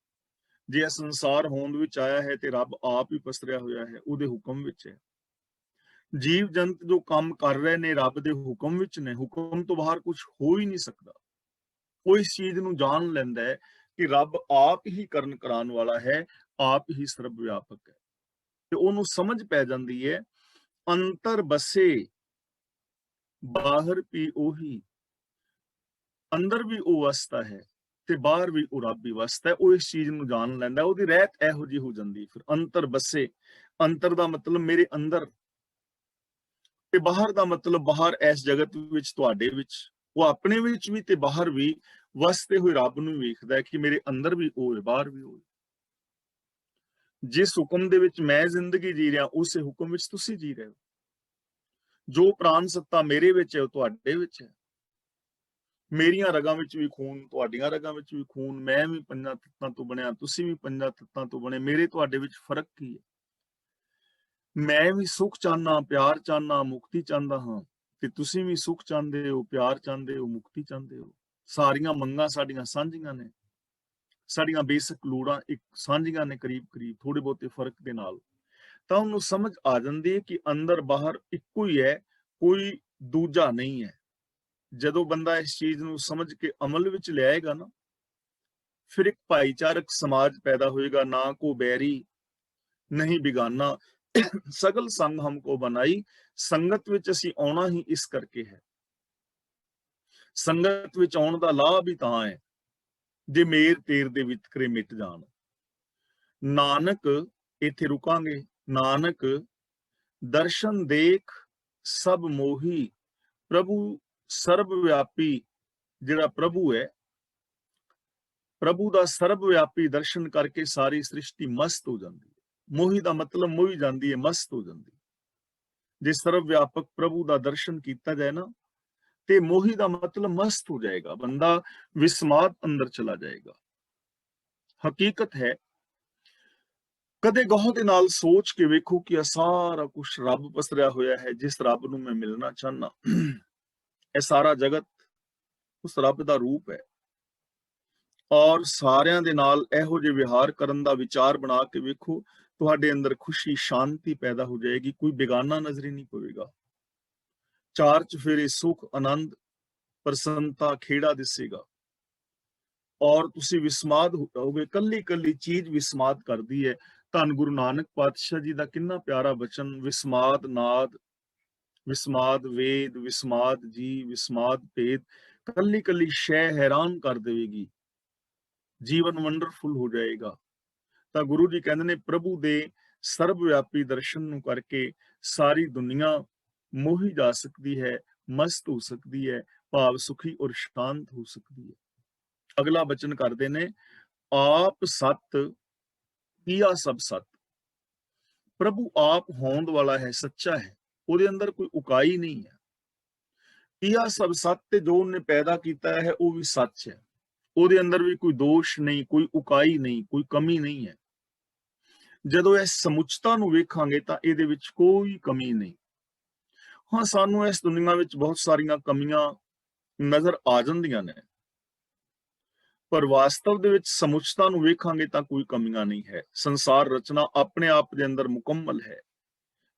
ਜੇ ਇਹ ਸੰਸਾਰ ਹੋਂਦ ਵਿੱਚ ਆਇਆ ਹੈ ਤੇ ਰੱਬ ਆਪ ਹੀ ਪਸਰਿਆ ਹੋਇਆ ਹੈ, ਉਹਦੇ ਹੁਕਮ ਵਿੱਚ ਹੈ। ਜੀਵ ਜੰਤ ਜੋ ਕੰਮ ਕਰ ਰਹੇ ਨੇ ਰੱਬ ਦੇ ਹੁਕਮ ਵਿੱਚ ਨੇ। ਹੁਕਮ ਤੋਂ ਬਾਹਰ ਕੁਝ ਹੋ ਹੀ ਨਹੀਂ ਸਕਦਾ। ਉਹ ਇਸ ਚੀਜ਼ ਨੂੰ ਜਾਣ ਲੈਂਦਾ ਹੈ ਕਿ ਰੱਬ ਆਪ ਹੀ ਕਰਨ ਕਰਾਉਣ ਵਾਲਾ ਹੈ, ਆਪ ਹੀ ਸਰਬ ਵਿਆਪਕ ਹੈ, ਤੇ ਉਹਨੂੰ ਸਮਝ ਪੈ ਜਾਂਦੀ ਹੈ ਅੰਤਰ ਬਸੇ ਬਾਹਰ ਵੀ ਉਹੀ, ਅੰਦਰ ਵੀ ਉਹ ਵਸਦਾ ਹੈ ਤੇ ਬਾਹਰ ਵੀ ਉਹ ਰੱਬ ਹੀ ਵਸਦਾ ਹੈ। ਉਹ ਇਸ ਚੀਜ਼ ਨੂੰ ਜਾਣ ਲੈਂਦਾ, ਉਹਦੀ ਰਹਿਤ ਇਹੋ ਜਿਹੀ ਹੋ ਜਾਂਦੀ। ਫਿਰ ਅੰਤਰ ਬਸੇ, ਅੰਤਰ ਦਾ ਮਤਲਬ ਮੇਰੇ ਅੰਦਰ, ਤੇ ਬਾਹਰ ਦਾ ਮਤਲਬ ਬਾਹਰ ਇਸ ਜਗਤ ਵਿੱਚ, ਤੁਹਾਡੇ ਵਿੱਚ, ਉਹ ਆਪਣੇ ਵਿੱਚ ਵੀ ਤੇ ਬਾਹਰ ਵੀ ਵਸਦੇ ਹੋਏ ਰੱਬ ਨੂੰ ਵੇਖਦਾ ਹੈ ਕਿ ਮੇਰੇ ਅੰਦਰ ਵੀ ਉਹ ਹੈ, ਬਾਹਰ ਵੀ ਉਹ ਹੈ। ਜਿਸ ਹੁਕਮ ਦੇ ਵਿੱਚ ਮੈਂ ਜ਼ਿੰਦਗੀ ਜੀ ਰਿਹਾ, ਉਸੇ ਹੁਕਮ ਵਿੱਚ ਤੁਸੀਂ ਜੀ ਰਹੇ ਹੋ। ਜੋ ਪ੍ਰਾਣ ਸੱਤਾ ਮੇਰੇ ਵਿੱਚ ਹੈ ਉਹ ਤੁਹਾਡੇ ਵਿੱਚ ਹੈ। ਮੇਰੀਆਂ ਰਗਾਂ ਵਿੱਚ ਵੀ ਖੂਨ, ਤੁਹਾਡੀਆਂ ਰਗਾਂ ਵਿੱਚ ਵੀ ਖੂਨ। ਮੈਂ ਵੀ ਪੰਜਾਂ ਤੱਤਾਂ ਤੋਂ ਬਣਿਆ, ਤੁਸੀਂ ਵੀ ਪੰਜਾਂ ਤੱਤਾਂ ਤੋਂ ਬਣੇ। ਮੇਰੇ ਤੁਹਾਡੇ ਵਿੱਚ ਫਰਕ ਕੀ ਹੈ? ਮੈਂ ਵੀ ਸੁੱਖ ਚਾਹੁੰਦਾ, ਪਿਆਰ ਚਾਹੁੰਦਾ, ਮੁਕਤੀ ਚਾਹੁੰਦਾ ਹਾਂ, ਤੇ ਤੁਸੀਂ ਵੀ ਸੁੱਖ ਚਾਹੁੰਦੇ ਹੋ, ਪਿਆਰ ਚਾਹੁੰਦੇ ਹੋ, ਮੁਕਤੀ ਚਾਹੁੰਦੇ ਹੋ। ਸਾਰੀਆਂ ਮੰਗਾਂ ਸਾਡੀਆਂ ਸਾਂਝੀਆਂ ਨੇ, ਸਾਡੀਆਂ ਬੇਸਿਕ ਲੋੜਾਂ ਇੱਕ ਸਾਂਝੀਆਂ ਨੇ, ਕਰੀਬ ਕਰੀਬ ਥੋੜੇ ਬਹੁਤੇ ਫਰਕ ਦੇ ਨਾਲ। ਤਾਂ ਉਹਨੂੰ ਸਮਝ ਆ ਜਾਂਦੀ ਹੈ ਕਿ ਅੰਦਰ ਬਾਹਰ ਇੱਕੋ ਹੀ ਹੈ, ਕੋਈ ਦੂਜਾ ਨਹੀਂ ਹੈ। ਜਦੋਂ ਬੰਦਾ ਇਸ ਚੀਜ਼ ਨੂੰ ਸਮਝ ਕੇ ਅਮਲ ਵਿੱਚ ਲਿਆਏਗਾ ਨਾ, ਫਿਰ ਇੱਕ ਭਾਈਚਾਰਕ ਸਮਾਜ ਪੈਦਾ ਹੋਏਗਾ। ਨਾ ਕੋ ਬੈਰੀ ਨਹੀਂ ਬਿਗਾਨਾ, ਸਗਲ ਸੰਗ ਹਮਕੋ ਬਣਾਈ। ਸੰਗਤ ਵਿੱਚ ਅਸੀਂ ਆਉਣਾ ਹੀ ਇਸ ਕਰਕੇ ਹੈ। ਸੰਗਤ ਵਿੱਚ ਆਉਣ ਦਾ ਲਾਭ ਹੀ ਤਾਂ ਹੈ ਜੇ ਮੇਰ ਤੇਰ ਦੇ ਵਿਤਕਰੇ ਮਿਟ ਜਾਣ। ਨਾਨਕ, ਇੱਥੇ ਰੁਕਾਂਗੇ। ਨਾਨਕ ਦਰਸ਼ਨ ਦੇਖ ਸਭ ਮੋਹੀ, ਪ੍ਰਭੂ ਸਰਬ ਵਿਆਪੀ। ਜਿਹੜਾ ਪ੍ਰਭੂ ਹੈ, ਪ੍ਰਭੂ ਦਾ ਸਰਬ ਵਿਆਪੀ ਦਰਸ਼ਨ ਕਰਕੇ ਸਾਰੀ ਸ੍ਰਿਸ਼ਟੀ ਮਸਤ ਹੋ ਜਾਂਦੀ ਹੈ। ਮੋਹੀ ਦਾ ਮਤਲਬ ਮੋਹੀ ਜਾਂਦੀ ਹੈ, ਮਸਤ ਹੋ ਜਾਂਦੀ। ਜੇ ਸਰਬ ਵਿਆਪਕ ਪ੍ਰਭੂ ਦਾ ਦਰਸ਼ਨ ਕੀਤਾ ਜਾਏ ਨਾ, ਤੇ ਮੋਹੀ ਦਾ ਮਤਲਬ ਮਸਤ ਹੋ ਜਾਏਗਾ, ਬੰਦਾ ਵਿਸਮਾਦ ਅੰਦਰ ਚਲਾ ਜਾਏਗਾ। ਹਕੀਕਤ ਹੈ, ਕਦੇ ਗਹੁ ਦੇ ਨਾਲ ਸੋਚ ਕੇ ਵੇਖੋ ਕਿ ਇਹ ਸਾਰਾ ਕੁਝ ਰੱਬ ਪਸਰਿਆ ਹੋਇਆ ਹੈ, ਜਿਸ ਰੱਬ ਨੂੰ ਮੈਂ ਮਿਲਣਾ ਚਾਹੁੰਦਾ। ਇਹ ਸਾਰਾ ਜਗਤ ਉਸ ਰੱਬ ਦਾ ਰੂਪ ਹੈ, ਔਰ ਸਾਰਿਆਂ ਦੇ ਨਾਲ ਇਹੋ ਜਿਹੇ ਵਿਹਾਰ ਕਰਨ ਦਾ ਵਿਚਾਰ ਬਣਾ ਕੇ ਵੇਖੋ, ਤੁਹਾਡੇ ਅੰਦਰ ਖੁਸ਼ੀ, ਸ਼ਾਂਤੀ ਪੈਦਾ ਹੋ ਜਾਏਗੀ। ਕੋਈ ਬੇਗਾਨਾ ਨਜ਼ਰ ਹੀ ਨਹੀਂ ਪਵੇਗਾ। ਚਾਰ ਚੁਫੇਰੇ ਸੁਖ, ਆਨੰਦ, ਪ੍ਰਸੰਨਤਾ, ਖੇੜਾ ਦਿਸੇਗਾ, ਔਰ ਤੁਸੀਂ ਵਿਸਮਾਦ ਹੋ ਜਾਓਗੇ। ਕੱਲੀ ਕੱਲੀ ਚੀਜ਼ ਵਿਸਮਾਦ ਕਰਦੀ ਹੈ। ਧੰਨ ਗੁਰੂ ਨਾਨਕ ਪਾਤਸ਼ਾਹ ਜੀ ਦਾ ਕਿੰਨਾ ਪਿਆਰਾ ਬਚਨ, ਵਿਸਮਾਦ ਨਾਦ, ਵਿਸਮਾਦ ਵੇਦ, ਵਿਸਮਾਦ ਜੀ, ਵਿਸਮਾਦ ਭੇਦ। ਕੱਲੀ ਕੱਲੀ ਸ਼ੈ ਹੈਰਾਨ ਕਰ ਦੇਵੇਗੀ, ਜੀਵਨ ਵੰਡਰਫੁਲ ਹੋ ਜਾਏਗਾ। ਤਾਂ ਗੁਰੂ ਜੀ ਕਹਿੰਦੇ ਨੇ, ਪ੍ਰਭੂ ਦੇ ਸਰਬ ਵਿਆਪੀ ਦਰਸ਼ਨ ਨੂੰ ਕਰਕੇ ਸਾਰੀ ਦੁਨੀਆ ਮੋਹੀ ਜਾ ਸਕਦੀ ਹੈ, ਮਸਤ ਹੋ ਸਕਦੀ ਹੈ, ਭਾਵ ਸੁਖੀ ਔਰ ਸ਼ਾਂਤ ਹੋ ਸਕਦੀ ਹੈ। ਅਗਲਾ ਬਚਨ ਕਰਦੇ ਨੇ, ਆਪ ਸਤ ਕੀਆ ਸਭ ਸਤ। ਪ੍ਰਭੂ ਆਪ ਹੋਂਦ ਵਾਲਾ ਹੈ, ਸੱਚਾ ਹੈ, ਉਹਦੇ ਅੰਦਰ ਕੋਈ ਉਕਾਈ ਨਹੀਂ ਹੈ। ਕੀਆ ਸਭ ਸਤ, ਤੇ ਜੋ ਉਹਨੇ ਪੈਦਾ ਕੀਤਾ ਹੈ ਉਹ ਵੀ ਸੱਚ ਹੈ। ਉਹਦੇ ਅੰਦਰ ਵੀ ਕੋਈ ਦੋਸ਼ ਨਹੀਂ, ਕੋਈ ਉਕਾਈ ਨਹੀਂ, ਕੋਈ ਕਮੀ ਨਹੀਂ ਹੈ। ਜਦੋਂ ਇਸ ਸਮੁੱਚਤਾ ਨੂੰ ਵੇਖਾਂਗੇ ਤਾਂ ਇਹਦੇ ਵਿੱਚ ਕੋਈ ਕਮੀ ਨਹੀਂ। ਹਾਂ, ਸਾਨੂੰ ਇਸ ਦੁਨੀਆ ਵਿੱਚ ਬਹੁਤ ਸਾਰੀਆਂ ਕਮੀਆਂ ਨਜ਼ਰ ਆ ਜਾਂਦੀਆਂ ਨੇ, ਪਰ ਵਾਸਤਵ ਦੇ ਵਿੱਚ ਸਮੁੱਚਤਾ ਨੂੰ ਵੇਖਾਂਗੇ ਤਾਂ ਕੋਈ ਕਮੀਆਂ ਨਹੀਂ ਹੈ। ਸੰਸਾਰ ਰਚਨਾ ਆਪਣੇ ਆਪ ਦੇ ਅੰਦਰ ਮੁਕੰਮਲ ਹੈ,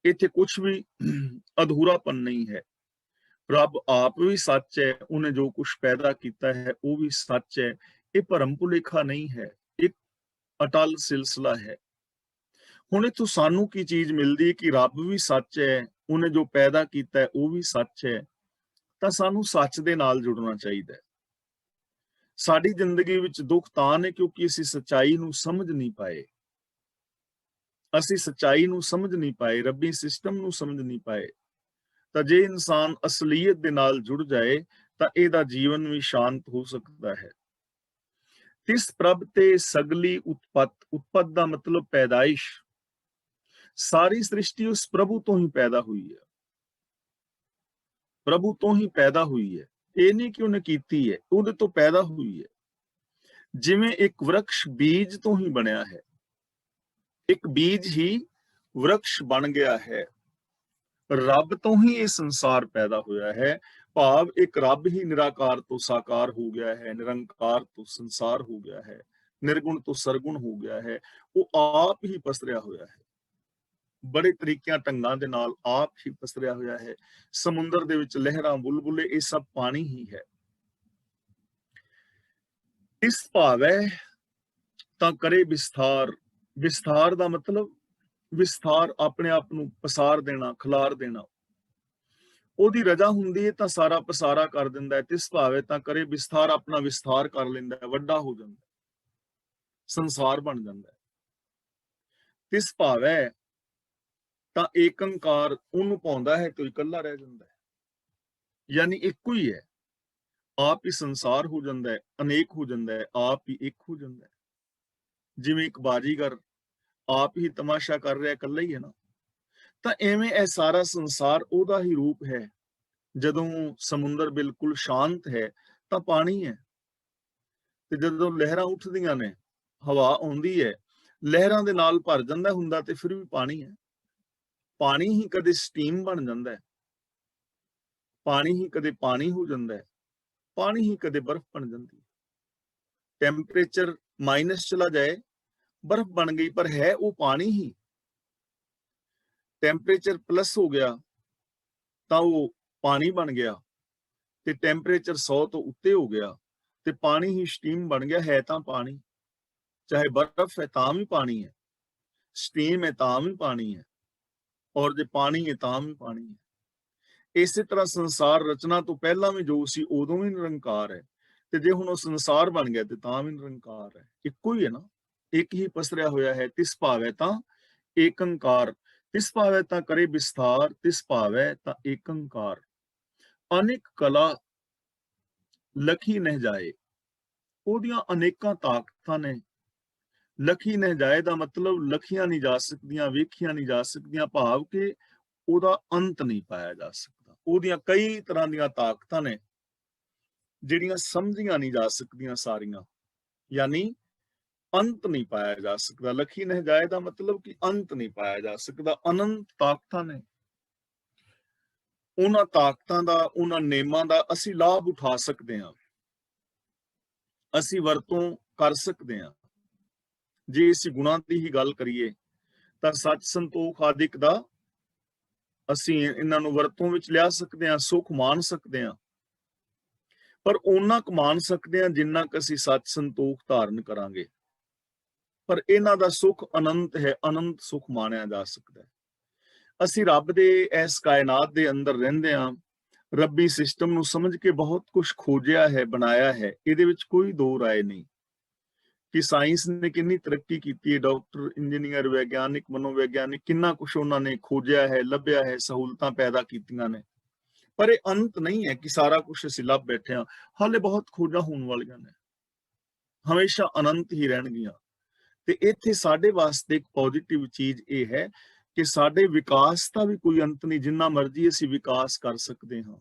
ਇੱਥੇ ਕੁਝ ਵੀ ਅਧੂਰਾਪਨ ਨਹੀਂ ਹੈ। ਰੱਬ ਆਪ ਵੀ ਸੱਚ ਹੈ, ਉਹਨੇ ਜੋ ਕੁਝ ਪੈਦਾ ਕੀਤਾ ਹੈ ਉਹ ਵੀ ਸੱਚ ਹੈ। ਇਹ ਭਰਮ ਭੁਲੇਖਾ ਨਹੀਂ ਹੈ, ਇੱਕ ਅਟਲ ਸਿਲਸਿਲਾ ਹੈ। ਹੁਣ ਇੱਥੋਂ ਸਾਨੂੰ ਕੀ ਚੀਜ਼ ਮਿਲਦੀ ਹੈ ਕਿ ਰੱਬ ਵੀ ਸੱਚ ਹੈ, ਉਹਨੇ ਜੋ ਪੈਦਾ ਕੀਤਾ ਹੈ ਉਹ ਵੀ ਸੱਚ ਹੈ। ਤਾਂ ਸਾਨੂੰ ਸੱਚ ਦੇ ਨਾਲ ਜੁੜਨਾ ਚਾਹੀਦਾ ਹੈ। ਸਾਡੀ ਜ਼ਿੰਦਗੀ ਵਿੱਚ ਦੁੱਖ ਤਾਂ ਨੇ ਕਿਉਂਕਿ ਅਸੀਂ ਸੱਚਾਈ ਨੂੰ ਸਮਝ ਨਹੀਂ ਪਾਏ। ਅਸੀਂ ਸੱਚਾਈ ਨੂੰ ਸਮਝ ਨਹੀਂ ਪਾਏ, ਰੱਬੀ ਸਿਸਟਮ ਨੂੰ ਸਮਝ ਨਹੀਂ ਪਾਏ। ਤਾਂ ਜੇ ਇਨਸਾਨ ਅਸਲੀਅਤ ਦੇ ਨਾਲ ਜੁੜ ਜਾਏ ਤਾਂ ਇਹਦਾ ਜੀਵਨ ਵੀ ਸ਼ਾਂਤ ਹੋ ਸਕਦਾ ਹੈ। ਤਿਸ ਪ੍ਰਭ ਤੇ ਸਗਲੀ ਉਤਪਤ, ਉਤਪਤ ਦਾ ਮਤਲਬ ਪੈਦਾਇਸ਼। ਸਾਰੀ ਸ੍ਰਿਸ਼ਟੀ ਉਸ ਪ੍ਰਭੂ ਤੋਂ ਹੀ ਪੈਦਾ ਹੋਈ ਹੈ, ਪ੍ਰਭੂ ਤੋਂ ਹੀ ਪੈਦਾ ਹੋਈ ਹੈ। ਇਹ ਨਹੀਂ ਕਿ ਉਹਨੇ ਕੀਤੀ ਹੈ, ਉਹਦੇ ਤੋਂ ਪੈਦਾ ਹੋਈ ਹੈ। ਜਿਵੇਂ ਇੱਕ ਵਰਕਸ਼ ਬੀਜ ਤੋਂ ਹੀ ਬਣਿਆ ਹੈ, ਇੱਕ ਬੀਜ ਹੀ ਵਰਕਸ਼ ਬਣ ਗਿਆ ਹੈ। ਰੱਬ ਤੋਂ ਹੀ ਇਹ ਸੰਸਾਰ ਪੈਦਾ ਹੋਇਆ ਹੈ, ਭਾਵ ਇੱਕ ਰੱਬ ਹੀ ਨਿਰਾਕਾਰ ਤੋਂ ਸਾਕਾਰ ਹੋ ਗਿਆ ਹੈ, ਨਿਰੰਕਾਰ ਤੋਂ ਸੰਸਾਰ ਹੋ ਗਿਆ ਹੈ, ਨਿਰਗੁਣ ਤੋਂ ਸਰਗੁਣ ਹੋ ਗਿਆ ਹੈ। ਉਹ ਆਪ ਹੀ ਪਸਰਿਆ ਹੋਇਆ ਹੈ, ਬੜੇ ਤਰੀਕਿਆਂ ਢੰਗਾਂ ਦੇ ਨਾਲ ਆਪ ਹੀ ਪਸਰਿਆ ਹੋਇਆ ਹੈ। ਸਮੁੰਦਰ ਦੇ ਵਿੱਚ ਲਹਿਰਾਂ, ਬੁਲਬੁਲੇ, ਇਹ ਸਭ ਪਾਣੀ ਹੀ ਹੈ। ਤਿਸ ਭਾਵੈ ਤਾਂ ਕਰੇ ਵਿਸਥਾਰ। ਵਿਸਥਾਰ ਦਾ ਮਤਲਬ ਵਿਸਥਾਰ, ਆਪਣੇ ਆਪ ਨੂੰ ਪਸਾਰ ਦੇਣਾ, ਖਿਲਾਰ ਦੇਣਾ। ਉਹਦੀ ਰਜ਼ਾ ਹੁੰਦੀ ਹੈ ਤਾਂ ਸਾਰਾ ਪਸਾਰਾ ਕਰ ਦਿੰਦਾ ਹੈ। ਤਿਸ ਭਾਵੇ ਤਾਂ ਕਰੇ ਵਿਸਥਾਰ, ਆਪਣਾ ਵਿਸਥਾਰ ਕਰ ਲੈਂਦਾ ਹੈ, ਵੱਡਾ ਹੋ ਜਾਂਦਾ ਹੈ, ਸੰਸਾਰ ਬਣ ਜਾਂਦਾ ਹੈ। ਤਿਸ ਭਾਵੇ ਤਾਂ ਏਕੰਕਾਰ, ਉਹਨੂੰ ਪਾਉਂਦਾ ਹੈ ਤੇ ਇਕੱਲਾ ਰਹਿ ਜਾਂਦਾ ਹੈ, ਯਾਨੀ ਇੱਕੋ ਹੀ ਹੈ। ਆਪ ਹੀ ਸੰਸਾਰ ਹੋ ਜਾਂਦਾ ਹੈ, ਅਨੇਕ ਹੋ ਜਾਂਦਾ ਹੈ, ਆਪ ਹੀ ਇੱਕ ਹੋ ਜਾਂਦਾ ਹੈ। ਜਿਵੇਂ ਇੱਕ ਬਾਜੀਗਰ ਆਪ ਹੀ ਤਮਾਸ਼ਾ ਕਰ ਰਿਹਾ, ਇਕੱਲਾ ਹੀ ਹੈ ਨਾ। ਤਾਂ ਐਵੇਂ ਇਹ ਸਾਰਾ ਸੰਸਾਰ ਉਹਦਾ ਹੀ ਰੂਪ ਹੈ। ਜਦੋਂ ਸਮੁੰਦਰ ਬਿਲਕੁਲ ਸ਼ਾਂਤ ਹੈ ਤਾਂ ਪਾਣੀ ਹੈ, ਤੇ ਜਦੋਂ ਲਹਿਰਾਂ ਉੱਠਦੀਆਂ ਨੇ, ਹਵਾ ਆਉਂਦੀ ਹੈ, ਲਹਿਰਾਂ ਦੇ ਨਾਲ ਭਰ ਜਾਂਦਾ ਹੁੰਦਾ, ਤੇ ਫਿਰ ਵੀ ਪਾਣੀ ਹੈ। ਪਾਣੀ ਹੀ ਕਦੇ ਸਟੀਮ ਬਣ ਜਾਂਦਾ ਹੈ, ਪਾਣੀ ਹੀ ਕਦੇ ਪਾਣੀ ਹੋ ਜਾਂਦਾ ਹੈ, ਪਾਣੀ ਹੀ ਕਦੇ ਬਰਫ਼ ਬਣ ਜਾਂਦੀ ਹੈ। ਟੈਂਪਰੇਚਰ ਮਾਈਨਸ ਚਲਾ ਜਾਏ, ਬਰਫ਼ ਬਣ ਗਈ, ਪਰ ਹੈ ਉਹ ਪਾਣੀ ਹੀ। ਟੈਂਪਰੇਚਰ ਪਲੱਸ ਹੋ ਗਿਆ ਤਾਂ ਉਹ ਪਾਣੀ ਬਣ ਗਿਆ, ਤੇ ਟੈਂਪਰੇਚਰ 100 ਤੋਂ ਉੱਤੇ ਹੋ ਗਿਆ ਤੇ ਪਾਣੀ ਹੀ ਸਟੀਮ ਬਣ ਗਿਆ। ਹੈ ਤਾਂ ਪਾਣੀ, ਚਾਹੇ ਬਰਫ਼ ਹੈ ਤਾਂ ਵੀ ਪਾਣੀ ਹੈ, ਸਟੀਮ ਹੈ ਤਾਂ ਵੀ ਪਾਣੀ ਹੈ, ਔਰ ਜੇ ਪਾਣੀ ਹੈ ਤਾਂ ਵੀ ਪਾਣੀ ਹੈ। ਇਸੇ ਤਰ੍ਹਾਂ ਸੰਸਾਰ ਰਚਨਾ ਤੋਂ ਪਹਿਲਾਂ ਵੀ ਜੋ ਸੀ ਉਦੋਂ ਵੀ ਨਿਰੰਕਾਰ ਹੈ, ਤੇ ਜੇ ਹੁਣ ਉਹ ਸੰਸਾਰ ਬਣ ਗਿਆ ਤੇ ਤਾਂ ਵੀ ਨਿਰੰਕਾਰ ਹੈ। ਇੱਕੋ ਹੀ ਹੈ ਨਾ, ਇੱਕ ਹੀ ਪਸਰਿਆ ਹੋਇਆ ਹੈ। ਤਿਸ ਭਾਵੈ ਤਾਂ ਏਕੰਕਾਰ, ਤਿਸ ਭਾਵੈ ਤਾਂ ਕਰੇ ਵਿਸਥਾਰ, ਤਿਸ ਭਾਵੈ ਤਾਂ ਏਕੰਕਾਰ। ਅਨੇਕ ਕਲਾ ਲਖੀ ਨਹਿ ਜਾਏ, ਉਹਦੀਆਂ ਅਨੇਕਾਂ ਤਾਕਤਾਂ ਨੇ। ਲਖੀ ਨਹਿ ਜਾਏ ਦਾ ਮਤਲਬ ਲਖੀਆਂ ਨਹੀਂ ਜਾ ਸਕਦੀਆਂ, ਵੇਖੀਆਂ ਨਹੀਂ ਜਾ ਸਕਦੀਆਂ, ਭਾਵ ਕਿ ਉਹਦਾ ਅੰਤ ਨਹੀਂ ਪਾਇਆ ਜਾ ਸਕਦਾ। ਉਹਦੀਆਂ ਕਈ ਤਰ੍ਹਾਂ ਦੀਆਂ ਤਾਕਤਾਂ ਨੇ ਜਿਹੜੀਆਂ ਸਮਝੀਆਂ ਨਹੀਂ ਜਾ ਸਕਦੀਆਂ ਸਾਰੀਆਂ, ਯਾਨੀ ਅੰਤ ਨਹੀਂ ਪਾਇਆ ਜਾ ਸਕਦਾ। ਲਖੀ ਨਹਿ ਜਾਏ ਦਾ ਮਤਲਬ ਕਿ ਅੰਤ ਨਹੀਂ ਪਾਇਆ ਜਾ ਸਕਦਾ। ਅਨੰਤ ਤਾਕਤਾਂ ਨੇ। ਉਹਨਾਂ ਤਾਕਤਾਂ ਦਾ, ਉਹਨਾਂ ਨੇਮਾਂ ਦਾ ਅਸੀਂ ਲਾਭ ਉਠਾ ਸਕਦੇ ਹਾਂ, ਅਸੀਂ ਵਰਤੋਂ ਕਰ ਸਕਦੇ ਹਾਂ। ਜੇ ਅਸੀਂ ਗੁਣਾਂ ਦੀ ਹੀ ਗੱਲ ਕਰੀਏ ਤਾਂ ਸੱਚ, ਸੰਤੋਖ ਆਦਿਕ ਦਾ ਅਸੀਂ ਇਹਨਾਂ ਨੂੰ ਵਰਤੋਂ ਵਿੱਚ ਲਿਆ ਸਕਦੇ ਹਾਂ, ਸੁੱਖ ਮਾਣ ਸਕਦੇ ਹਾਂ, ਪਰ ਉਹਨਾਂ ਕੁ ਮਾਣ ਸਕਦੇ ਹਾਂ ਜਿੰਨਾ ਕੁ ਅਸੀਂ ਸੱਚ ਸੰਤੋਖ ਧਾਰਨ ਕਰਾਂਗੇ। ਪਰ ਇਹਨਾਂ ਦਾ ਸੁੱਖ ਅਨੰਤ ਹੈ, ਅਨੰਤ ਸੁੱਖ ਮਾਣਿਆ ਜਾ ਸਕਦਾ ਹੈ। ਅਸੀਂ ਰੱਬ ਦੇ ਇਸ ਕਾਇਨਾਤ ਦੇ ਅੰਦਰ ਰਹਿੰਦੇ ਹਾਂ, ਰੱਬੀ ਸਿਸਟਮ ਨੂੰ ਸਮਝ ਕੇ ਬਹੁਤ ਕੁਝ ਖੋਜਿਆ ਹੈ, ਬਣਾਇਆ ਹੈ। ਇਹਦੇ ਵਿੱਚ ਕੋਈ ਦੋ ਰਾਏ ਨਹੀਂ ਕਿ ਸਾਇੰਸ ਨੇ ਕਿੰਨੀ ਤਰੱਕੀ ਕੀਤੀ ਹੈ। ਡਾਕਟਰ, ਇੰਜੀਨੀਅਰ, ਵਿਗਿਆਨਿਕ, ਮਨੋਵਿਗਿਆਨਿਕ, ਕਿੰਨਾ ਕੁਝ ਉਹਨਾਂ ਨੇ ਖੋਜਿਆ ਹੈ, ਲੱਭਿਆ ਹੈ, ਸਹੂਲਤਾਂ ਪੈਦਾ ਕੀਤੀਆਂ ਨੇ। ਪਰ ਇਹ ਅੰਤ ਨਹੀਂ ਹੈ ਕਿ ਸਾਰਾ ਕੁਝ ਅਸੀਂ ਲੱਭ ਬੈਠੇ ਹਾਂ। ਹਾਲੇ ਬਹੁਤ ਖੋਜਾਂ ਹੋਣ ਵਾਲੀਆਂ ਨੇ, ਹਮੇਸ਼ਾ ਅਨੰਤ ਹੀ ਰਹਿਣਗੀਆਂ। ਤੇ ਇੱਥੇ ਸਾਡੇ ਵਾਸਤੇ ਇੱਕ ਪੋਜ਼ਿਟਿਵ ਚੀਜ਼ ਇਹ ਹੈ ਕਿ ਸਾਡੇ ਵਿਕਾਸ ਦਾ ਵੀ ਕੋਈ ਅੰਤ ਨਹੀਂ। ਜਿੰਨਾ ਮਰਜ਼ੀ ਅਸੀਂ ਵਿਕਾਸ ਕਰ ਸਕਦੇ ਹਾਂ,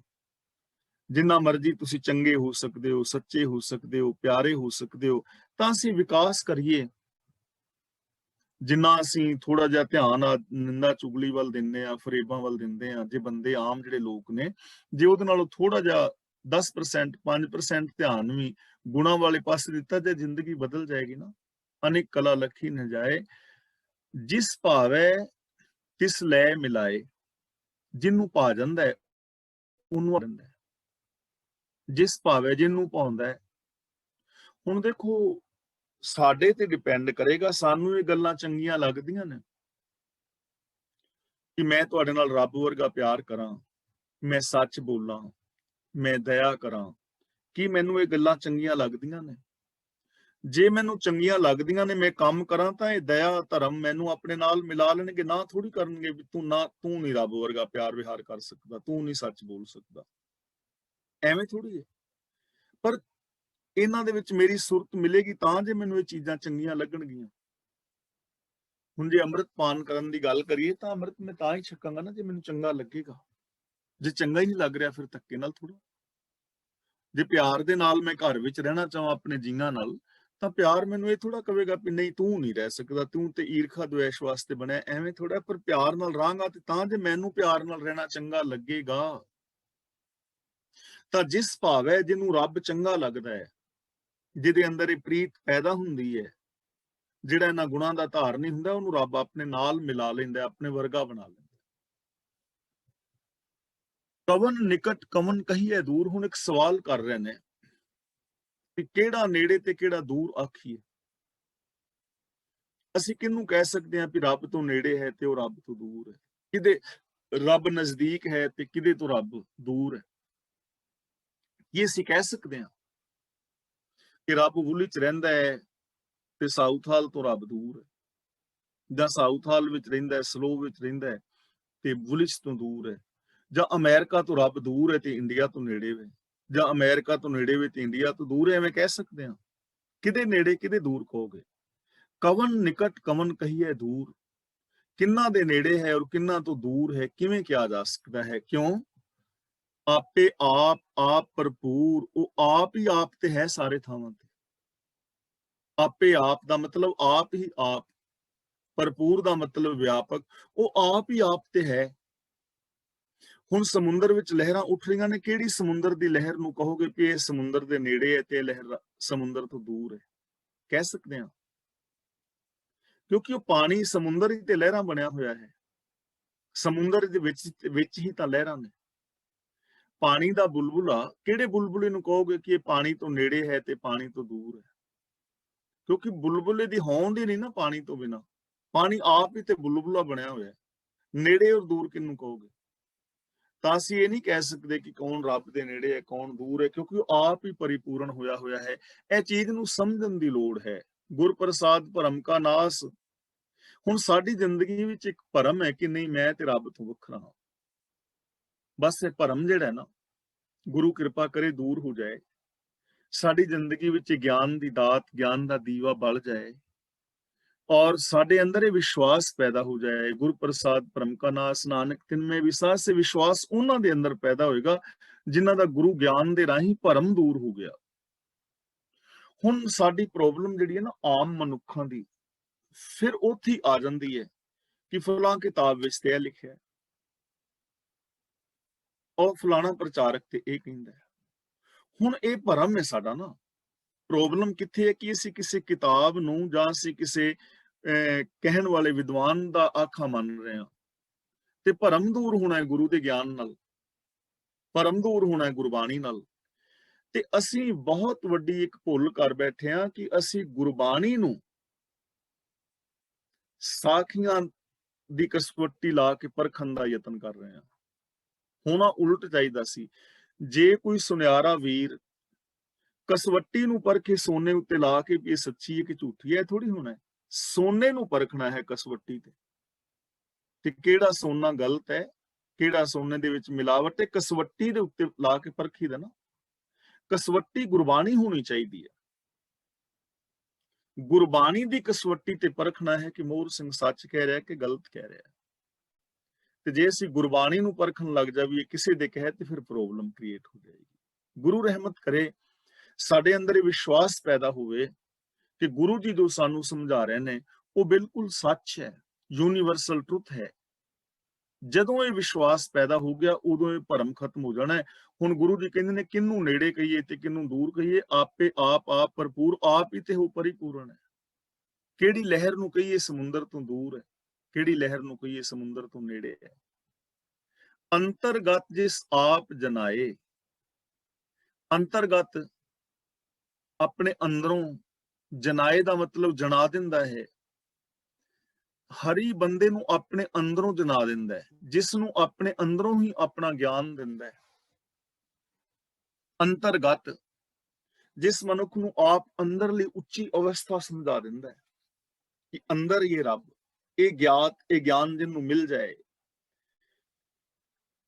ਜਿੰਨਾ ਮਰਜ਼ੀ ਤੁਸੀਂ ਚੰਗੇ ਹੋ ਸਕਦੇ ਹੋ, ਸੱਚੇ ਹੋ ਸਕਦੇ ਹੋ, ਪਿਆਰੇ ਹੋ ਸਕਦੇ ਹੋ, ਤਾਂ ਅਸੀਂ ਵਿਕਾਸ ਕਰੀਏ। ਜਿੰਨਾ ਅਸੀਂ ਥੋੜਾ ਜਿਹਾ ਧਿਆਨ ਨਿੰਦਾ ਚੁਗਲੀ ਵੱਲ ਦਿੰਦੇ ਆ, ਫਰੇਬਾਂ ਵੱਲ ਦਿੰਦੇ ਆ, ਜੇ ਬੰਦੇ ਆਮ ਜਿਹੜੇ ਲੋਕ ਨੇ, ਜੇ ਉਹਦੇ ਨਾਲੋਂ ਥੋੜਾ ਜਿਹਾ 10%, 5% ਧਿਆਨ ਵੀ ਗੁਣਾਂ ਵਾਲੇ ਪਾਸੇ ਦਿੱਤਾ, ਤੇ ਜ਼ਿੰਦਗੀ ਬਦਲ ਜਾਏਗੀ ਨਾ। ਅਨੇਕ ਕਲਾ ਲਖੀ ਨ ਜਾਏ, ਜਿਸ ਭਾਵੈ ਤਿਸ ਲੈ ਮਿਲਾਏ। ਜਿਹਨੂੰ ਪਾ ਜਾਂਦਾ ਹੈ ਉਹਨੂੰ ਆ ਜਾਂਦਾ ਹੈ, ਜਿਸ ਭਾਵੈ ਜਿਹਨੂੰ ਪਾਉਂਦਾ ਹੈ। ਹੁਣ ਦੇਖੋ, ਸਾਡੇ ਤੇ ਡਿਪੈਂਡ ਕਰੇਗਾ, ਸਾਨੂੰ ਇਹ ਗੱਲਾਂ ਚੰਗੀਆਂ ਲੱਗਦੀਆਂ ਨੇ ਕਿ ਮੈਂ ਤੁਹਾਡੇ ਨਾਲ ਰੱਬ ਵਰਗਾ ਪਿਆਰ ਕਰਾਂ, ਮੈਂ ਸੱਚ ਬੋਲਾਂ, ਮੈਂ ਦਇਆ ਕਰਾਂ। ਕੀ ਮੈਨੂੰ ਇਹ ਗੱਲਾਂ ਚੰਗੀਆਂ ਲੱਗਦੀਆਂ ਨੇ? ਜੇ ਮੈਨੂੰ ਚੰਗੀਆਂ ਲੱਗਦੀਆਂ ਨੇ, ਮੈਂ ਕੰਮ ਕਰਾਂ, ਤਾਂ ਇਹ ਦਇਆ ਧਰਮ ਮੈਨੂੰ ਆਪਣੇ ਨਾਲ ਮਿਲਾ ਲੈਣਗੇ। ਨਾ ਥੋੜੀ ਕਰਨਗੇ ਵੀ ਤੂੰ ਨਹੀਂ ਰੱਬ ਵਰਗਾ ਪਿਆਰ ਵਿਹਾਰ ਕਰ ਸਕਦਾ, ਤੂੰ ਨਹੀਂ ਸੱਚ ਬੋਲ ਸਕਦਾ। ਐਵੇਂ ਥੋੜੀ ਹੈ। ਪਰ ਇਹਨਾਂ ਦੇ ਵਿੱਚ ਮੇਰੀ ਸੁਰਤ ਮਿਲੇਗੀ ਤਾਂ ਜੇ ਮੈਨੂੰ ਇਹ ਚੀਜ਼ਾਂ ਚੰਗੀਆਂ ਲੱਗਣਗੀਆਂ। ਹੁਣ ਜੇ ਅੰਮ੍ਰਿਤ ਪਾਨ ਕਰਨ ਦੀ ਗੱਲ ਕਰੀਏ ਤਾਂ ਅੰਮ੍ਰਿਤ ਮੈਂ ਤਾਂ ਹੀ ਛਕਾਂਗਾ ਨਾ ਜੇ ਮੈਨੂੰ ਚੰਗਾ ਲੱਗੇਗਾ। ਜੇ ਚੰਗਾ ਹੀ ਨਹੀਂ ਲੱਗ ਰਿਹਾ, ਫਿਰ ਧੱਕੇ ਨਾਲ ਥੋੜਾ। ਜੇ ਪਿਆਰ ਦੇ ਨਾਲ ਮੈਂ ਘਰ ਵਿੱਚ ਰਹਿਣਾ ਚਾਹਾਂ ਆਪਣੇ ਜੀਆਂ ਨਾਲ, ਤਾਂ ਪਿਆਰ ਮੈਨੂੰ ਇਹ ਥੋੜਾ ਕਹੇਗਾ ਵੀ ਨਹੀਂ ਤੂੰ ਨਹੀਂ ਰਹਿ ਸਕਦਾ, ਤੂੰ ਤੇ ਈਰਖਾ ਦੁਵੇਸ਼ ਵਾਸਤੇ ਬਣਿਆ। ਐਵੇਂ ਥੋੜਾ। ਪਰ ਪਿਆਰ ਨਾਲ ਰਹਾਂਗਾ ਤੇ ਤਾਂ ਜੇ ਮੈਨੂੰ ਪਿਆਰ ਨਾਲ ਰਹਿਣਾ ਚੰਗਾ ਲੱਗੇਗਾ। ਤਾਂ ਜਿਸ ਭਾਵ ਹੈ ਜਿਹਨੂੰ ਰੱਬ ਚੰਗਾ ਲੱਗਦਾ ਹੈ, ਜਿਹਦੇ ਅੰਦਰ ਇਹ ਪ੍ਰੀਤ ਪੈਦਾ ਹੁੰਦੀ ਹੈ, ਜਿਹੜਾ ਇਹਨਾਂ ਗੁਣਾਂ ਦਾ ਧਾਰ ਨਹੀਂ ਹੁੰਦਾ, ਉਹਨੂੰ ਰੱਬ ਆਪਣੇ ਨਾਲ ਮਿਲਾ ਲੈਂਦਾ, ਆਪਣੇ ਵਰਗਾ ਬਣਾ ਲੈਂਦਾ। ਕਵਨ ਨਿਕਟ ਕਵਨ ਕਹੀਏ ਦੂਰ। ਹੁਣ ਇੱਕ ਸਵਾਲ ਕਰ ਰਹੇ ਨੇ ਕਿ ਕਿਹੜਾ ਨੇੜੇ ਤੇ ਕਿਹੜਾ ਦੂਰ ਆਖੀਏ। ਅਸੀਂ ਕਿਹਨੂੰ ਕਹਿ ਸਕਦੇ ਹਾਂ ਵੀ ਰੱਬ ਤੋਂ ਨੇੜੇ ਹੈ ਤੇ ਉਹ ਰੱਬ ਤੋਂ ਦੂਰ ਹੈ, ਕਿਤੇ ਰੱਬ ਨਜ਼ਦੀਕ ਹੈ ਤੇ ਕਿਤੇ ਤੋਂ ਰੱਬ ਦੂਰ ਹੈ। ਇਹ ਅਸੀਂ ਕਹਿ ਸਕਦੇ ਹਾਂ ਕਿ ਰੱਬ ਵੁਲੀ ਚ ਰਹਿੰਦਾ ਹੈ ਤੇ ਸਾਊਥ ਹਾਲ ਤੋਂ ਰੱਬ ਦੂਰ ਹੈ, ਜਾਂ ਸਾਊਥ ਹਾਲ ਵਿੱਚ ਰਹਿੰਦਾ ਹੈ, ਸਲੋ ਵਿੱਚ ਰਹਿੰਦਾ ਹੈ ਤੇ ਵੁਲਿਚ ਤੋਂ ਦੂਰ ਹੈ, ਜਾਂ ਅਮਰੀਕਾ ਤੋਂ ਰੱਬ ਦੂਰ ਹੈ ਤੇ ਇੰਡੀਆ ਤੋਂ ਨੇੜੇ ਵੇ, ਜਾਂ ਅਮਰੀਕਾ ਤੋਂ ਨੇੜੇ ਵੇ ਤੇ ਇੰਡੀਆ ਤੋਂ ਦੂਰ ਹੈ। ਐਵੇਂ ਕਹਿ ਸਕਦੇ ਹਾਂ। ਕਿਤੇ ਨੇੜੇ ਕਿਤੇ ਦੂਰ ਕਹੋਗੇ। ਕਵਨ ਨਿਕਟ ਕਵਨ ਕਹੀਏ ਦੂਰ, ਕਿੰਨਾ ਦੇ ਨੇੜੇ ਹੈ ਔਰ ਕਿੰਨਾ ਤੋਂ ਦੂਰ ਹੈ ਕਿਵੇਂ ਕਿਹਾ ਜਾ ਸਕਦਾ ਹੈ? ਕਿਉਂ? ਆਪੇ ਆਪ ਭਰਪੂਰ, ਉਹ ਆਪ ਹੀ ਆਪ ਤੇ ਹੈ ਸਾਰੇ ਥਾਵਾਂ ਤੇ। ਆਪੇ ਆਪ ਦਾ ਮਤਲਬ ਆਪ ਹੀ ਆਪ, ਭਰਪੂਰ ਦਾ ਮਤਲਬ ਵਿਆਪਕ, ਉਹ ਆਪ ਹੀ ਆਪ ਤੇ ਹੈ। ਹੁਣ ਸਮੁੰਦਰ ਵਿੱਚ ਲਹਿਰਾਂ ਉੱਠ ਰਹੀਆਂ ਨੇ, ਕਿਹੜੀ ਸਮੁੰਦਰ ਦੀ ਲਹਿਰ ਨੂੰ ਕਹੋਗੇ ਕਿ ਇਹ ਸਮੁੰਦਰ ਦੇ ਨੇੜੇ ਹੈ ਤੇ ਇਹ ਲਹਿਰ ਸਮੁੰਦਰ ਤੋਂ ਦੂਰ ਹੈ? ਕਹਿ ਸਕਦੇ ਹਾਂ, ਕਿਉਂਕਿ ਉਹ ਪਾਣੀ ਸਮੁੰਦਰ ਹੀ ਤੇ ਲਹਿਰਾਂ ਬਣਿਆ ਹੋਇਆ ਹੈ। ਸਮੁੰਦਰ ਦੇ ਵਿੱਚ ਹੀ ਤਾਂ ਲਹਿਰਾਂ ਨੇ। ਪਾਣੀ ਦਾ ਬੁਲਬੁਲਾ, ਕਿਹੜੇ ਬੁਲਬੁਲੇ ਨੂੰ ਕਹੋਗੇ ਕਿ ਇਹ ਪਾਣੀ ਤੋਂ ਨੇੜੇ ਹੈ ਤੇ ਪਾਣੀ ਤੋਂ ਦੂਰ ਹੈ? ਕਿਉਂਕਿ ਬੁਲਬੁਲੇ ਦੀ ਹੋਂਦ ਹੀ ਨਹੀਂ ਨਾ ਪਾਣੀ ਤੋਂ ਬਿਨਾ। ਪਾਣੀ ਆਪ ਹੀ ਤੇ ਬੁਲਬੁਲਾ ਬਣਿਆ ਹੋਇਆ ਹੈ। ਨੇੜੇ ਔਰ ਦੂਰ ਕਿਹਨੂੰ ਕਹੋਗੇ? ਤਾਂ ਅਸੀਂ ਇਹ ਨਹੀਂ ਕਹਿ ਸਕਦੇ ਕਿ ਕੌਣ ਰੱਬ ਦੇ ਨੇੜੇ ਹੈ ਕੌਣ ਦੂਰ ਹੈ, ਕਿਉਂਕਿ ਉਹ ਆਪ ਹੀ ਪਰਿਪੂਰਨ ਹੋਇਆ ਹੈ। ਇਹ ਚੀਜ਼ ਨੂੰ ਸਮਝਣ ਦੀ ਲੋੜ ਹੈ। ਗੁਰ ਪ੍ਰਸਾਦ ਭਰਮ ਕਾ ਨਾਸ। ਹੁਣ ਸਾਡੀ ਜ਼ਿੰਦਗੀ ਵਿੱਚ ਇੱਕ ਭਰਮ ਹੈ ਕਿ ਨਹੀਂ, ਮੈਂ ਤੇ ਰੱਬ ਤੋਂ ਵੱਖਰਾ ਹਾਂ। ਬਸ ਇਹ ਭਰਮ ਜਿਹੜਾ ਹੈ ਨਾ, ਗੁਰੂ ਕਿਰਪਾ ਕਰੇ ਦੂਰ ਹੋ ਜਾਏ। ਸਾਡੀ ਜ਼ਿੰਦਗੀ ਵਿੱਚ ਗਿਆਨ ਦੀ ਦਾਤ, ਗਿਆਨ ਦਾ ਦੀਵਾ ਬਲ ਜਾਏ ਔਰ ਸਾਡੇ ਅੰਦਰ ਇਹ ਵਿਸ਼ਵਾਸ ਪੈਦਾ ਹੋ ਜਾਏ। ਗੁਰ ਪ੍ਰਸਾਦ ਭਰਮ ਕਾ ਨਾਸ, ਨਾਨਕ ਤਿਨਮੇ ਵਿਸਾਸ ਸੇ ਵਿਸ਼ਵਾਸ ਉਹਨਾਂ ਦੇ ਅੰਦਰ ਪੈਦਾ ਹੋਏਗਾ ਜਿਨ੍ਹਾਂ ਦਾ ਗੁਰੂ ਗਿਆਨ ਦੇ ਰਾਹੀਂ ਭਰਮ ਦੂਰ ਹੋ ਗਿਆ। ਹੁਣ ਸਾਡੀ ਪ੍ਰੋਬਲਮ ਜਿਹੜੀ ਹੈ ਨਾ ਆਮ ਮਨੁੱਖਾਂ ਦੀ, ਫਿਰ ਉੱਥੇ ਆ ਜਾਂਦੀ ਹੈ ਕਿ ਫਲਾਂ ਕਿਤਾਬ ਵਿੱਚ ਤੇ ਇਹ ਲਿਖਿਆ, ਉਹ ਫਲਾਣਾ ਪ੍ਰਚਾਰਕ ਤੇ ਇਹ ਕਹਿੰਦਾ ਹੈ। ਹੁਣ ਇਹ ਭਰਮ ਹੈ ਸਾਡਾ ਨਾ। ਪ੍ਰੋਬਲਮ ਕਿੱਥੇ ਹੈ ਕਿ ਅਸੀਂ ਕਿਸੇ ਕਿਤਾਬ ਨੂੰ ਜਾਂ ਅਸੀਂ ਕਿਸੇ ਕਹਿਣ ਵਾਲੇ ਵਿਦਵਾਨ ਦਾ ਆਖਾ ਮੰਨ ਰਹੇ ਹਾਂ। ਤੇ ਭਰਮ ਦੂਰ ਹੋਣਾ ਹੈ ਗੁਰੂ ਦੇ ਗਿਆਨ ਨਾਲ, ਭਰਮ ਦੂਰ ਹੋਣਾ ਹੈ ਗੁਰਬਾਣੀ ਨਾਲ। ਤੇ ਅਸੀਂ ਬਹੁਤ ਵੱਡੀ ਇੱਕ ਭੁੱਲ ਕਰ ਬੈਠੇ ਹਾਂ ਕਿ ਅਸੀਂ ਗੁਰਬਾਣੀ ਨੂੰ ਸਾਖੀਆਂ ਦੀ ਕਸਵੱਟੀ ਲਾ ਕੇ ਪਰਖਣ ਦਾ ਯਤਨ ਕਰ ਰਹੇ ਹਾਂ। ਹੋਣਾ ਉਲਟ ਚਾਹੀਦਾ ਸੀ। ਜੇ ਕੋਈ ਸੁਨਿਆਰਾ ਵੀਰ ਕਸਵੱਟੀ ਨੂੰ ਪਰਖੇ ਸੋਨੇ ਉੱਤੇ ਲਾ ਕੇ ਵੀ ਇਹ ਸੱਚੀ ਹੈ ਕਿ ਝੂਠੀ ਹੈ, ਥੋੜੀ ਹੋਣਾ ਹੈ। ਸੋਨੇ ਨੂੰ ਪਰਖਣਾ ਹੈ ਕਸਵੱਟੀ ਤੇ ਕਿਹੜਾ ਸੋਨਾ ਗਲਤ ਹੈ, ਕਿਹੜਾ ਸੋਨੇ ਦੇ ਵਿੱਚ ਮਿਲਾਵਟ ਹੈ, ਕਸਵੱਟੀ ਦੇ ਉੱਤੇ ਲਾ ਕੇ ਪਰਖੀ ਦਾ ਨਾ। ਕਸਵੱਟੀ ਗੁਰਬਾਣੀ ਹੋਣੀ ਚਾਹੀਦੀ ਹੈ। ਗੁਰਬਾਣੀ ਦੀ ਕਸਵੱਟੀ ਤੇ ਪਰਖਣਾ ਹੈ ਕਿ ਮੋਹਰ ਸਿੰਘ ਸੱਚ ਕਹਿ ਰਿਹਾ ਕਿ ਗਲਤ ਕਹਿ ਰਿਹਾ। ਤੇ ਜੇ ਅਸੀਂ ਗੁਰਬਾਣੀ ਨੂੰ ਪਰਖਣ ਲੱਗ ਜਾਈਏ ਕਿਸੇ ਦੇ ਕਹੇ ਤੇ ਫਿਰ ਪ੍ਰੋਬਲਮ ਕ੍ਰੀਏਟ ਹੋ ਜਾਏਗੀ। ਗੁਰੂ ਰਹਿਮਤ ਕਰੇ ਸਾਡੇ ਅੰਦਰ ਇਹ ਵਿਸ਼ਵਾਸ ਪੈਦਾ ਹੋਵੇ ਕਿ ਗੁਰੂ ਜੀ ਜੋ ਸਾਨੂੰ ਸਮਝਾ ਰਹੇ ਨੇ ਉਹ ਬਿਲਕੁਲ ਸੱਚ ਹੈ, ਯੂਨੀਵਰਸਲ ਟਰੁੱਥ ਹੈ। ਜਦੋਂ ਇਹ ਵਿਸ਼ਵਾਸ ਪੈਦਾ ਹੋ ਗਿਆ ਉਦੋਂ ਇਹ ਭਰਮ ਖਤਮ ਹੋ ਜਾਣਾ ਹੈ। ਹੁਣ ਗੁਰੂ ਜੀ ਕਹਿੰਦੇ ਨੇ ਕਿਹਨੂੰ ਨੇੜੇ ਕਹੀਏ ਤੇ ਕਿਹਨੂੰ ਦੂਰ ਕਹੀਏ, ਆਪੇ ਆਪ ਭਰਪੂਰ, ਆਪ ਹੀ ਤੇ ਹੋ ਪਰਿਪੂਰਨ ਹੈ। ਕਿਹੜੀ ਲਹਿਰ ਨੂੰ ਕਹੀਏ ਸਮੁੰਦਰ ਤੋਂ ਦੂਰ ਹੈ, ਕਿਹੜੀ ਲਹਿਰ ਨੂੰ ਕਹੀਏ ਸਮੁੰਦਰ ਤੋਂ ਨੇੜੇ ਹੈ। ਅੰਤਰਗਤ ਜਿਸ ਆਪ ਜਨਾਏ, ਅੰਤਰਗਤ ਆਪਣੇ ਅੰਦਰੋਂ, ਜਨਾਏ ਦਾ ਮਤਲਬ ਜਨਾ ਦਿੰਦਾ ਹੈ। ਹਰੀ ਬੰਦੇ ਨੂੰ ਆਪਣੇ ਅੰਦਰੋਂ ਜਨਾ ਦਿੰਦਾ ਹੈ, ਜਿਸ ਨੂੰ ਆਪਣੇ ਅੰਦਰੋਂ ਹੀ ਆਪਣਾ ਗਿਆਨ ਦਿੰਦਾ ਹੈ। ਅੰਤਰਗਤ ਜਿਸ ਮਨੁੱਖ ਨੂੰ ਆਪ ਅੰਦਰਲੀ ਉੱਚੀ ਅਵਸਥਾ ਸਮਝਾ ਦਿੰਦਾ ਹੈ ਕਿ ਅੰਦਰ ਹੀ ਰੱਬ, ਇਹ ਗਿਆਨ ਜਿਹਨੂੰ ਮਿਲ ਜਾਏ।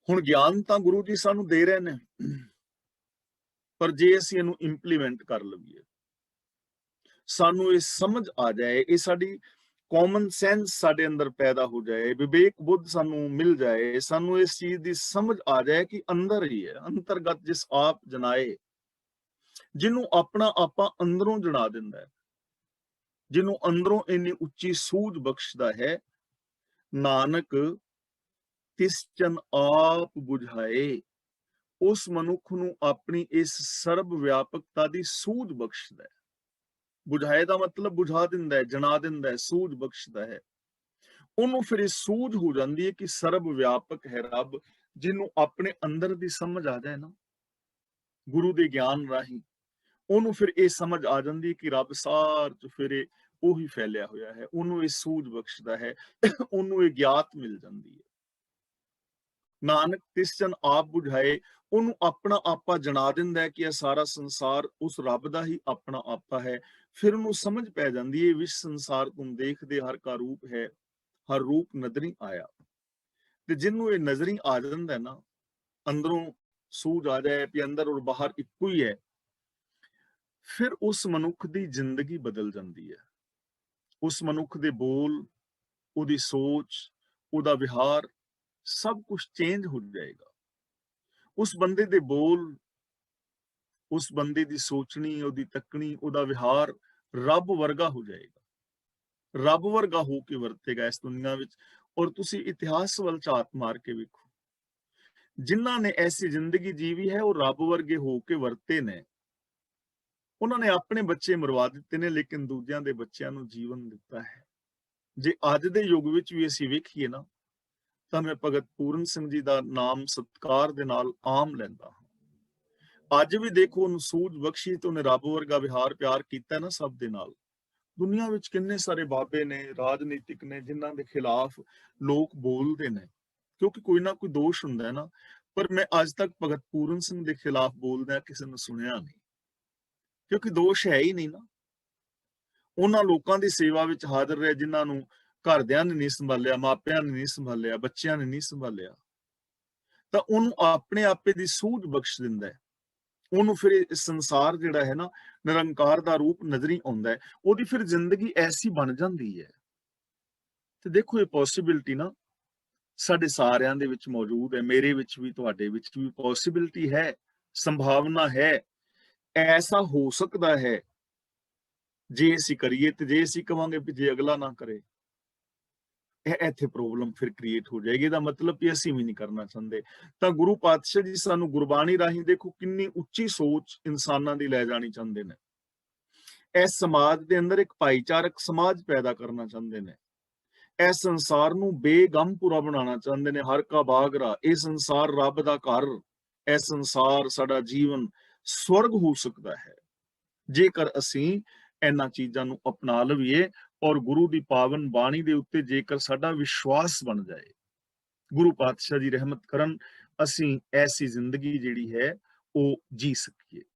ਹੁਣ ਗਿਆਨ ਤਾਂ ਗੁਰੂ ਜੀ ਸਾਨੂੰ ਦੇ ਰਹੇ ਨੇ, ਪਰ ਜੇ ਅਸੀਂ ਇਹਨੂੰ ਇੰਪਲੀਮੈਂਟ ਕਰ ਲਈਏ, ਸਾਨੂੰ ਇਹ ਸਮਝ ਆ ਜਾਏ, ਇਹ ਸਾਡੀ ਕਾਮਨ ਸੈਂਸ ਸਾਡੇ ਅੰਦਰ ਪੈਦਾ ਹੋ ਜਾਏ, ਵਿਵੇਕ ਬੁੱਧ ਸਾਨੂੰ ਮਿਲ ਜਾਏ, ਸਾਨੂੰ ਇਸ ਚੀਜ਼ ਦੀ ਸਮਝ ਆ ਜਾਏ ਕਿ ਅੰਦਰ ਹੀ ਹੈ। ਅੰਤਰਗਤ ਜਿਸ ਆਪ ਜਨਾਏ, ਜਿਹਨੂੰ ਆਪਣਾ ਆਪਾ ਅੰਦਰੋਂ ਜਣਾ ਦਿੰਦਾ ਹੈ, ਜਿਹਨੂੰ ਅੰਦਰੋਂ ਇੰਨੀ ਉੱਚੀ ਸੂਝ ਬਖਸ਼ਦਾ ਹੈ। ਨਾਨਕ ਤਿਸ ਚਨ ਆਪ ਬੁਝਾਏ, ਉਸ ਮਨੁੱਖ ਨੂੰ ਆਪਣੀ ਇਸ ਸਰਬ ਵਿਆਪਕਤਾ ਦੀ ਸੂਝ ਬਖਸ਼ਦਾ ਹੈ। ਬੁਝਾਏ ਦਾ ਮਤਲਬ ਬੁਝਾ ਦਿੰਦਾ ਹੈ, ਜਣਾ ਦਿੰਦਾ ਹੈ, ਸੂਝ ਬਖਸ਼ਦਾ ਹੈ। ਉਹਨੂੰ ਫਿਰ ਇਹ ਸੂਝ ਹੋ ਜਾਂਦੀ ਹੈ ਕਿ ਸਰਬ ਵਿਆਪਕ ਹੈ ਰੱਬ। ਜਿਹਨੂੰ ਆਪਣੇ ਅੰਦਰ ਦੀ ਸਮਝ ਆ ਜਾਏ ਨਾ ਗੁਰੂ ਦੇ ਗਿਆਨ ਰਾਹੀਂ, ਉਹਨੂੰ ਫਿਰ ਇਹ ਸਮਝ ਆ ਜਾਂਦੀ ਹੈ ਕਿ ਰੱਬ ਸਾਰ ਚ ਫਿਰ ਇਹ ਉਹੀ ਫੈਲਿਆ ਹੋਇਆ ਹੈ, ਉਹਨੂੰ ਇਹ ਸੂਝ ਬਖਸ਼ਦਾ ਹੈ, ਉਹਨੂੰ ਇਹ ਗਿਆਤ ਮਿਲ ਜਾਂਦੀ ਹੈ। ਨਾਨਕ ਤਿਸ ਜਨ ਆਪ ਬੁਝਾਏ, ਉਹਨੂੰ ਆਪਣਾ ਆਪਾ ਜਣਾ ਦਿੰਦਾ ਹੈ ਕਿ ਇਹ ਸਾਰਾ ਸੰਸਾਰ ਉਸ ਰੱਬ ਦਾ ਹੀ ਆਪਣਾ ਆਪਾ ਹੈ। ਫਿਰ ਉਹਨੂੰ ਸਮਝ ਪੈ ਜਾਂਦੀ ਹੈ, ਵਿਸ਼ ਸੰਸਾਰ ਤੁਮ ਦੇਖਦੇ ਹਰ ਕਾ ਰੂਪ ਹੈ, ਹਰ ਰੂਪ ਨਜ਼ਰੀ ਆਇਆ। ਤੇ ਜਿਹਨੂੰ ਇਹ ਨਜ਼ਰੀ ਆ ਜਾਂਦਾ ਨਾ, ਅੰਦਰੋਂ ਸੂਝ ਆ ਜਾਏ ਕਿ ਅੰਦਰ ਔਰ ਬਾਹਰ ਇੱਕੋ ਹੀ ਹੈ, ਫਿਰ ਉਸ ਮਨੁੱਖ ਦੀ ਜ਼ਿੰਦਗੀ ਬਦਲ ਜਾਂਦੀ ਹੈ। ਉਸ ਮਨੁੱਖ ਦੇ ਬੋਲ, ਉਹਦੀ ਸੋਚ, ਉਹਦਾ ਵਿਹਾਰ ਸਭ ਕੁਝ ਚੇਂਜ ਹੋ ਜਾਏਗਾ। ਉਸ ਬੰਦੇ ਦੇ ਬੋਲ, ਉਸ ਬੰਦੇ ਦੀ ਸੋਚਣੀ, ਉਹਦੀ ਤੱਕਣੀ, ਉਹਦਾ ਵਿਹਾਰ ਰੱਬ ਵਰਗਾ ਹੋ ਜਾਏਗਾ। ਰੱਬ ਵਰਗਾ ਹੋ ਕੇ ਵਰਤੇਗਾ ਇਸ ਦੁਨੀਆ ਵਿੱਚ। ਔਰ ਤੁਸੀਂ ਇਤਿਹਾਸ ਵੱਲ ਝਾਤ ਮਾਰ ਕੇ ਵੇਖੋ, ਜਿਨ੍ਹਾਂ ਨੇ ਐਸੀ ਜ਼ਿੰਦਗੀ ਜੀਵੀ ਹੈ ਉਹ ਰੱਬ ਵਰਗੇ ਹੋ ਕੇ ਵਰਤੇ ਨੇ। ਉਹਨਾਂ ਨੇ ਆਪਣੇ ਬੱਚੇ ਮਰਵਾ ਦਿੱਤੇ ਨੇ, ਲੇਕਿਨ ਦੂਜਿਆਂ ਦੇ ਬੱਚਿਆਂ ਨੂੰ ਜੀਵਨ ਦਿੱਤਾ ਹੈ। ਜੇ ਅੱਜ ਦੇ ਯੁੱਗ ਵਿੱਚ ਵੀ ਅਸੀਂ ਵੇਖੀਏ ਨਾ, ਤਾਂ ਮੈਂ ਭਗਤ ਪੂਰਨ ਸਿੰਘ ਜੀ ਦਾ ਨਾਮ ਸਤਿਕਾਰ ਦੇ ਨਾਲ ਆਮ ਲੈਂਦਾ ਹਾਂ। ਅੱਜ ਵੀ ਦੇਖੋ, ਉਹਨੂੰ ਸੂਝ ਬਖਸ਼ੀ ਤੇ ਉਹਨੇ ਰੱਬ ਵਰਗਾ ਵਿਹਾਰ ਪਿਆਰ ਕੀਤਾ ਨਾ ਸਭ ਦੇ ਨਾਲ। ਦੁਨੀਆ ਵਿੱਚ ਕਿੰਨੇ ਸਾਰੇ ਬਾਬੇ ਨੇ, ਰਾਜਨੀਤਿਕ ਨੇ, ਜਿਨ੍ਹਾਂ ਦੇ ਖਿਲਾਫ ਲੋਕ ਬੋਲਦੇ ਨੇ, ਕਿਉਂਕਿ ਕੋਈ ਨਾ ਕੋਈ ਦੋਸ਼ ਹੁੰਦਾ ਹੈ ਨਾ। ਪਰ ਮੈਂ ਅੱਜ ਤੱਕ ਭਗਤ ਪੂਰਨ ਸਿੰਘ ਦੇ ਖਿਲਾਫ ਬੋਲਦਿਆਂ ਕਿਸੇ ਨੂੰ ਸੁਣਿਆ ਨਹੀਂ, ਕਿਉਂਕਿ ਦੋਸ਼ ਹੈ ਹੀ ਨਹੀਂ ਨਾ। ਉਹਨਾਂ ਲੋਕਾਂ ਦੀ ਸੇਵਾ ਵਿੱਚ ਹਾਜ਼ਰ ਰਹੇ ਜਿਨ੍ਹਾਂ ਨੂੰ ਘਰਦਿਆਂ ਨੇ ਨਹੀਂ ਸੰਭਾਲਿਆ, ਮਾਪਿਆਂ ਨੇ ਨਹੀਂ ਸੰਭਾਲਿਆ, ਬੱਚਿਆਂ ਨੇ ਨਹੀਂ ਸੰਭਾਲਿਆ, ਤਾਂ ਉਹਨੂੰ ਆਪਣੇ ਆਪੇ ਦੀ ਸੂਝ ਬਖਸ਼ ਦਿੰਦਾ ਹੈ। ਉਹਨੂੰ ਫਿਰ ਇਹ ਸੰਸਾਰ ਜਿਹੜਾ ਹੈ ਨਾ, ਨਿਰੰਕਾਰ ਦਾ ਰੂਪ ਨਜ਼ਰੀ ਆਉਂਦਾ ਹੈ। ਉਹਦੀ ਫਿਰ ਜ਼ਿੰਦਗੀ ਐਸੀ ਬਣ ਜਾਂਦੀ ਹੈ। ਤੇ ਦੇਖੋ, ਇਹ ਪੋਸੀਬਿਲਿਟੀ ਨਾ ਸਾਡੇ ਸਾਰਿਆਂ ਦੇ ਵਿੱਚ ਮੌਜੂਦ ਹੈ। ਮੇਰੇ ਵਿੱਚ ਵੀ, ਤੁਹਾਡੇ ਵਿੱਚ ਵੀ ਪੋਸੀਬਿਲਿਟੀ ਹੈ, ਸੰਭਾਵਨਾ ਹੈ। ਐਸਾ ਹੋ ਸਕਦਾ ਹੈ ਜੇ ਅਸੀਂ ਕਰੀਏ। ਤੇ ਜੇ ਅਸੀਂ ਕਵਾਂਗੇ ਵੀ ਜੇ ਅਗਲਾ ਨਾ ਕਰੇ, ਇੱਥੇ ਪ੍ਰੋਬਲਮ ਫਿਰ ਕ੍ਰੀਏਟ ਹੋ ਜਾਏਗੀ। ਇਹਦਾ ਮਤਲਬ ਕਿ ਅਸੀਂ ਵੀ ਨਹੀਂ ਕਰਨਾ ਚਾਹੁੰਦੇ। ਤਾਂ ਗੁਰੂ ਪਾਤਸ਼ਾਹ ਜੀ ਸਾਨੂੰ ਗੁਰਬਾਣੀ ਰਾਹੀਂ ਦੇਖੋ ਕਿੰਨੀ ਉੱਚੀ ਸੋਚ ਇਨਸਾਨਾਂ ਦੀ ਲੈ ਜਾਣੀ ਚਾਹੁੰਦੇ ਨੇ। ਇਸ ਸਮਾਜ ਦੇ ਅੰਦਰ ਇੱਕ ਭਾਈਚਾਰਕ ਸਮਾਜ ਪੈਦਾ ਕਰਨਾ ਚਾਹੁੰਦੇ ਨੇ। ਇਸ ਸੰਸਾਰ ਨੂੰ ਬੇਗਮਪੁਰਾ ਬਣਾਉਣਾ ਚਾਹੁੰਦੇ ਨੇ, ਹਰ ਕਾ ਬਾਗਰਾ। ਇਹ ਸੰਸਾਰ ਰੱਬ ਦਾ ਘਰ, ਇਹ ਸੰਸਾਰ ਸਾਡਾ ਜੀਵਨ ਸਵਰਗ ਹੋ ਸਕਦਾ ਹੈ ਜੇਕਰ ਅਸੀਂ ਇਹਨਾਂ ਚੀਜ਼ਾਂ ਨੂੰ ਅਪਣਾ ਲਈਏ ਔਰ ਗੁਰੂ ਦੀ ਪਾਵਨ ਬਾਣੀ ਦੇ ਉੱਤੇ ਜੇਕਰ ਸਾਡਾ ਵਿਸ਼ਵਾਸ ਬਣ ਜਾਏ। ਗੁਰੂ ਪਾਤਸ਼ਾਹ ਜੀ ਰਹਿਮਤ ਕਰਨ, ਅਸੀਂ ਐਸੀ ਜ਼ਿੰਦਗੀ ਜਿਹੜੀ ਹੈ ਉਹ ਜੀ ਸਕੀਏ।